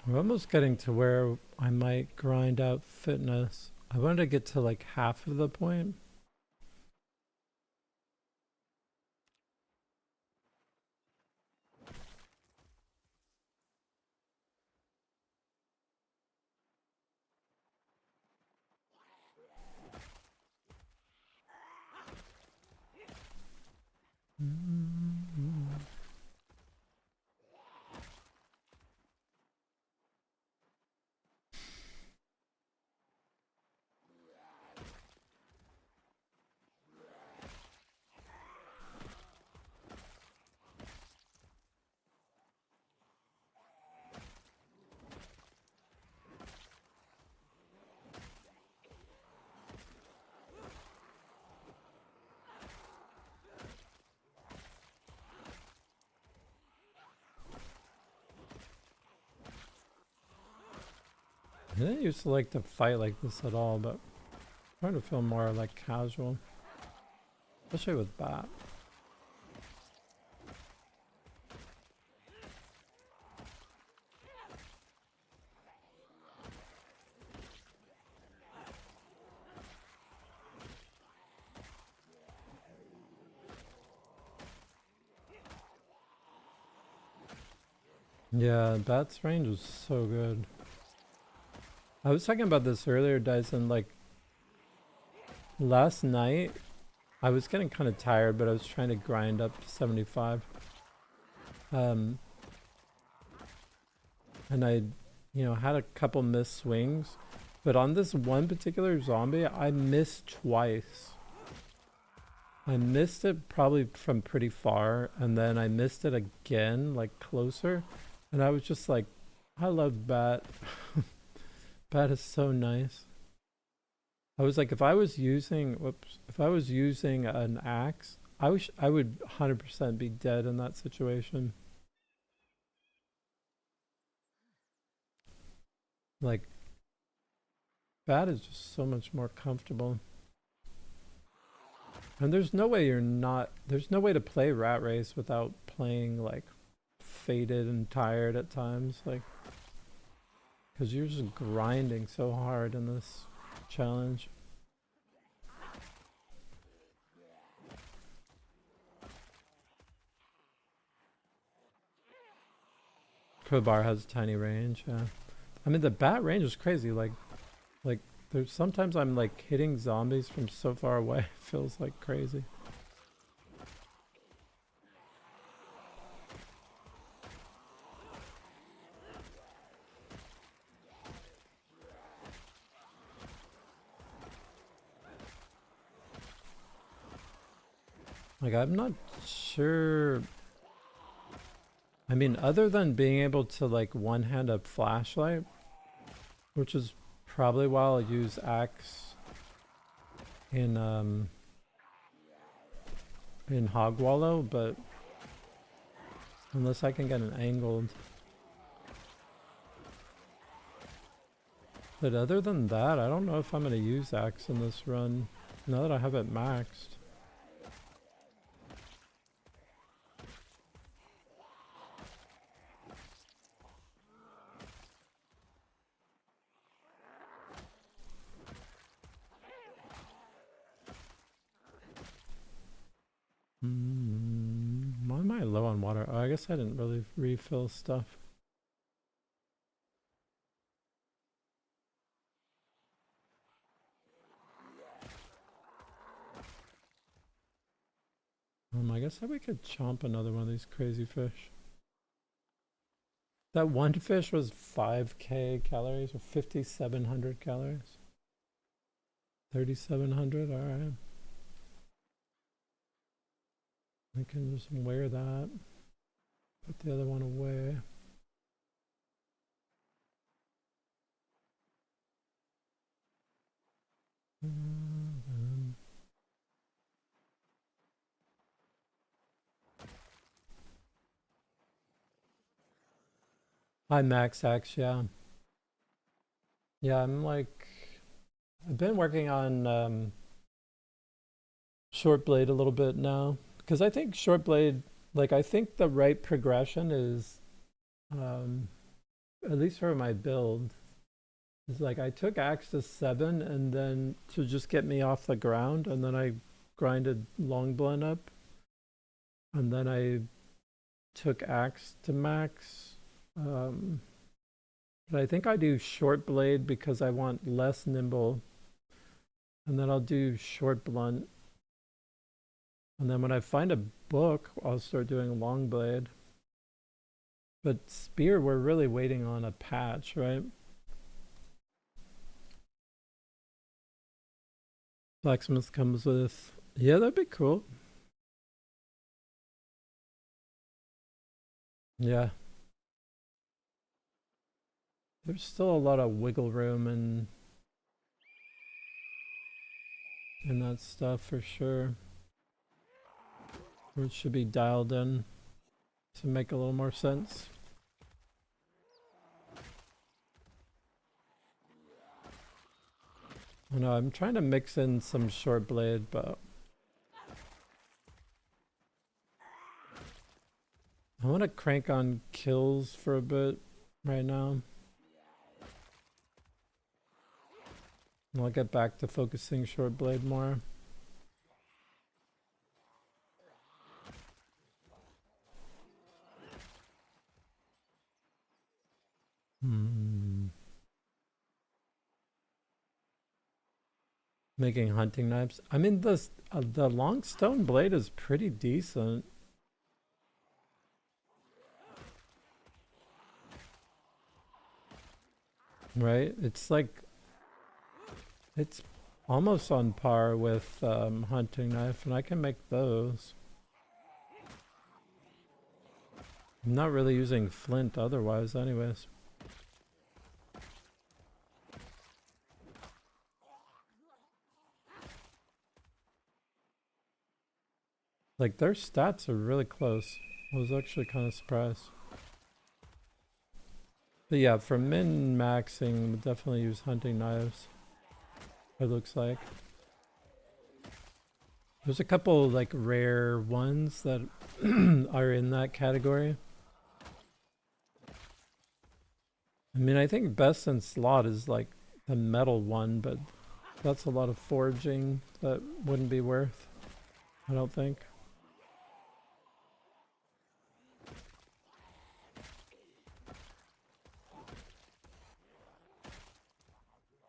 We're almost getting to where I might grind out fitness. I wanted to get to like half of the point. Mm-hmm. I didn't used to like to fight like this at all, but I'm trying to feel more like casual, especially with Bat. Yeah, Bat's range is so good. I was talking about this earlier, Dyson. Like last night, I was getting kind of tired, but I was trying to grind up to 75. Um, and I, had a couple missed swings, but on this one particular zombie, I missed twice. I missed it probably from pretty far, and then I missed it again, like closer, and I was just like, I love bat. Bat is so nice. I was like, if I was using, if I was using an axe, I would 100% be dead in that situation. Like, bat is just so much more comfortable. And there's no way there's no way to play Rat Race without playing like faded and tired at times. Like, because you're just grinding so hard in this challenge. Crowbar has a tiny range, yeah. I mean, the bat range is crazy. Like there's sometimes I'm like hitting zombies from so far away. It feels like crazy. Like I'm not sure. I mean, other than being able to like one hand a flashlight, which is probably why I'll use axe in Hog Wallow, but unless I can get an angled. But other than that, I don't know if I'm gonna use axe in this run now that I have it maxed. Why am I low on water? Oh, I guess I didn't really refill stuff. I guess that we could chomp another one of these crazy fish. That one fish was 5k calories or 5,700 calories. 3,700, alright. I can just wear that. Put the other one away. I max axe, yeah. Yeah, I'm like, I've been working on short blade a little bit now because I think short blade, like I think the right progression is, at least for my build, is like I took axe to 7 and then to just get me off the ground, and then I grinded long blend up, and then I took axe to max. But I think I do short blade because I want less nimble, and then I'll do short blunt, and then when I find a book, I'll start doing long blade. But spear, we're really waiting on a patch, right? Blacksmith comes with, yeah, that'd be cool. Yeah, there's still a lot of wiggle room and that stuff for sure. It should be dialed in to make a little more sense. I know, I'm trying to mix in some short blade, but I want to crank on kills for a bit right now. I'll get back to focusing short blade more. Making hunting knives. I mean, the long stone blade is pretty decent. Right? It's like, it's almost on par with hunting knife, and I can make those. I'm not really using flint otherwise anyways. Like, their stats are really close. I was actually kind of surprised. But yeah, for min-maxing, we'll definitely use hunting knives, it looks like. There's a couple like rare ones that are in that category. I mean, I think best in slot is like the metal one, but that's a lot of foraging that wouldn't be worth, I don't think.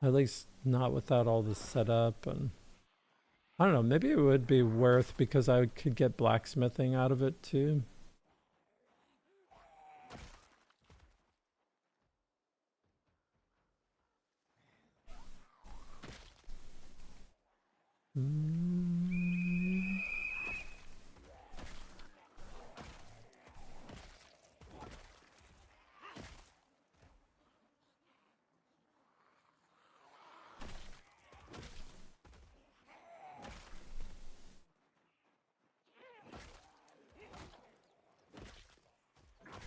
At least not without all the setup, and I don't know, maybe it would be worth because I could get blacksmithing out of it too.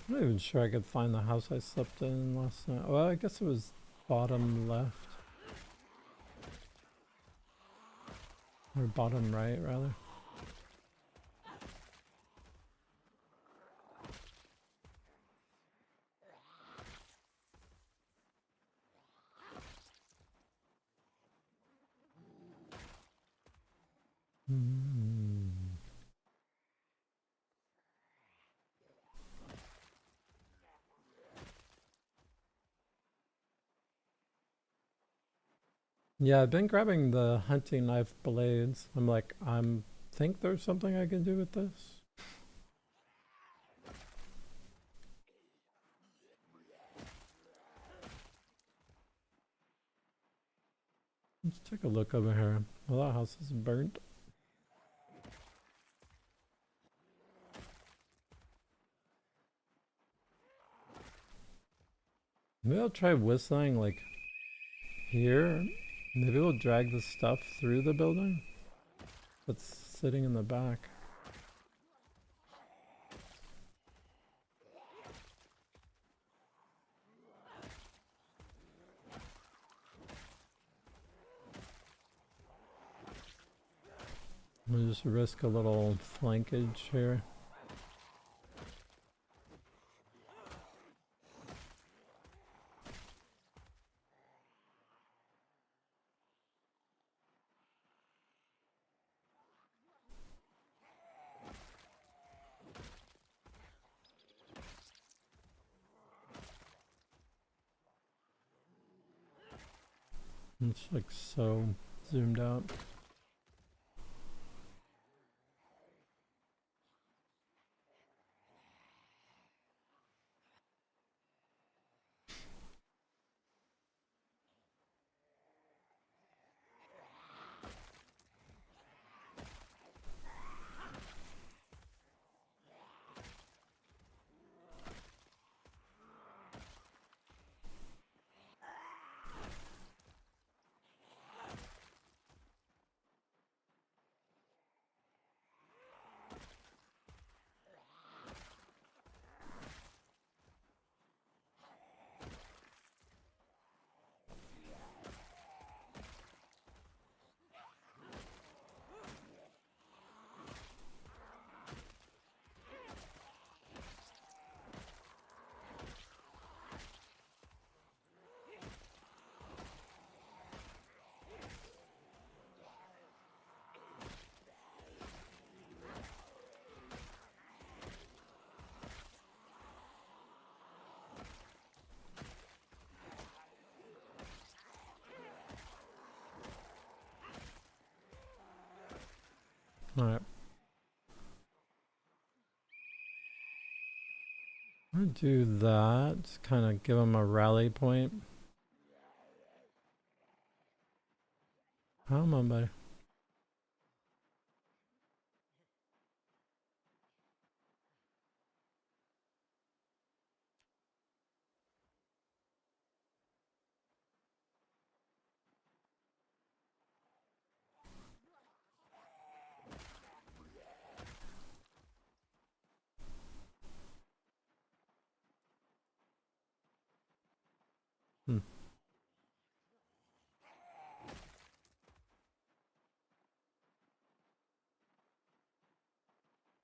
I'm not even sure I could find the house I slept in last night. Well, I guess it was bottom left. Or bottom right, rather. Yeah, I've been grabbing the hunting knife blades. I'm like, think there's something I can do with this. Let's take a look over here. Well, that house is burnt. Maybe I'll try whistling like here. Maybe we'll drag the stuff through the building that's sitting in the back. We'll just risk a little flankage here. It's like so zoomed out. Alright. I'm gonna do that. Kind of give him a rally point. Come on, buddy. Hmm.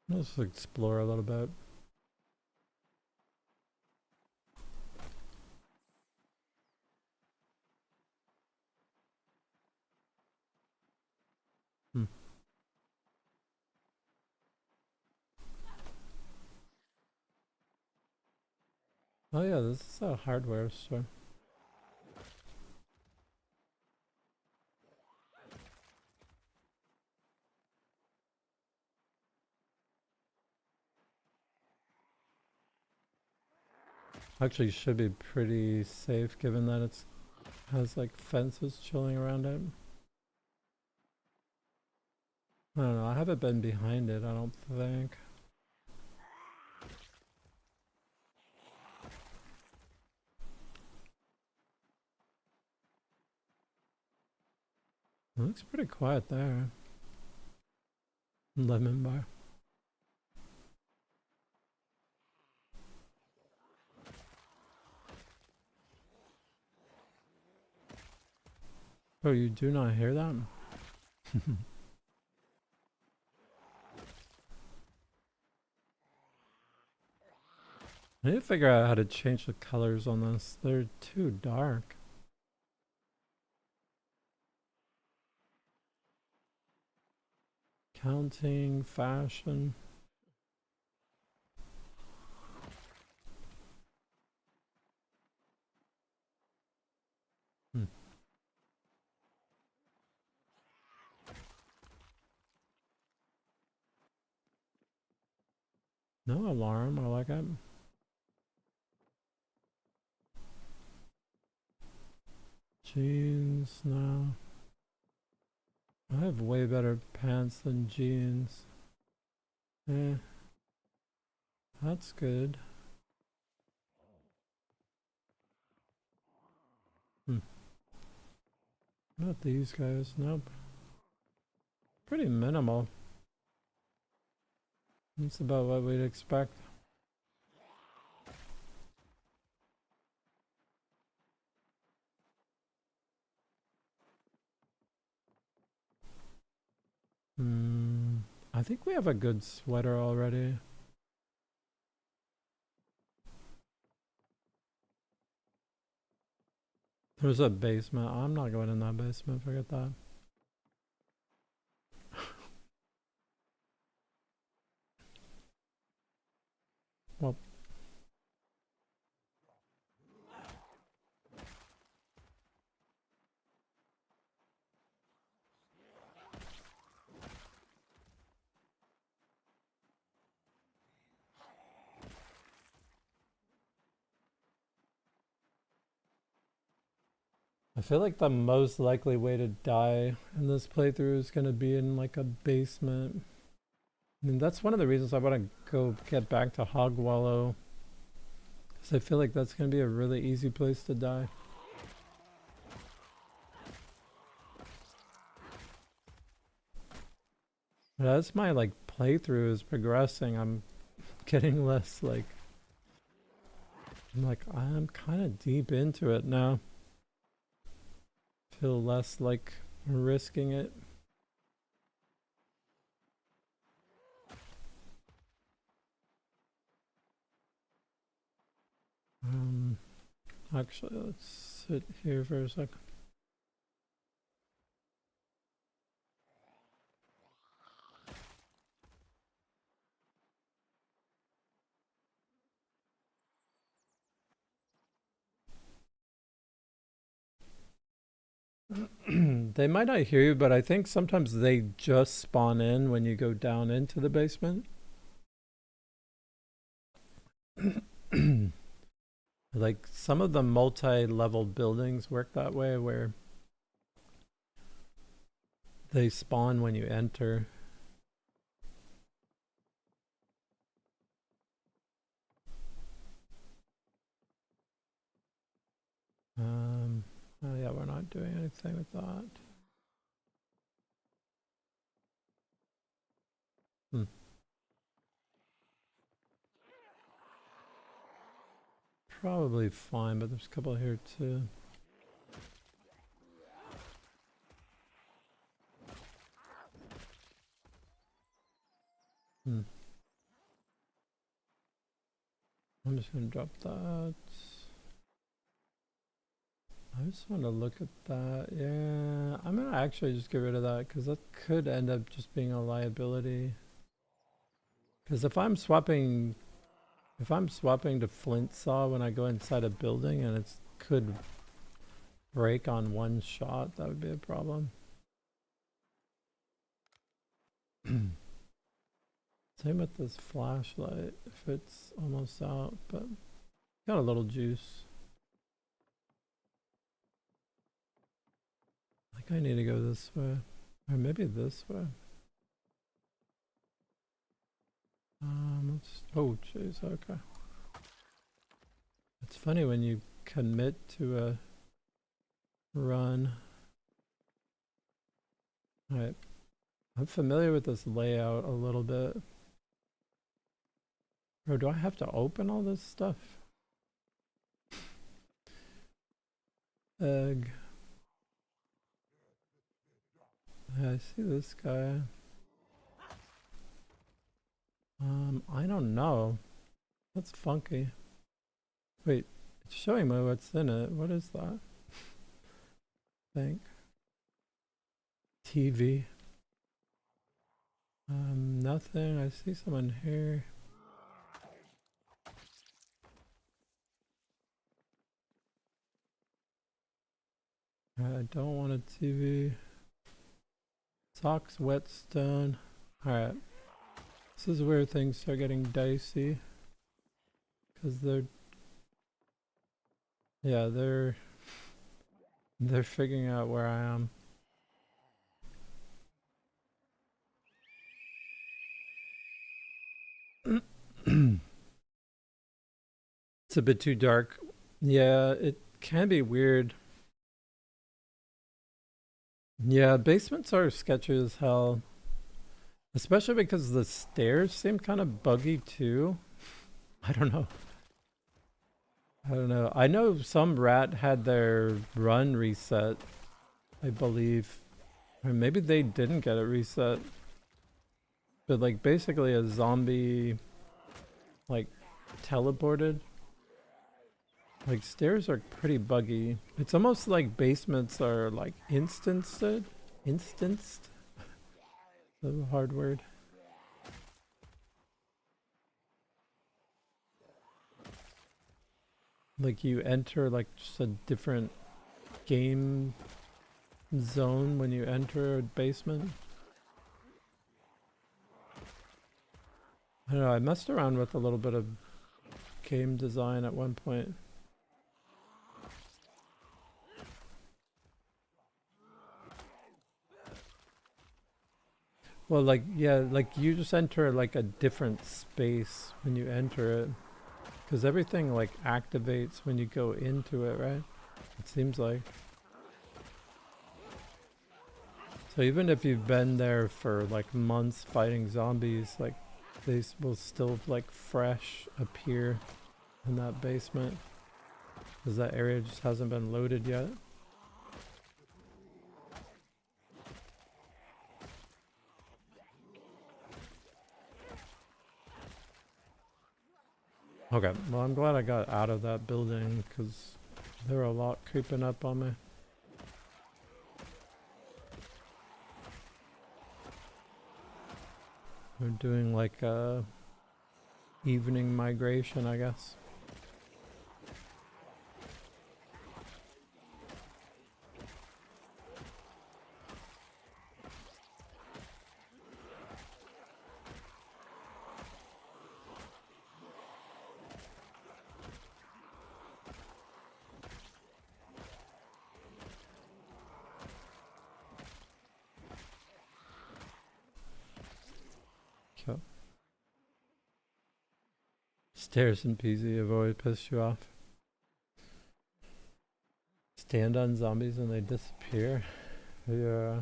Let's explore a little bit. Hmm. Oh yeah, this is a hardware store. Actually should be pretty safe given that it's has like fences chilling around it. I don't know, I haven't been behind it, I don't think. It looks pretty quiet there. Lemon bar. Oh, you do not hear that? I need to figure out how to change the colors on this. They're too dark. Counting, fashion. Hmm. No alarm, I like it. Jeans, no. I have way better pants than jeans. Eh, that's good. Hmm. Not these guys, nope. Pretty minimal. That's about what we'd expect. Hmm. I think we have a good sweater already. There's a basement. I'm not going in that basement, forget that. Well, I feel like the most likely way to die in this playthrough is going to be in like a basement. I mean, that's one of the reasons I want to go get back to Hog Wallow. Because I feel like that's going to be a really easy place to die. But as my like playthrough is progressing, I'm getting less like... I'm kind of deep into it now. Feel less like risking it. Actually, let's sit here for a second. They might not hear you, but I think sometimes they just spawn in when you go down into the basement. Like some of the multi-level buildings work that way where they spawn when you enter. Oh yeah, we're not doing anything with that. Probably fine, but there's a couple here too. I'm just gonna drop that. I just want to look at that. Yeah, I'm gonna actually just get rid of that because that could end up just being a liability. Because if I'm swapping to flint saw when I go inside a building and it could break on one shot, that would be a problem. Same with this flashlight if it's almost out, but got a little juice. I think I need to go this way, or maybe this way. Oh jeez, okay. It's funny when you commit to a run. Alright, I'm familiar with this layout a little bit. Bro, do I have to open all this stuff? Egg. I see this guy. I don't know. That's funky. Wait, it's showing me what's in it. What is that? Think. TV. Nothing. I see someone here. I don't want a TV. Socks, whetstone. Alright. This is where things start getting dicey. Because they're figuring out where I am. It's a bit too dark. Yeah, it can be weird. Yeah, basements are sketchy as hell. Especially because the stairs seem kind of buggy too. I don't know. I know some rat had their run reset, I believe. Or maybe they didn't get it reset. But like basically a zombie like teleported. Like stairs are pretty buggy. It's almost like basements are like instanced. Instanced? That's a hard word. Like you enter like just a different game zone when you enter a basement. I don't know, I messed around with a little bit of game design at one point. Well, like, yeah, like you just enter like a different space when you enter it. Because everything like activates when you go into it, right? It seems like. So even if you've been there for like months fighting zombies, like they will still like fresh appear in that basement. Because that area just hasn't been loaded yet. Okay, well I'm glad I got out of that building because there were a lot creeping up on me. We're doing like a evening migration, I guess. So, stairs in PZ have always pissed you off. Stand on zombies and they disappear. Yeah.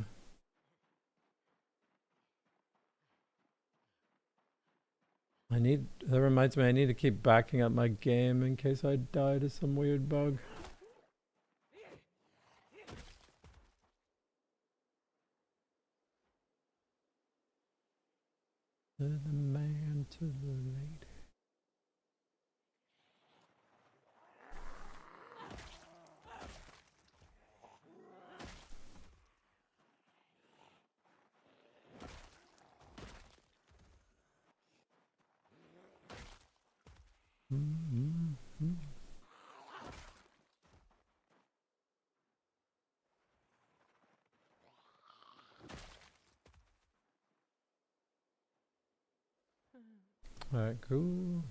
That reminds me, I need to keep backing up my game in case I die to some weird bug. To the man, to the lady. Mm-hmm. Alright, cool.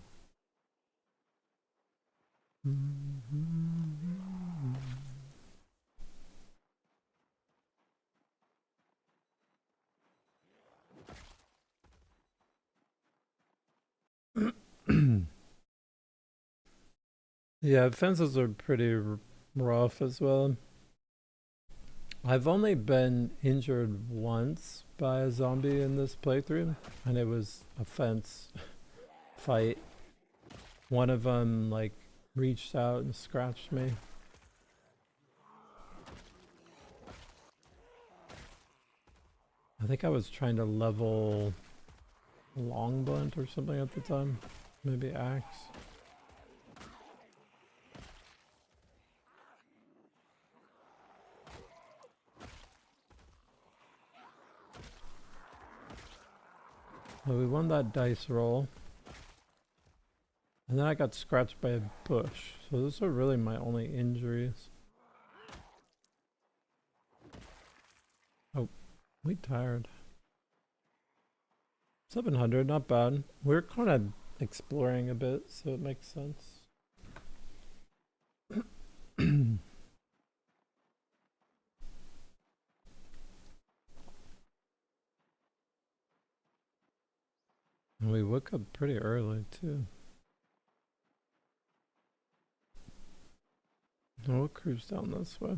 Yeah, fences are pretty rough as well. I've only been injured once by a zombie in this playthrough, and it was a fence fight. One of them, like, reached out and scratched me. I think I was trying to level long blunt or something at the time. Maybe axe. Well, we won that dice roll. And then I got scratched by a bush. So those are really my only injuries. Oh, we tired. 700, not bad. We're kind of exploring a bit, so it makes sense. And we woke up pretty early too. We'll cruise down this way.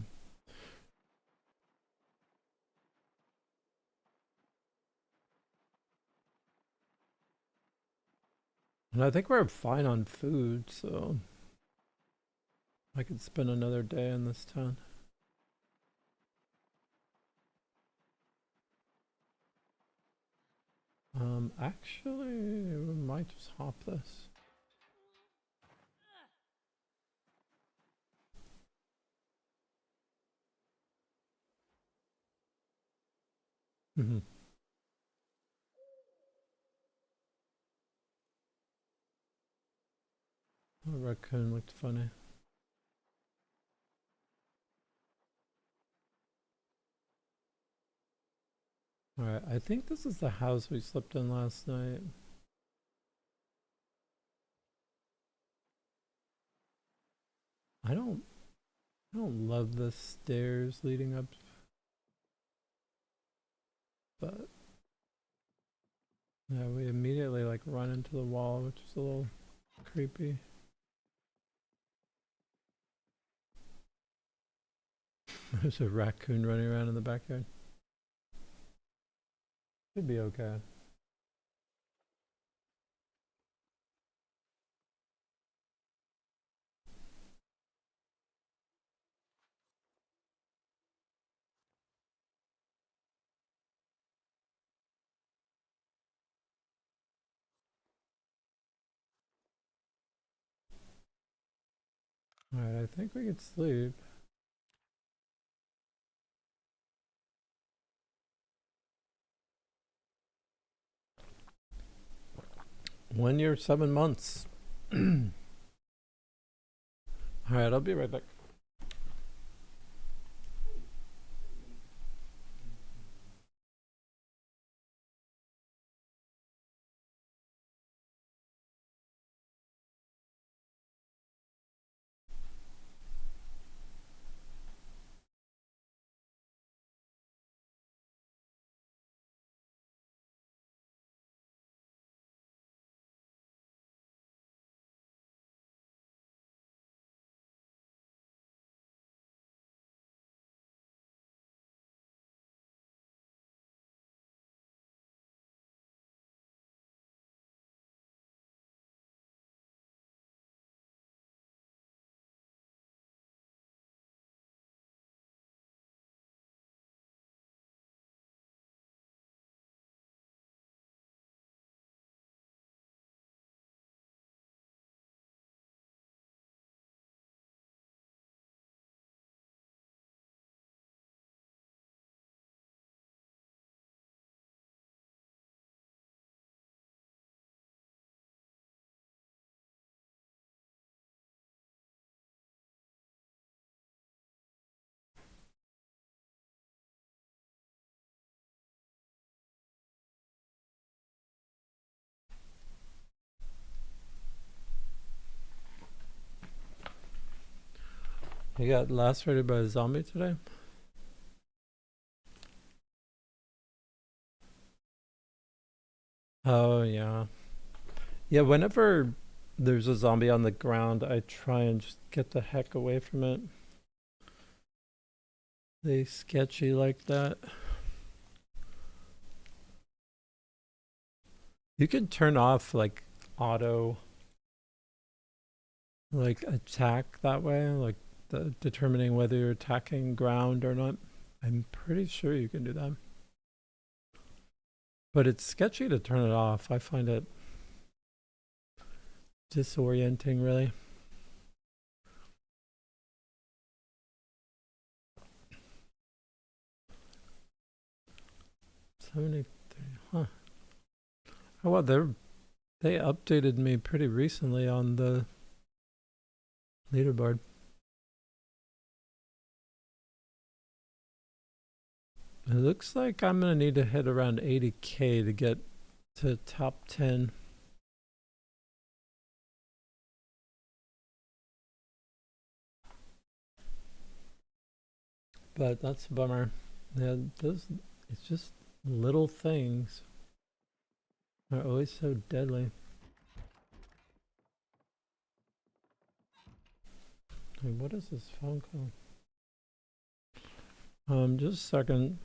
And I think we're fine on food, so I could spend another day in this town. Actually, we might just hop this. Mm-hmm. The raccoon looked funny. Alright, I think this is the house we slept in last night. I don't love the stairs leading up, but yeah, we immediately like run into the wall, which is a little creepy. There's a raccoon running around in the backyard. Should be okay. Alright, I think we could sleep. One year, 7 months. Alright, I'll be right back. You got lacerated by a zombie today? Oh, yeah. Yeah, whenever there's a zombie on the ground, I try and just get the heck away from it. They sketchy like that. You can turn off like auto like attack that way, like determining whether you're attacking ground or not. I'm pretty sure you can do that. But it's sketchy to turn it off. I find it disorienting, really. 73, huh. Oh, well, they updated me pretty recently on the leaderboard. It looks like I'm going to need to hit around 80k to get to top 10. But that's a bummer. Yeah, it's just little things are always so deadly. Hey, what is this phone call? Just a second.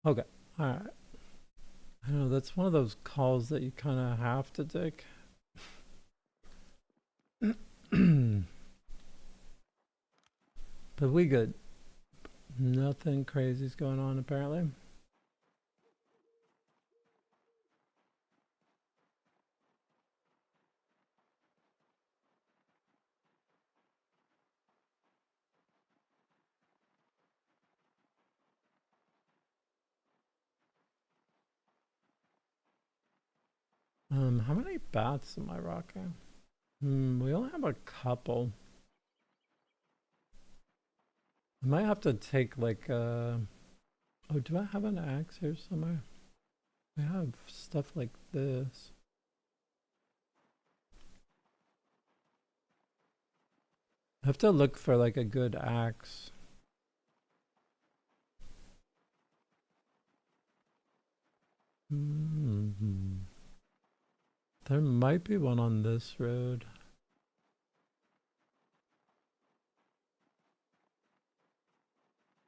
Okay. All right. I know that's one of those calls that you kind of have to take. But we good. Nothing crazy's going on apparently. How many bats am I rocking? We only have a couple. I might have to take like oh, do I have an axe here somewhere? I have stuff like this. I have to look for like a good axe. There might be one on this road.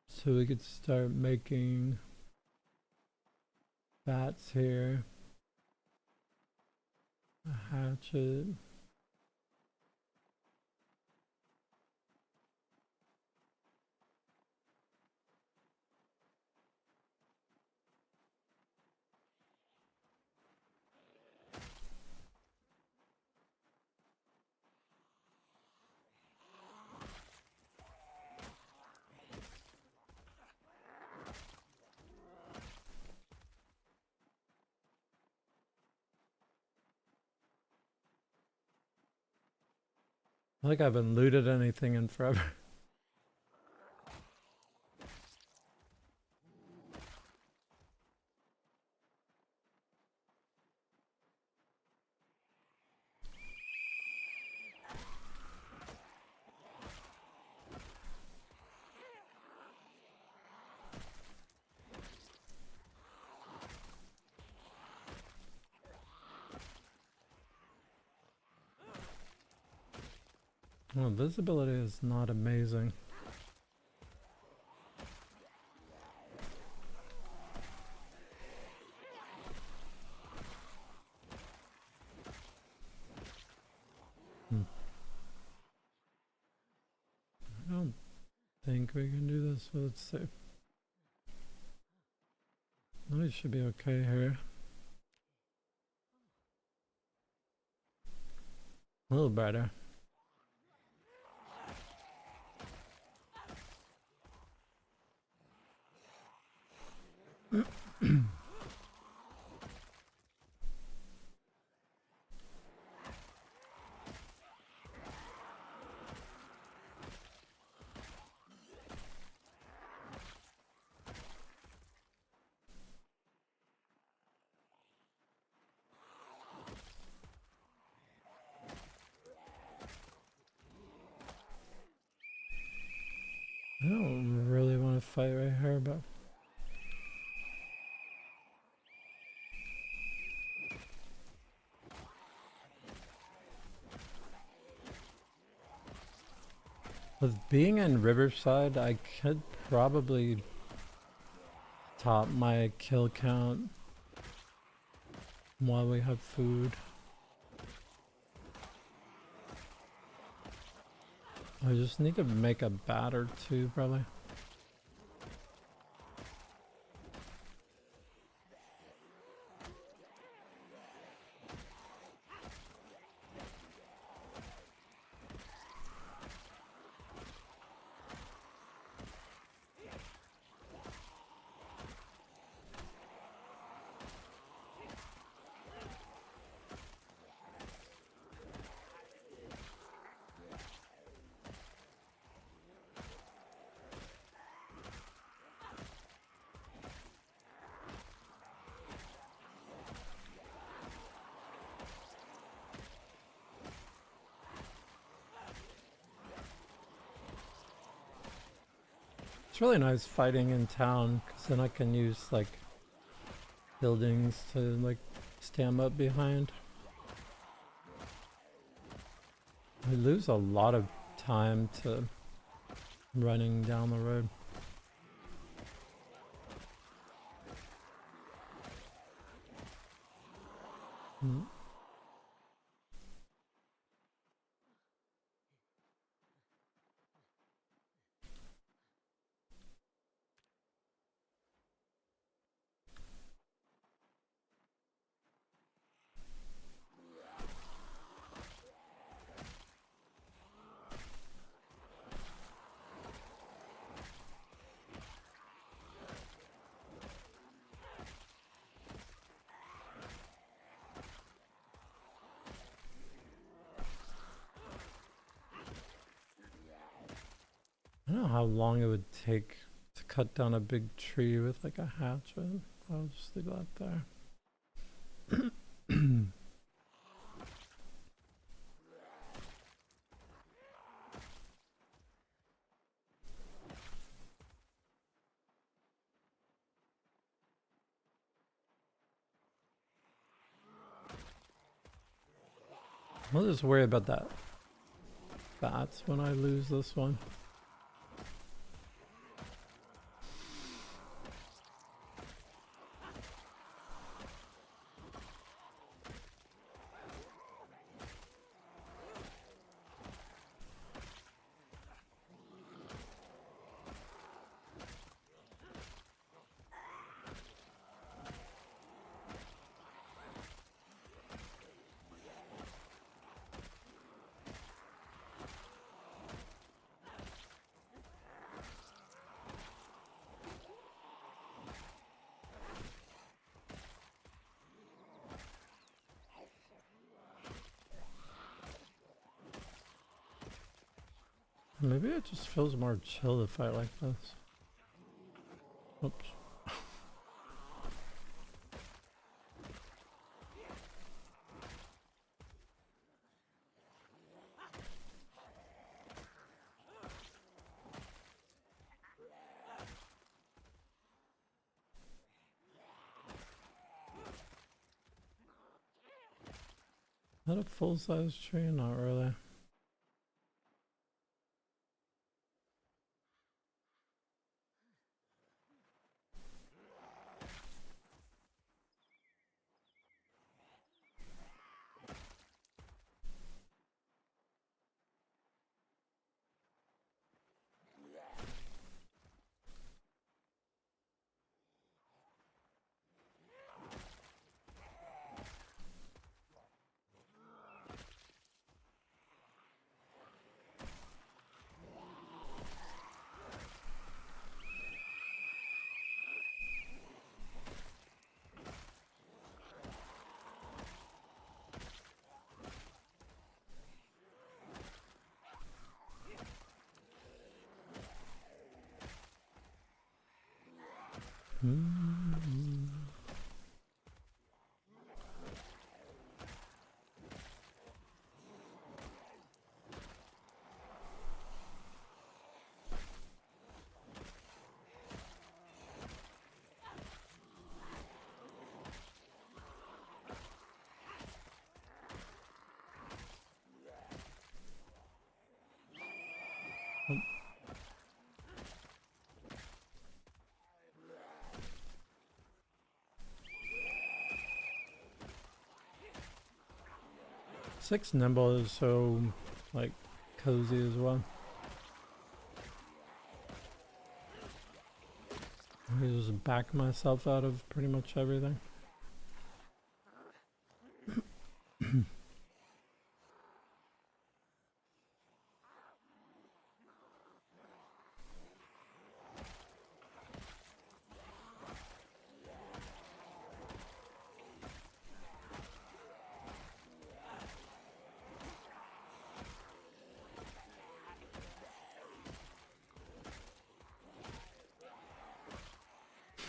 So we could start making bats here. A hatchet. I think I haven't looted anything in forever. Well, visibility is not amazing. I don't think we can do this, but let's see. We should be okay here. A little better. I don't really want to fight right here, but with being in Riverside, I could probably top my kill count while we have food. I just need to make a bat or two, probably. It's really nice fighting in town, because then I can use like buildings to like stand up behind. I lose a lot of time to running down the road. I don't know how long it would take to cut down a big tree with like a hatchet. I'll just leave that there. I'll just worry about that bats when I lose this one. Maybe it just feels more chill to fight like this. Oops. Is that a full-size tree? Not really. Six nimble is so like cozy as well. I just back myself out of pretty much everything.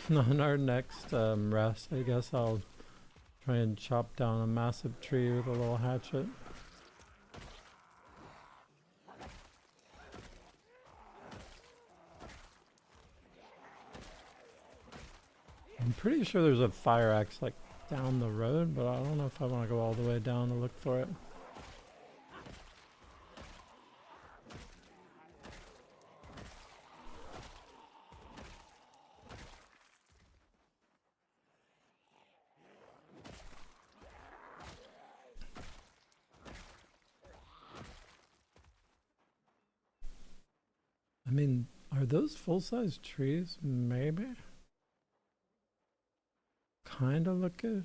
On our next rest, I guess I'll try and chop down a massive tree with a little hatchet. I'm pretty sure there's a fire axe like down the road, but I don't know if I want to go all the way down to look for it. I mean, are those full-size trees? Maybe. Kind of look good.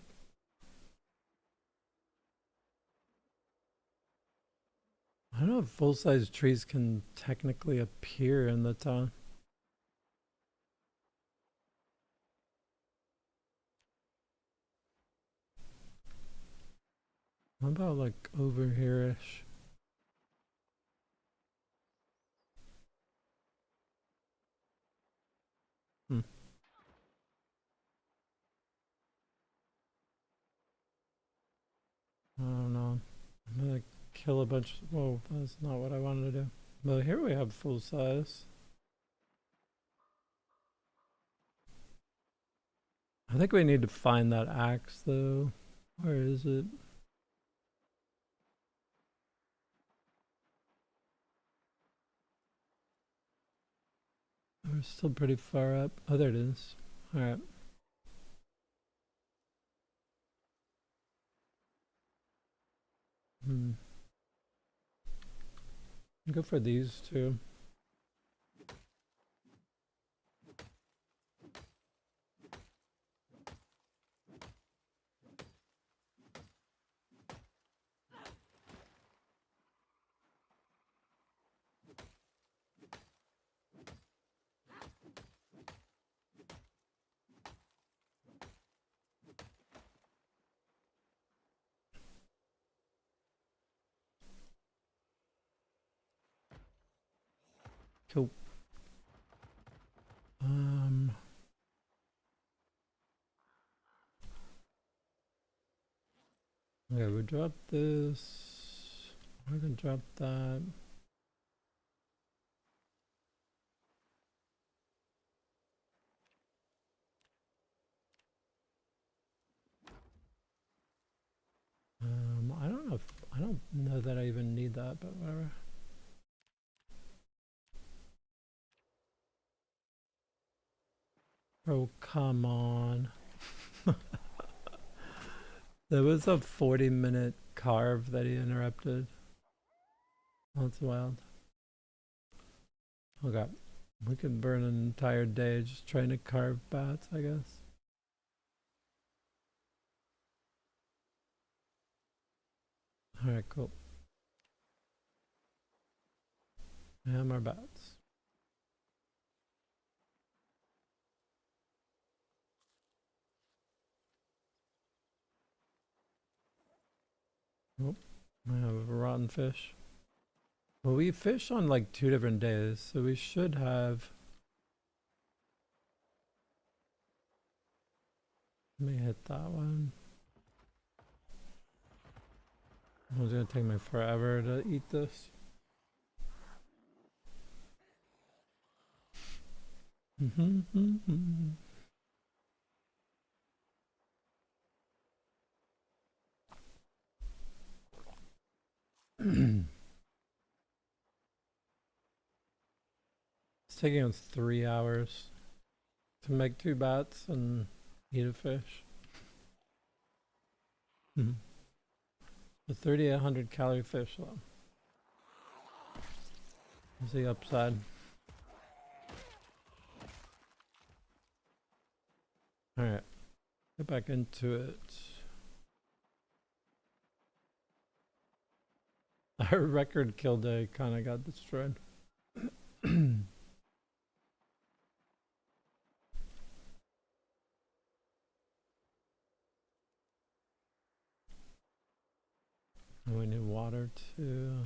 I don't know if full-size trees can technically appear in the town. What about like over here-ish? I don't know. I'm gonna kill a bunch. Whoa, that's not what I wanted to do. But here we have full size. I think we need to find that axe though. Where is it? We're still pretty far up. Oh, there it is. Alright. Go for these two. Cool. Okay, we drop this. I can drop that. I don't know if I don't know that I even need that, but whatever. Oh, come on. There was a 40-minute carve that he interrupted. That's wild. Okay. We could burn an entire day just trying to carve bats, I guess. Alright, cool. And more bats. Oh, I have a rotten fish. Well, we fish on like 2 different days, so we should have... Let me hit that one. It's gonna take me forever to eat this. It's taking us 3 hours to make 2 bats and eat a fish. A 3,800 calorie fish though. What's the upside? Alright, get back into it. Our record kill day kind of got destroyed. We need water too.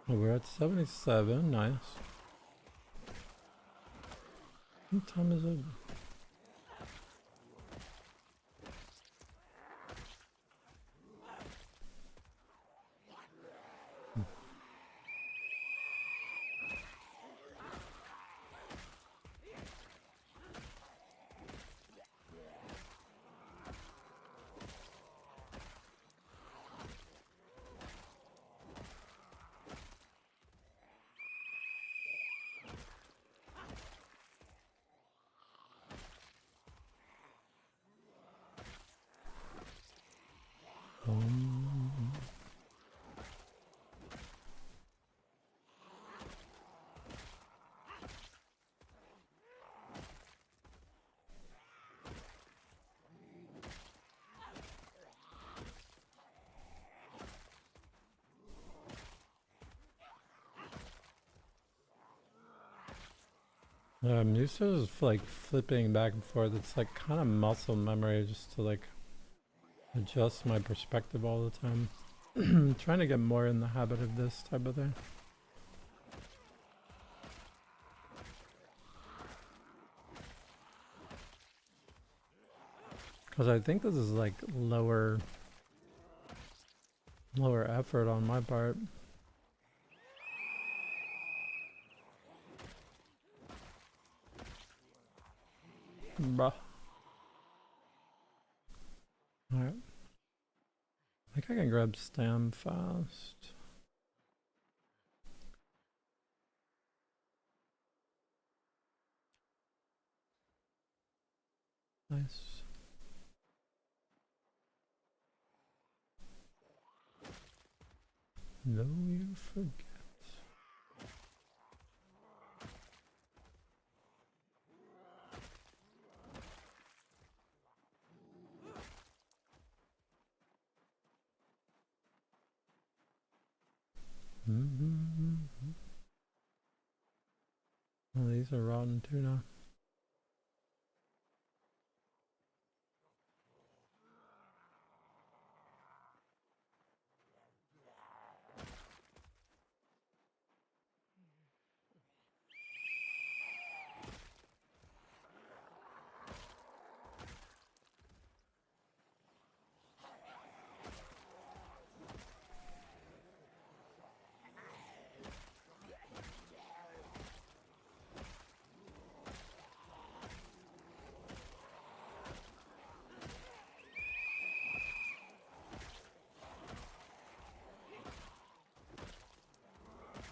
Oh, we're at 77, nice. What time is it? I'm used to just like flipping back and forth. It's like kind of muscle memory just to like adjust my perspective all the time. I'm trying to get more in the habit of this type of thing. Because I think this is like lower effort on my part. Bruh. Alright. I think I can grab stam fast. Nice. No, you forget. Oh, these are rotten tuna.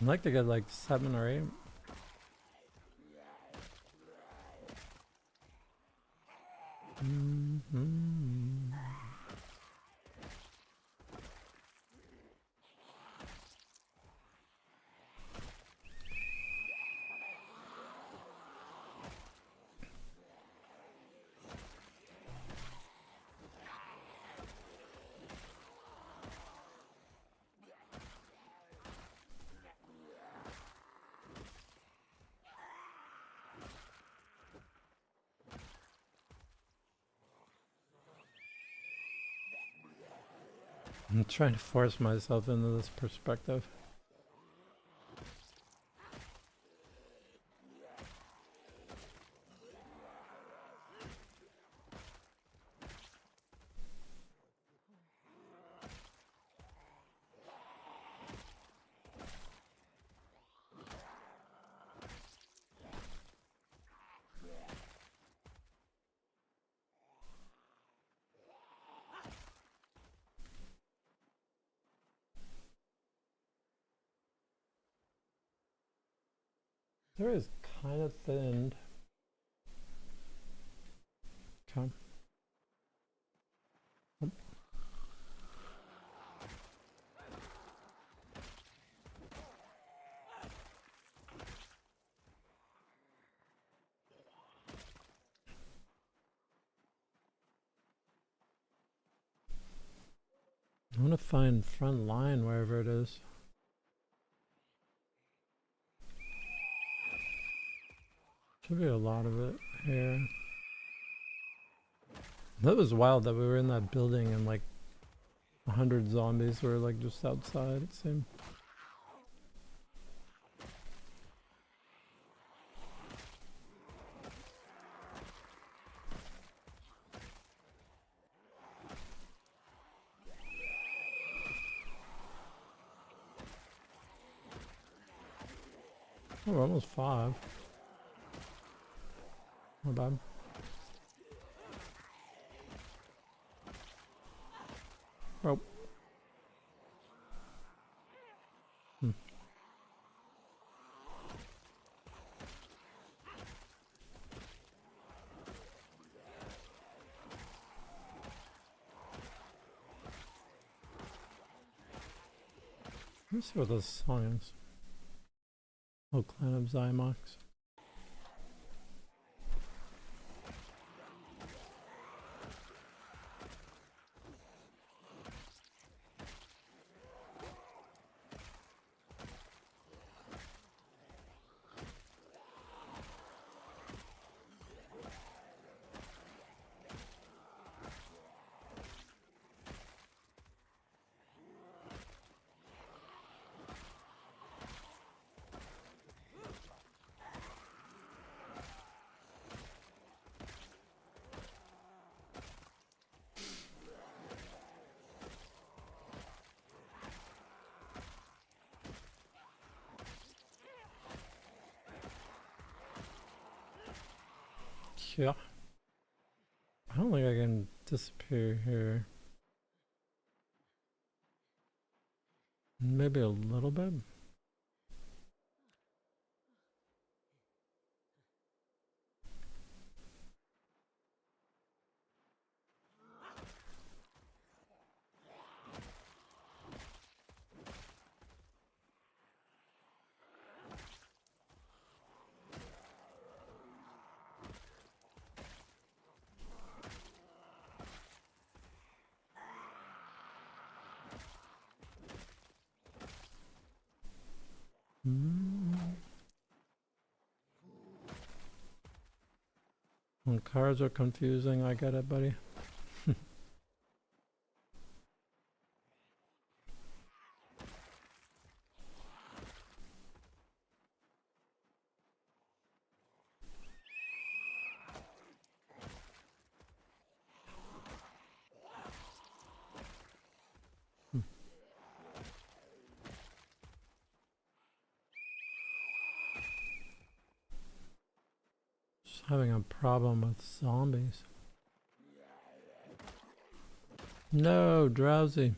I'd like to get like 7 or 8. I'm trying to force myself into this perspective. There is kind of thinned. Come. I want to find front line wherever it is. Should be a lot of it here. That was wild that we were in that building and like 100 zombies were like just outside, it seemed. Oh, we're almost 5. Not bad. Oh. Let's see what this song is. Oh, Clan of Zymox. Yeah. I don't think I can disappear here. Maybe a little bit. When cards are confusing, I get it, buddy. Just having a problem with zombies. No, drowsy.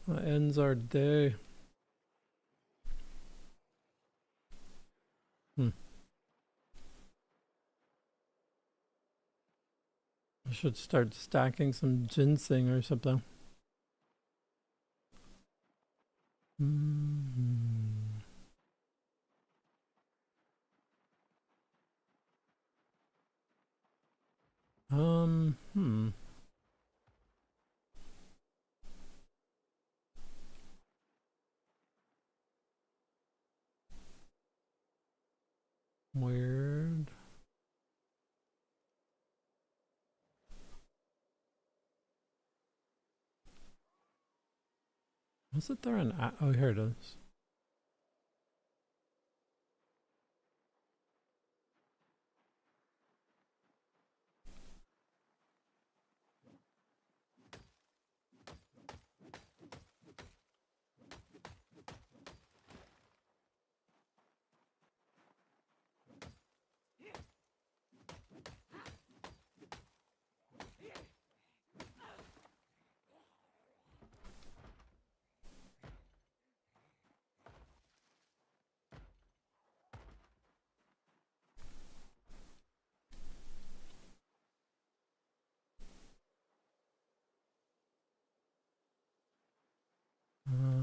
That ends our day. I should start stacking some ginseng or something. Weird. Wasn't there an oh, here it is.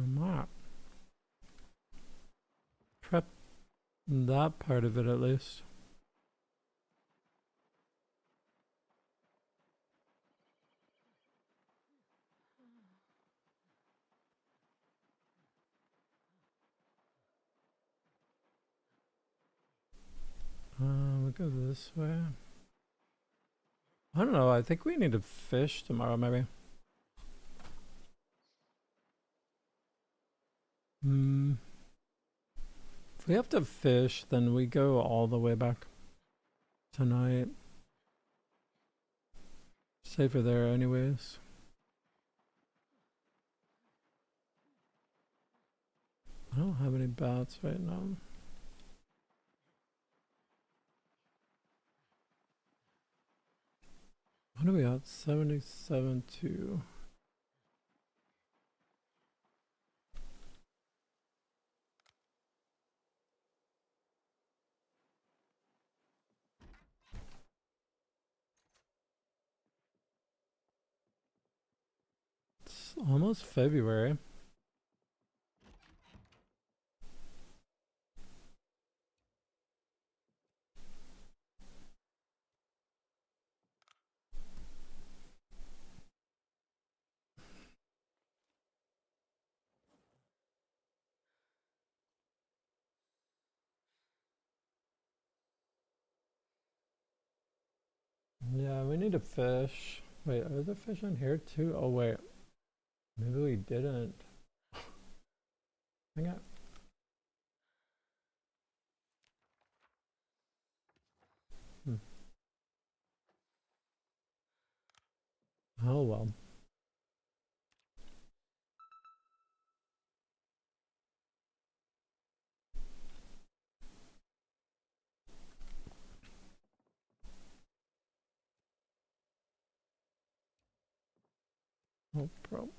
Map. Prep that part of it at least. We go this way. I don't know. I think we need to fish tomorrow, maybe. If we have to fish, then we go all the way back tonight. Safer there, anyways. I don't have any bats right now. What are we at? 77.2. It's almost February. Yeah, we need to fish. Wait, are there fish in here too? Oh wait, maybe we didn't. Hang on. Oh well. No problem.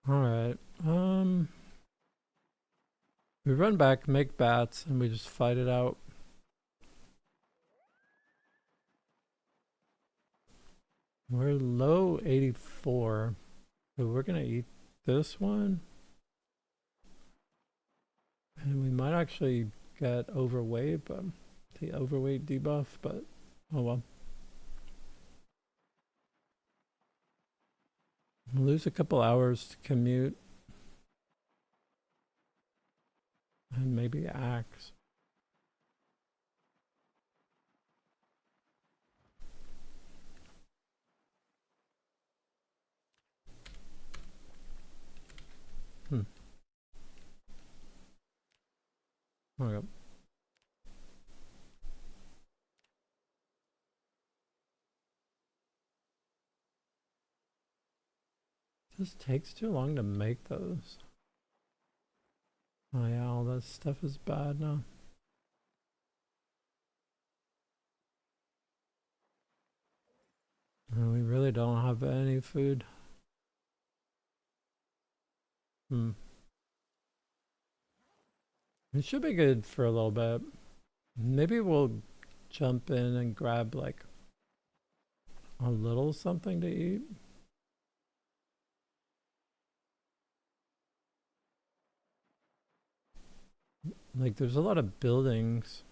Alright, we run back, make bats, and we just fight it out. We're low 84, so we're gonna eat this one. And we might actually get overweight, but the overweight debuff, but oh well. We'll lose a couple hours to commute. And maybe axe. Okay. This takes too long to make those. Oh yeah, all this stuff is bad now. And we really don't have any food. It should be good for a little bit. Maybe we'll jump in and grab like a little something to eat. Like there's a lot of buildings.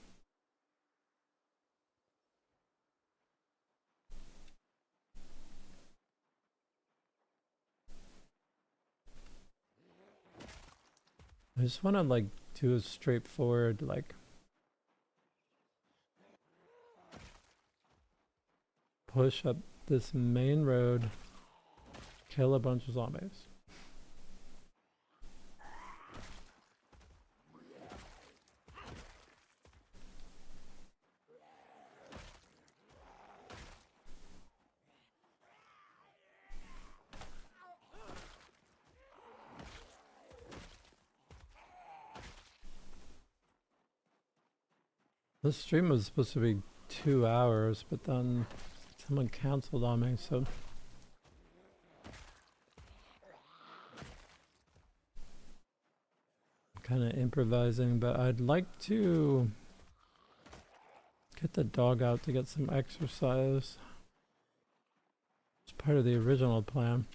I just want to like do a straightforward like push up this main road, kill a bunch of zombies. This stream was supposed to be 2 hours, but then someone canceled on me, so I'm kind of improvising, but I'd like to get the dog out to get some exercise. It's part of the original plan.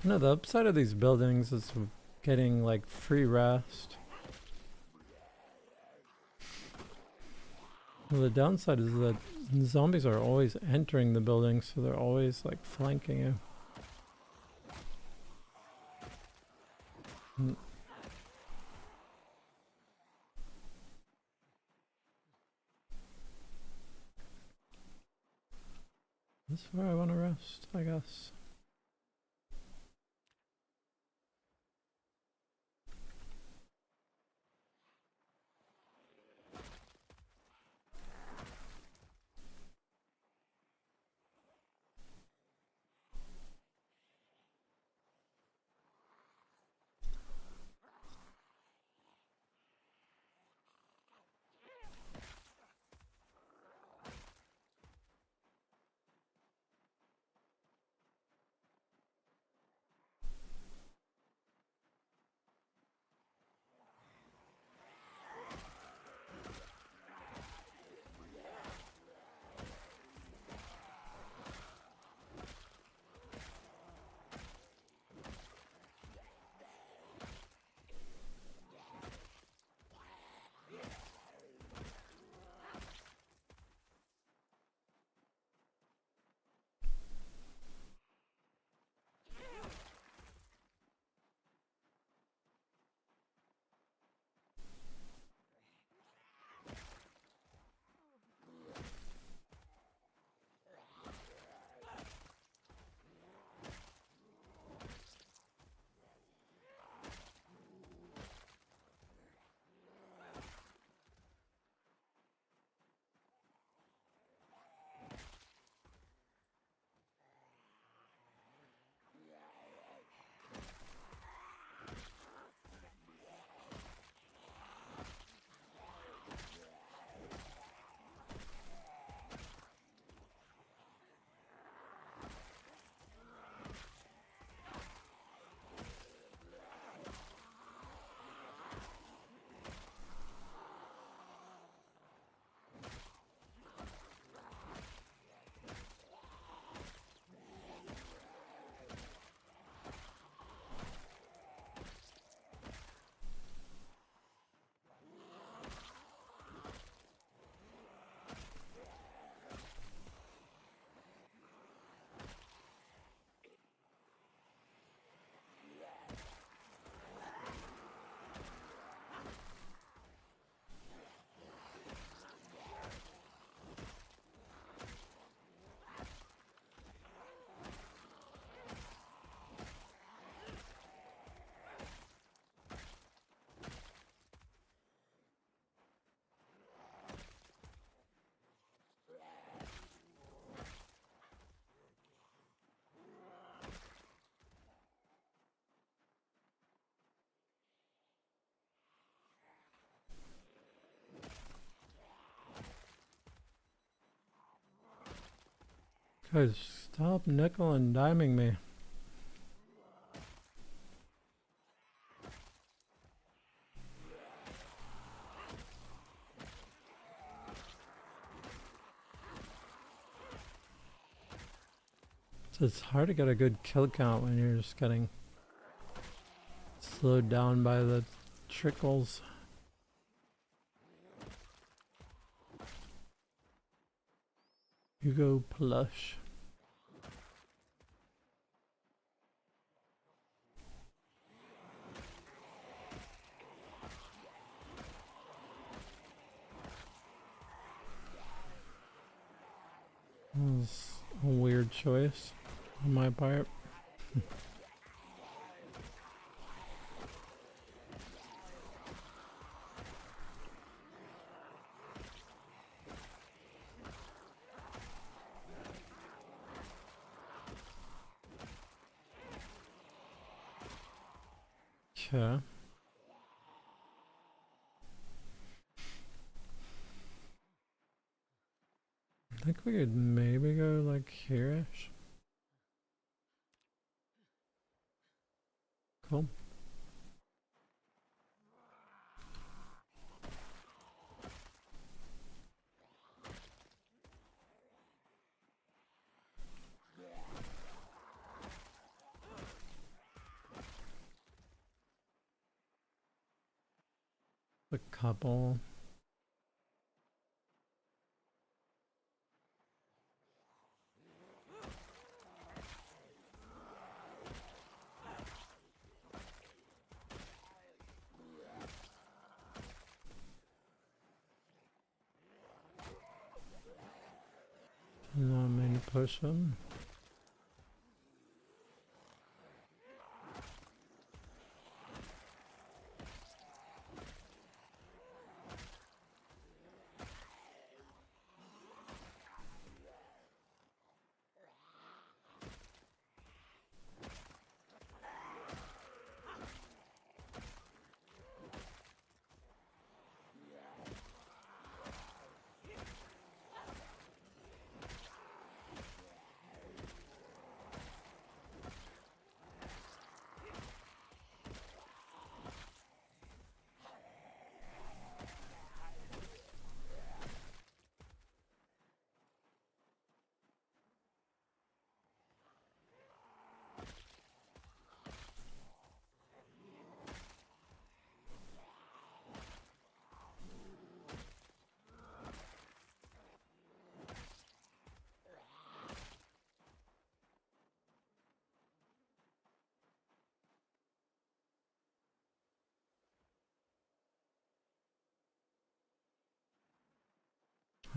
No, the upside of these buildings is getting like free rest. Well, the downside is that zombies are always entering the building, so they're always like flanking you. This is where I want to rest, I guess. Guys, stop nickel and diming me. It's hard to get a good kill count when you're just getting slowed down by the trickles. You go plush. That was a weird choice on my part. Okay. I think we could maybe go like here-ish. Cool. a couple. No, I'm going to push him.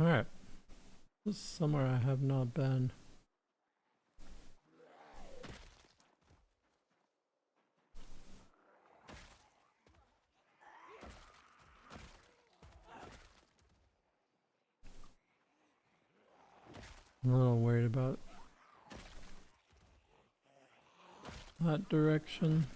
Alright. This is somewhere I have not been. I'm a little worried about that direction.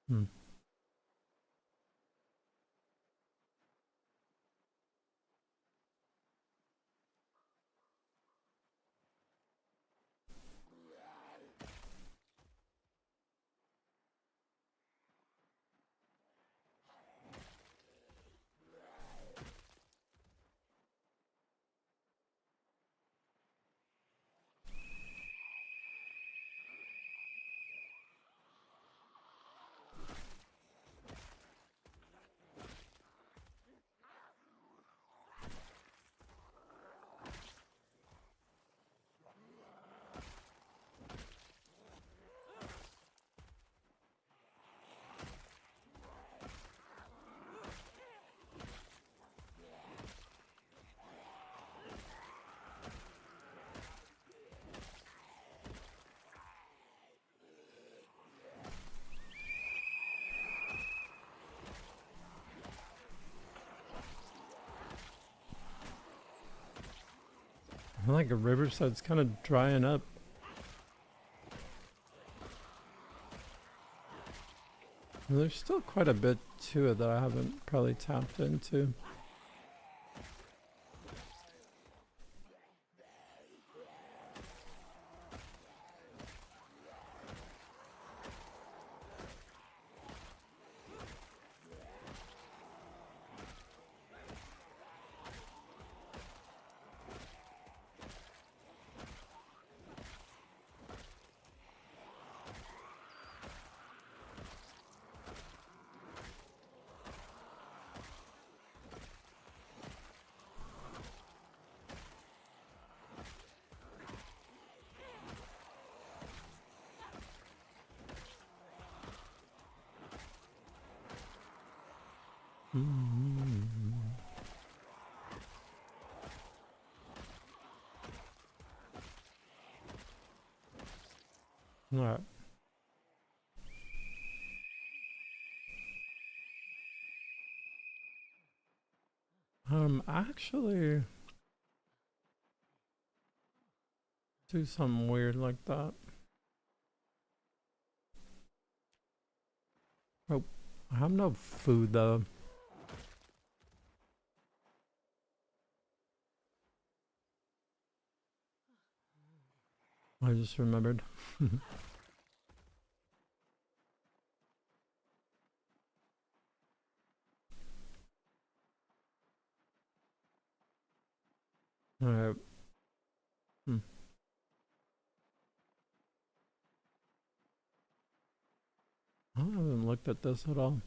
Hmm. I feel like a riverside's kind of drying up. And there's still quite a bit to it that I haven't probably tapped into. Alright. Actually do something weird like that. Oh, I have no food though. I just remembered. Alright. I haven't looked at this at all.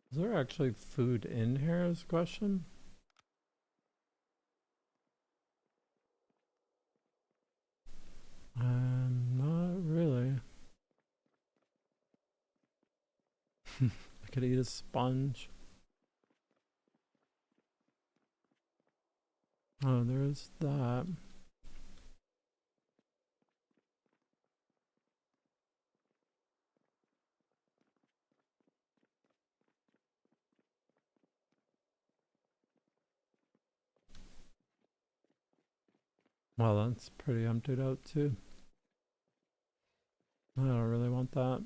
Is there actually food in here is the question? Not really. I could eat a sponge. Oh, there's that. Well, that's pretty emptied out too. I don't really want that.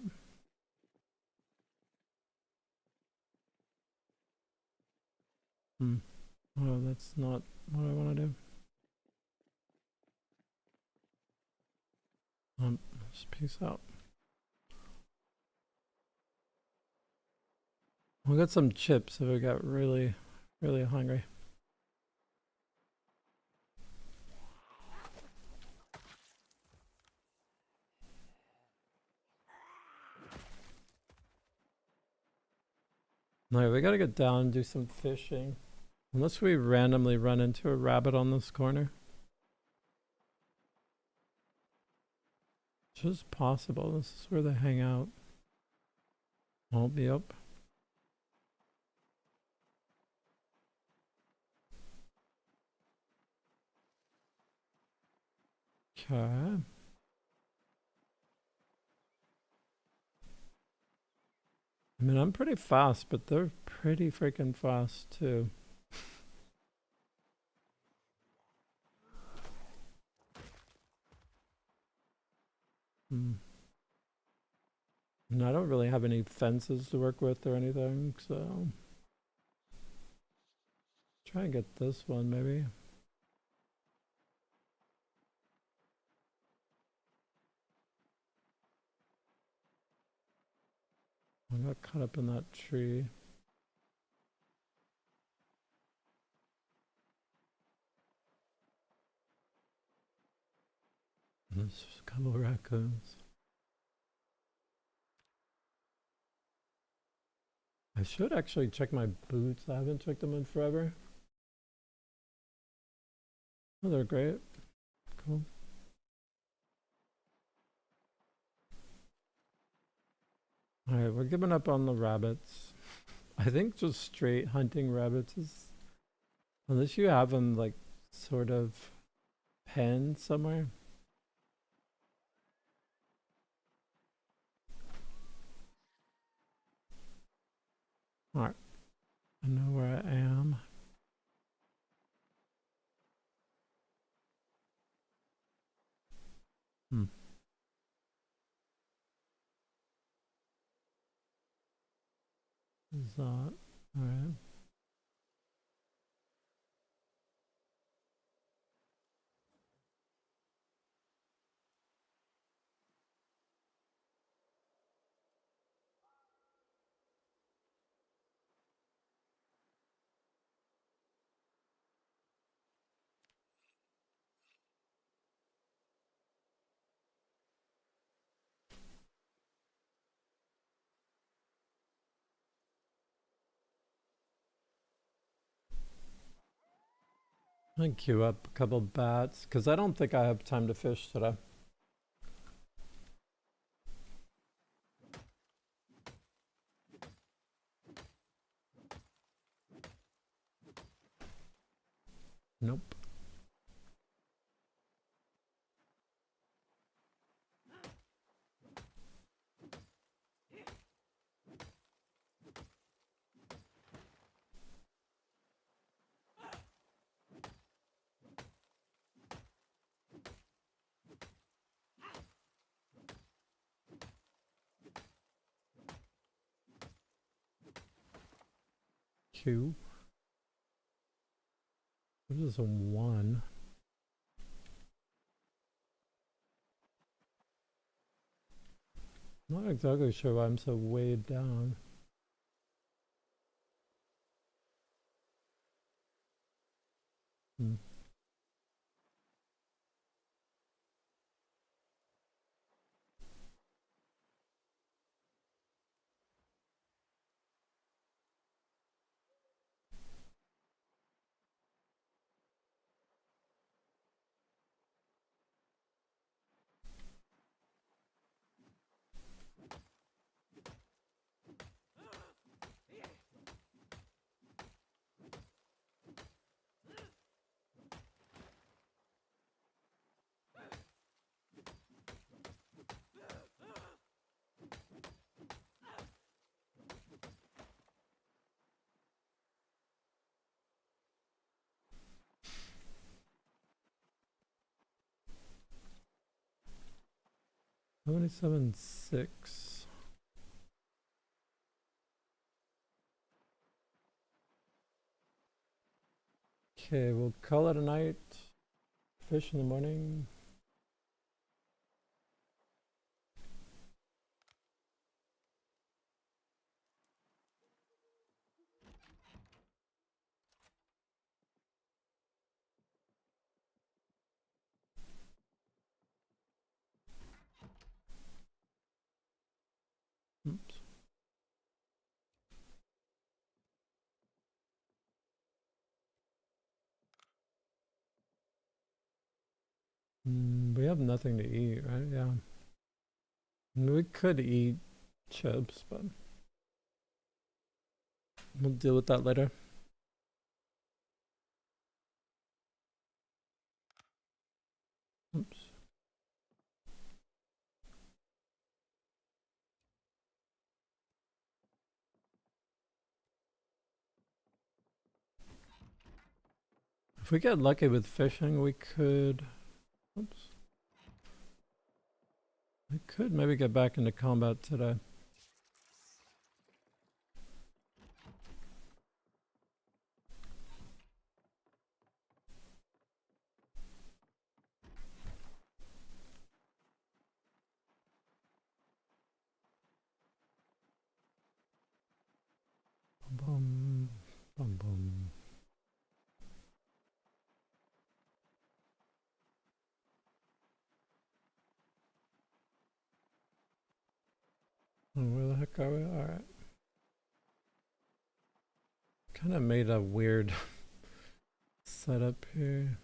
Oh, that's not what I want to do. Just peace out. We'll get some chips if we get really, really hungry. No, we gotta get down and do some fishing. Unless we randomly run into a rabbit on this corner. It's just possible. This is where they hang out. Won't be up. Okay. I mean, I'm pretty fast, but they're pretty freaking fast too. And I don't really have any fences to work with or anything, so try and get this one maybe. I got caught up in that tree. There's a couple of raccoons. I should actually check my boots. I haven't checked them in forever. Oh, they're great. Cool. Alright, we're giving up on the rabbits. I think just straight hunting rabbits is... Unless you have them, like, sort of penned somewhere. Alright. I know where I am. Is that... Alright. I can queue up a couple bats, because I don't think I have time to fish today. Nope. Q. This is a 1. Not exactly sure why I'm so weighed down. Hmm. $77.6. Okay, we'll call it a night. Fish in the morning. Oops. We have nothing to eat, right? Yeah. We could eat chips, but we'll deal with that later. Oops. If we get lucky with fishing, we could... Oops. We could maybe get back into combat today. Bum, bum, bum. Oh, where the heck are we? Alright. Kind of made a weird setup here.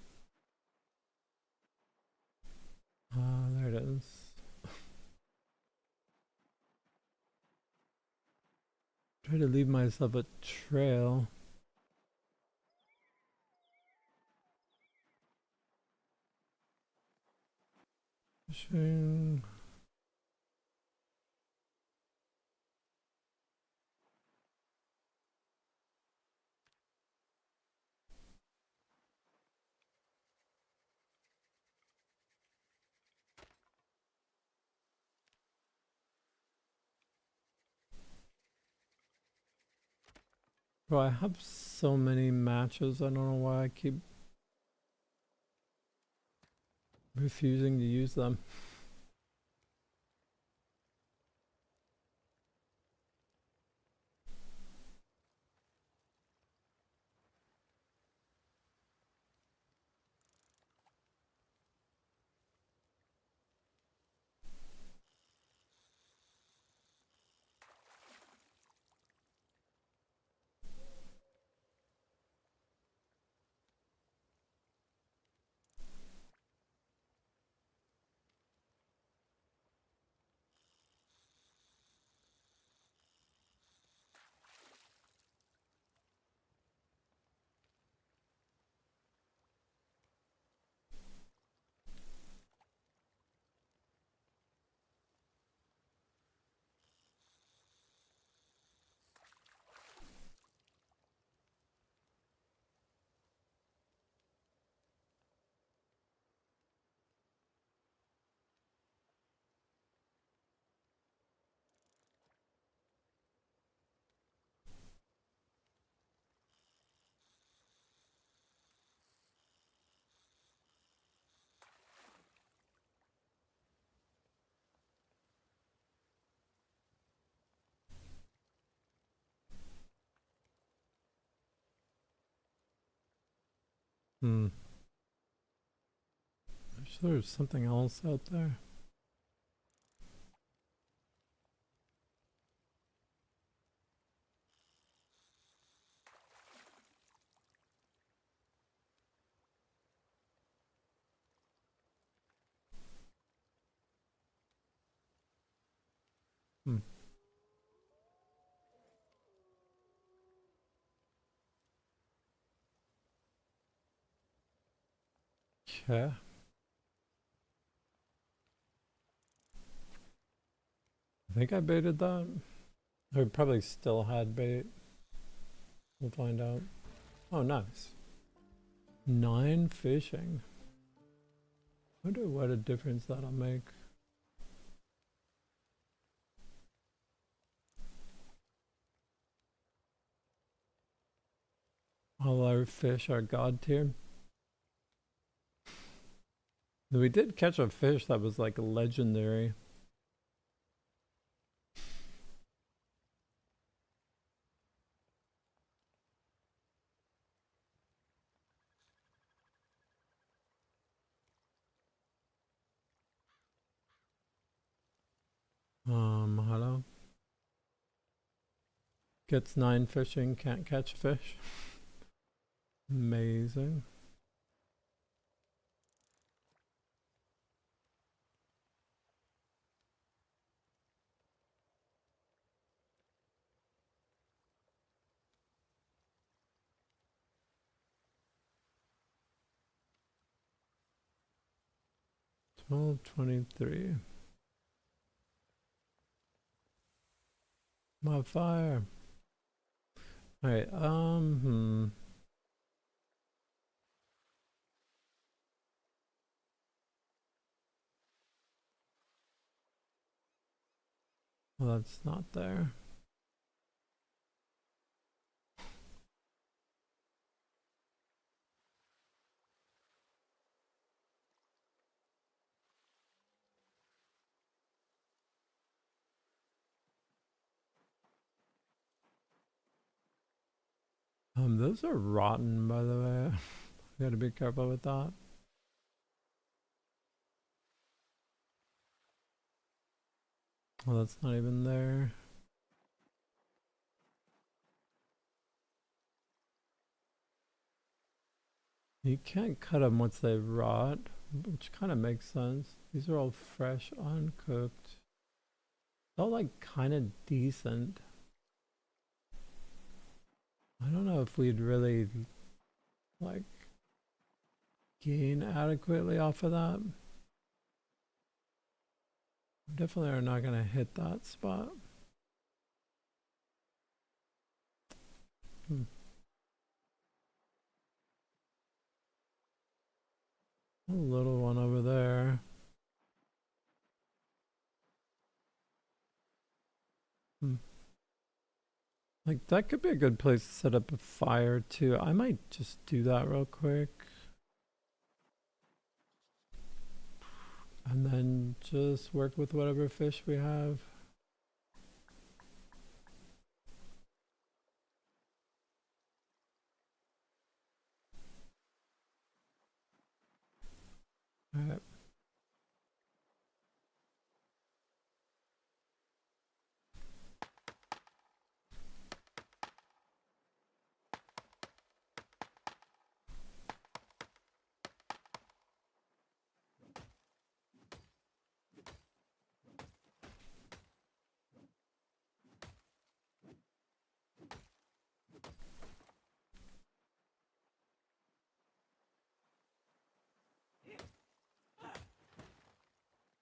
Ah, there it is. Try to leave myself a trail. Fishing. Bro, I have so many matches, I don't know why I keep refusing to use them. Hmm. I'm sure there's something else out there. Hmm. Okay. I think I baited that. I probably still had bait. We'll find out. Oh, nice. 9 fishing. Wonder what a difference that'll make. All our fish are god tier. We did catch a fish that was like legendary. Hello. Gets 9 fishing, can't catch fish. Amazing. Twelve 23. My fire. Alright, Well, that's not there. Those are rotten, by the way. You gotta be careful with that. Well, that's not even there. You can't cut them once they rot, which kind of makes sense. These are all fresh, uncooked. All like kind of decent. I don't know if we'd really like gain adequately off of that. Definitely are not gonna hit that spot. Hmm. A little one over there. Hmm. Like that could be a good place to set up a fire too. I might just do that real quick. And then just work with whatever fish we have. Alright.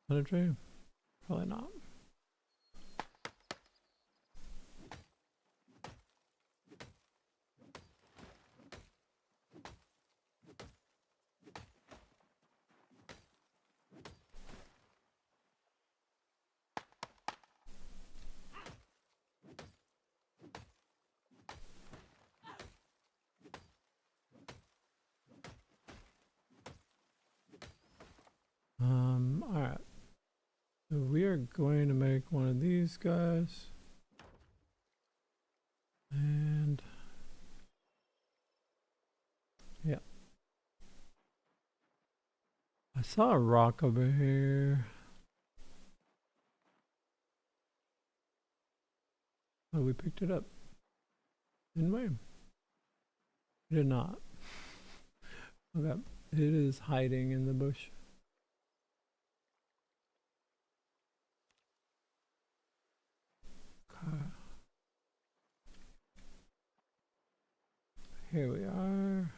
100 tree? Probably not. Alright. So we are going to make one of these guys. And yeah. saw a rock over here. Oh, we picked it up. Didn't we? We did not. Okay. It is hiding in the bush. Okay. Here we are.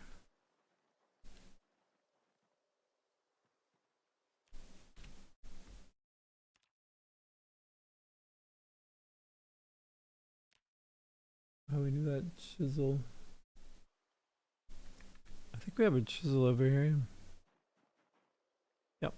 Oh, we need that chisel. I think we have a chisel over here. Yep.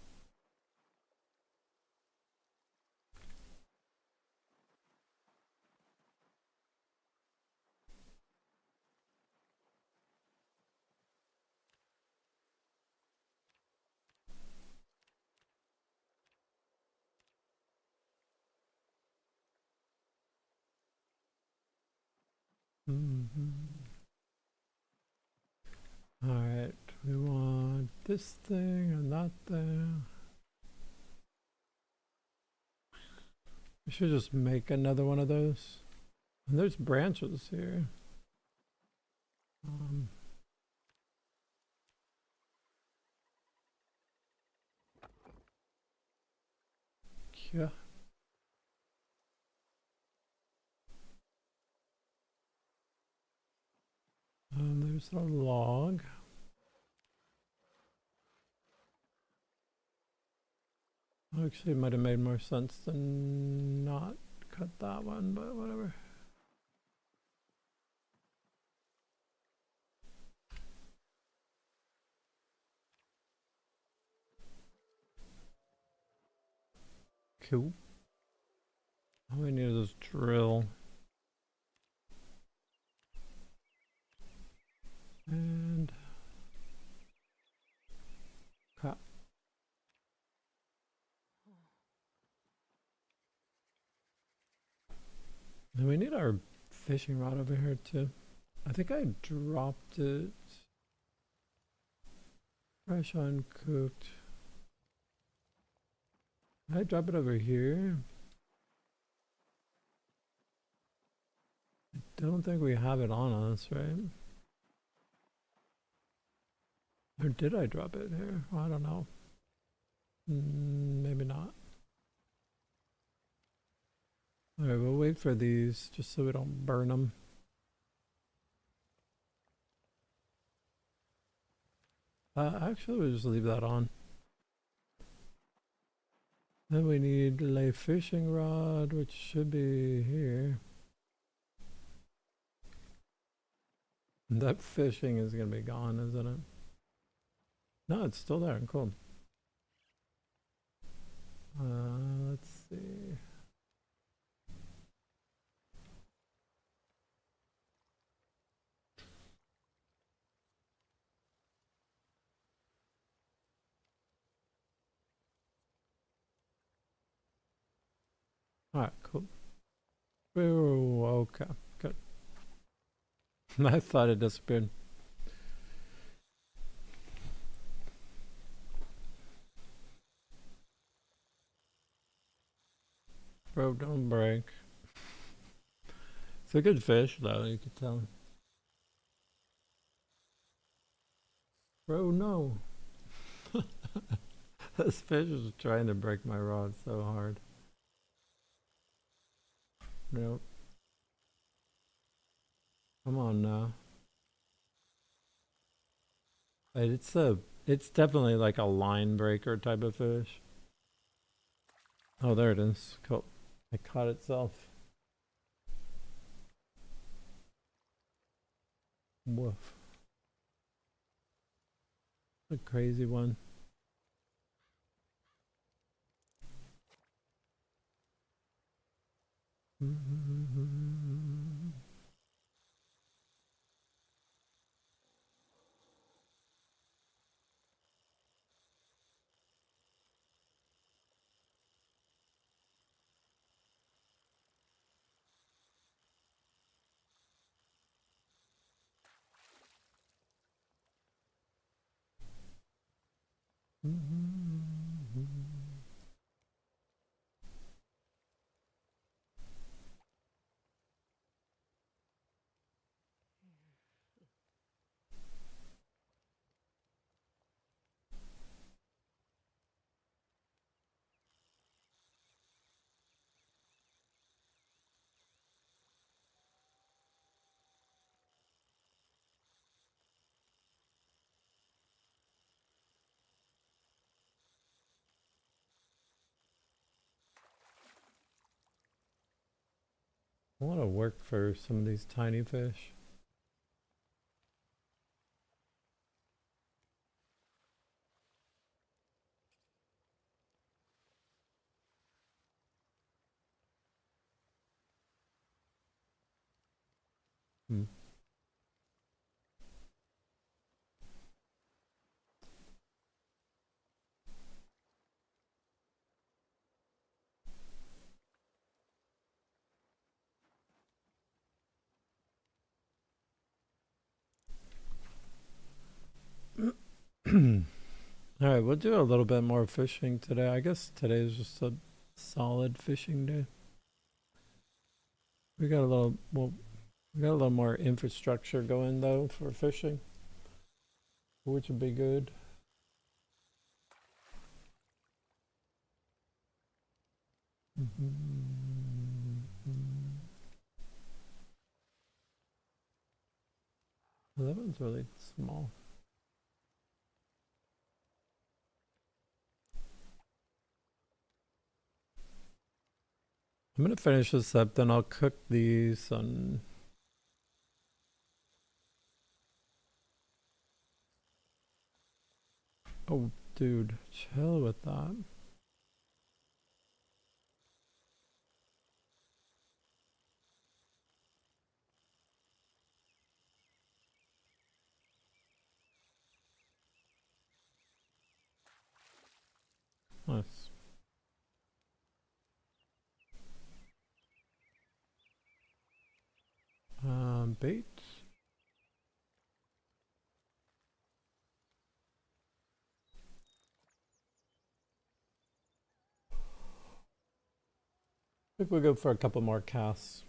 Alright, we want this thing and that thing. We should just make another one of those. And there's branches here. Yeah. There's a log. Actually, it might have made more sense to not cut that one, but whatever. Cool. All we need is drill. And cut. And we need our fishing rod over here too. I think I dropped it. Fresh uncooked. Did I drop it over here? I don't think we have it on us, right? Or did I drop it here? I don't know. Maybe not. Alright, we'll wait for these just so we don't burn them. Actually, we'll just leave that on. Then we need a fishing rod, which should be here. And that fishing is going to be gone, isn't it? No, it's still there. Cool. Let's see. Alright, cool. Oh, okay, good. I thought it disappeared. Bro, don't break. It's a good fish, though, you can tell. Bro, no. This fish is trying to break my rod so hard. Nope. Come on now. It's definitely like a line breaker type of fish. Oh, there it is. Cool. It caught itself. Woof. A crazy one. I want to work for some of these tiny fish. Hmm. Alright, we'll do a little bit more fishing today. I guess today is just a solid fishing day. We got a little, well, we got a little more infrastructure going though for fishing, which would be good. Well, that one's really small. I'm gonna finish this up, then I'll cook these on. Oh, dude, chill with that. Nice. Bait. I think we'll go for a couple more casts.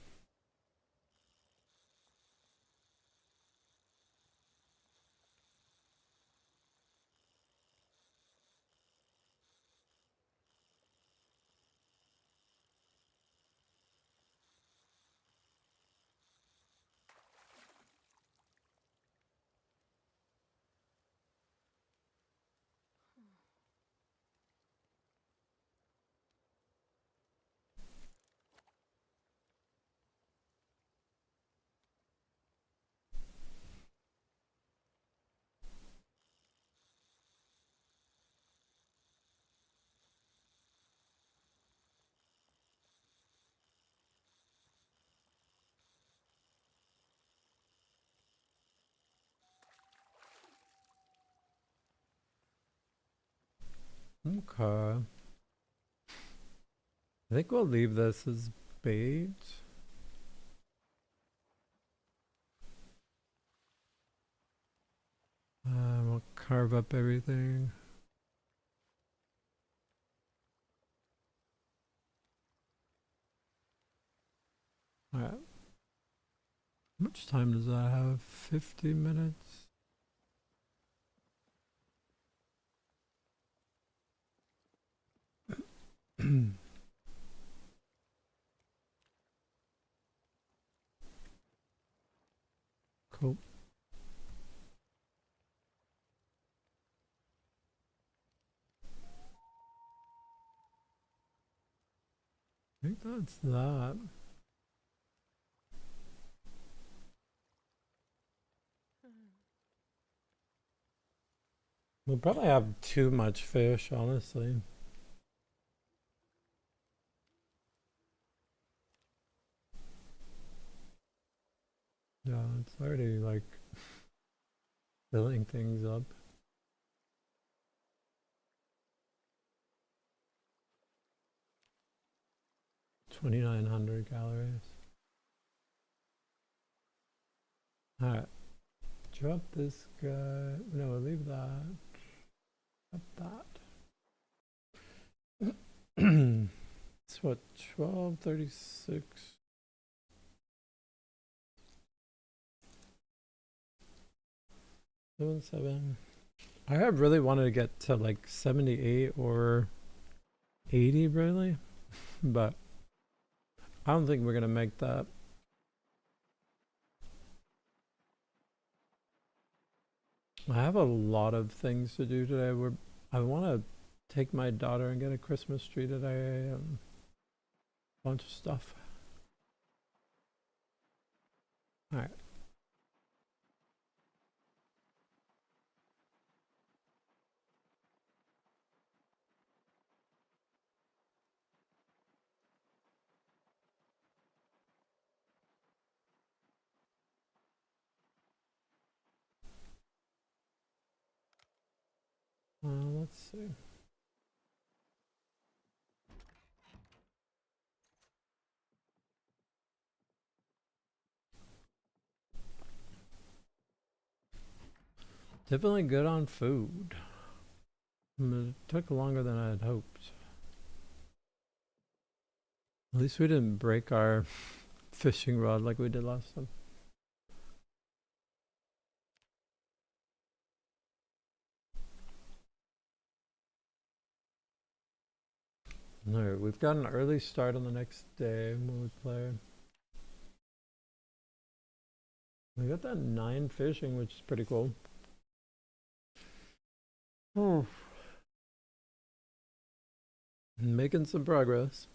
Okay. I think we'll leave this as bait. We'll carve up everything. Alright. How much time does that have? 50 minutes? Cool. I think that's that. We'll probably have too much fish, honestly. Yeah, it's already like filling things up. 2,900 calories. Alright. Drop this guy. No, we'll leave that. Drop that. It's what, 12:36? 7. I have really wanted to get to like 78 or 80 really, but I don't think we're gonna make that. I have a lot of things to do today. I want to take my daughter and get a Christmas tree today and a bunch of stuff. Alright. Let's see. Definitely good on food. It took longer than I had hoped. At least we didn't break our fishing rod like we did last time. Alright, we've got an early start on the next day when we play. We got that 9 fishing, which is pretty cool. Oh. Making some progress.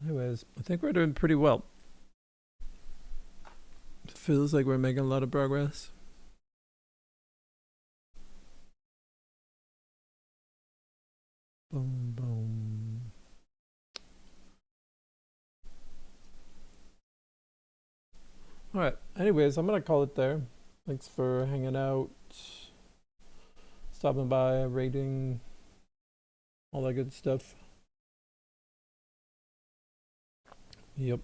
Anyways, I think we're doing pretty well. Feels like we're making a lot of progress. Boom, boom. Alright, anyways, I'm gonna call it there. Thanks for hanging out, stopping by, rating, all that good stuff. Yep.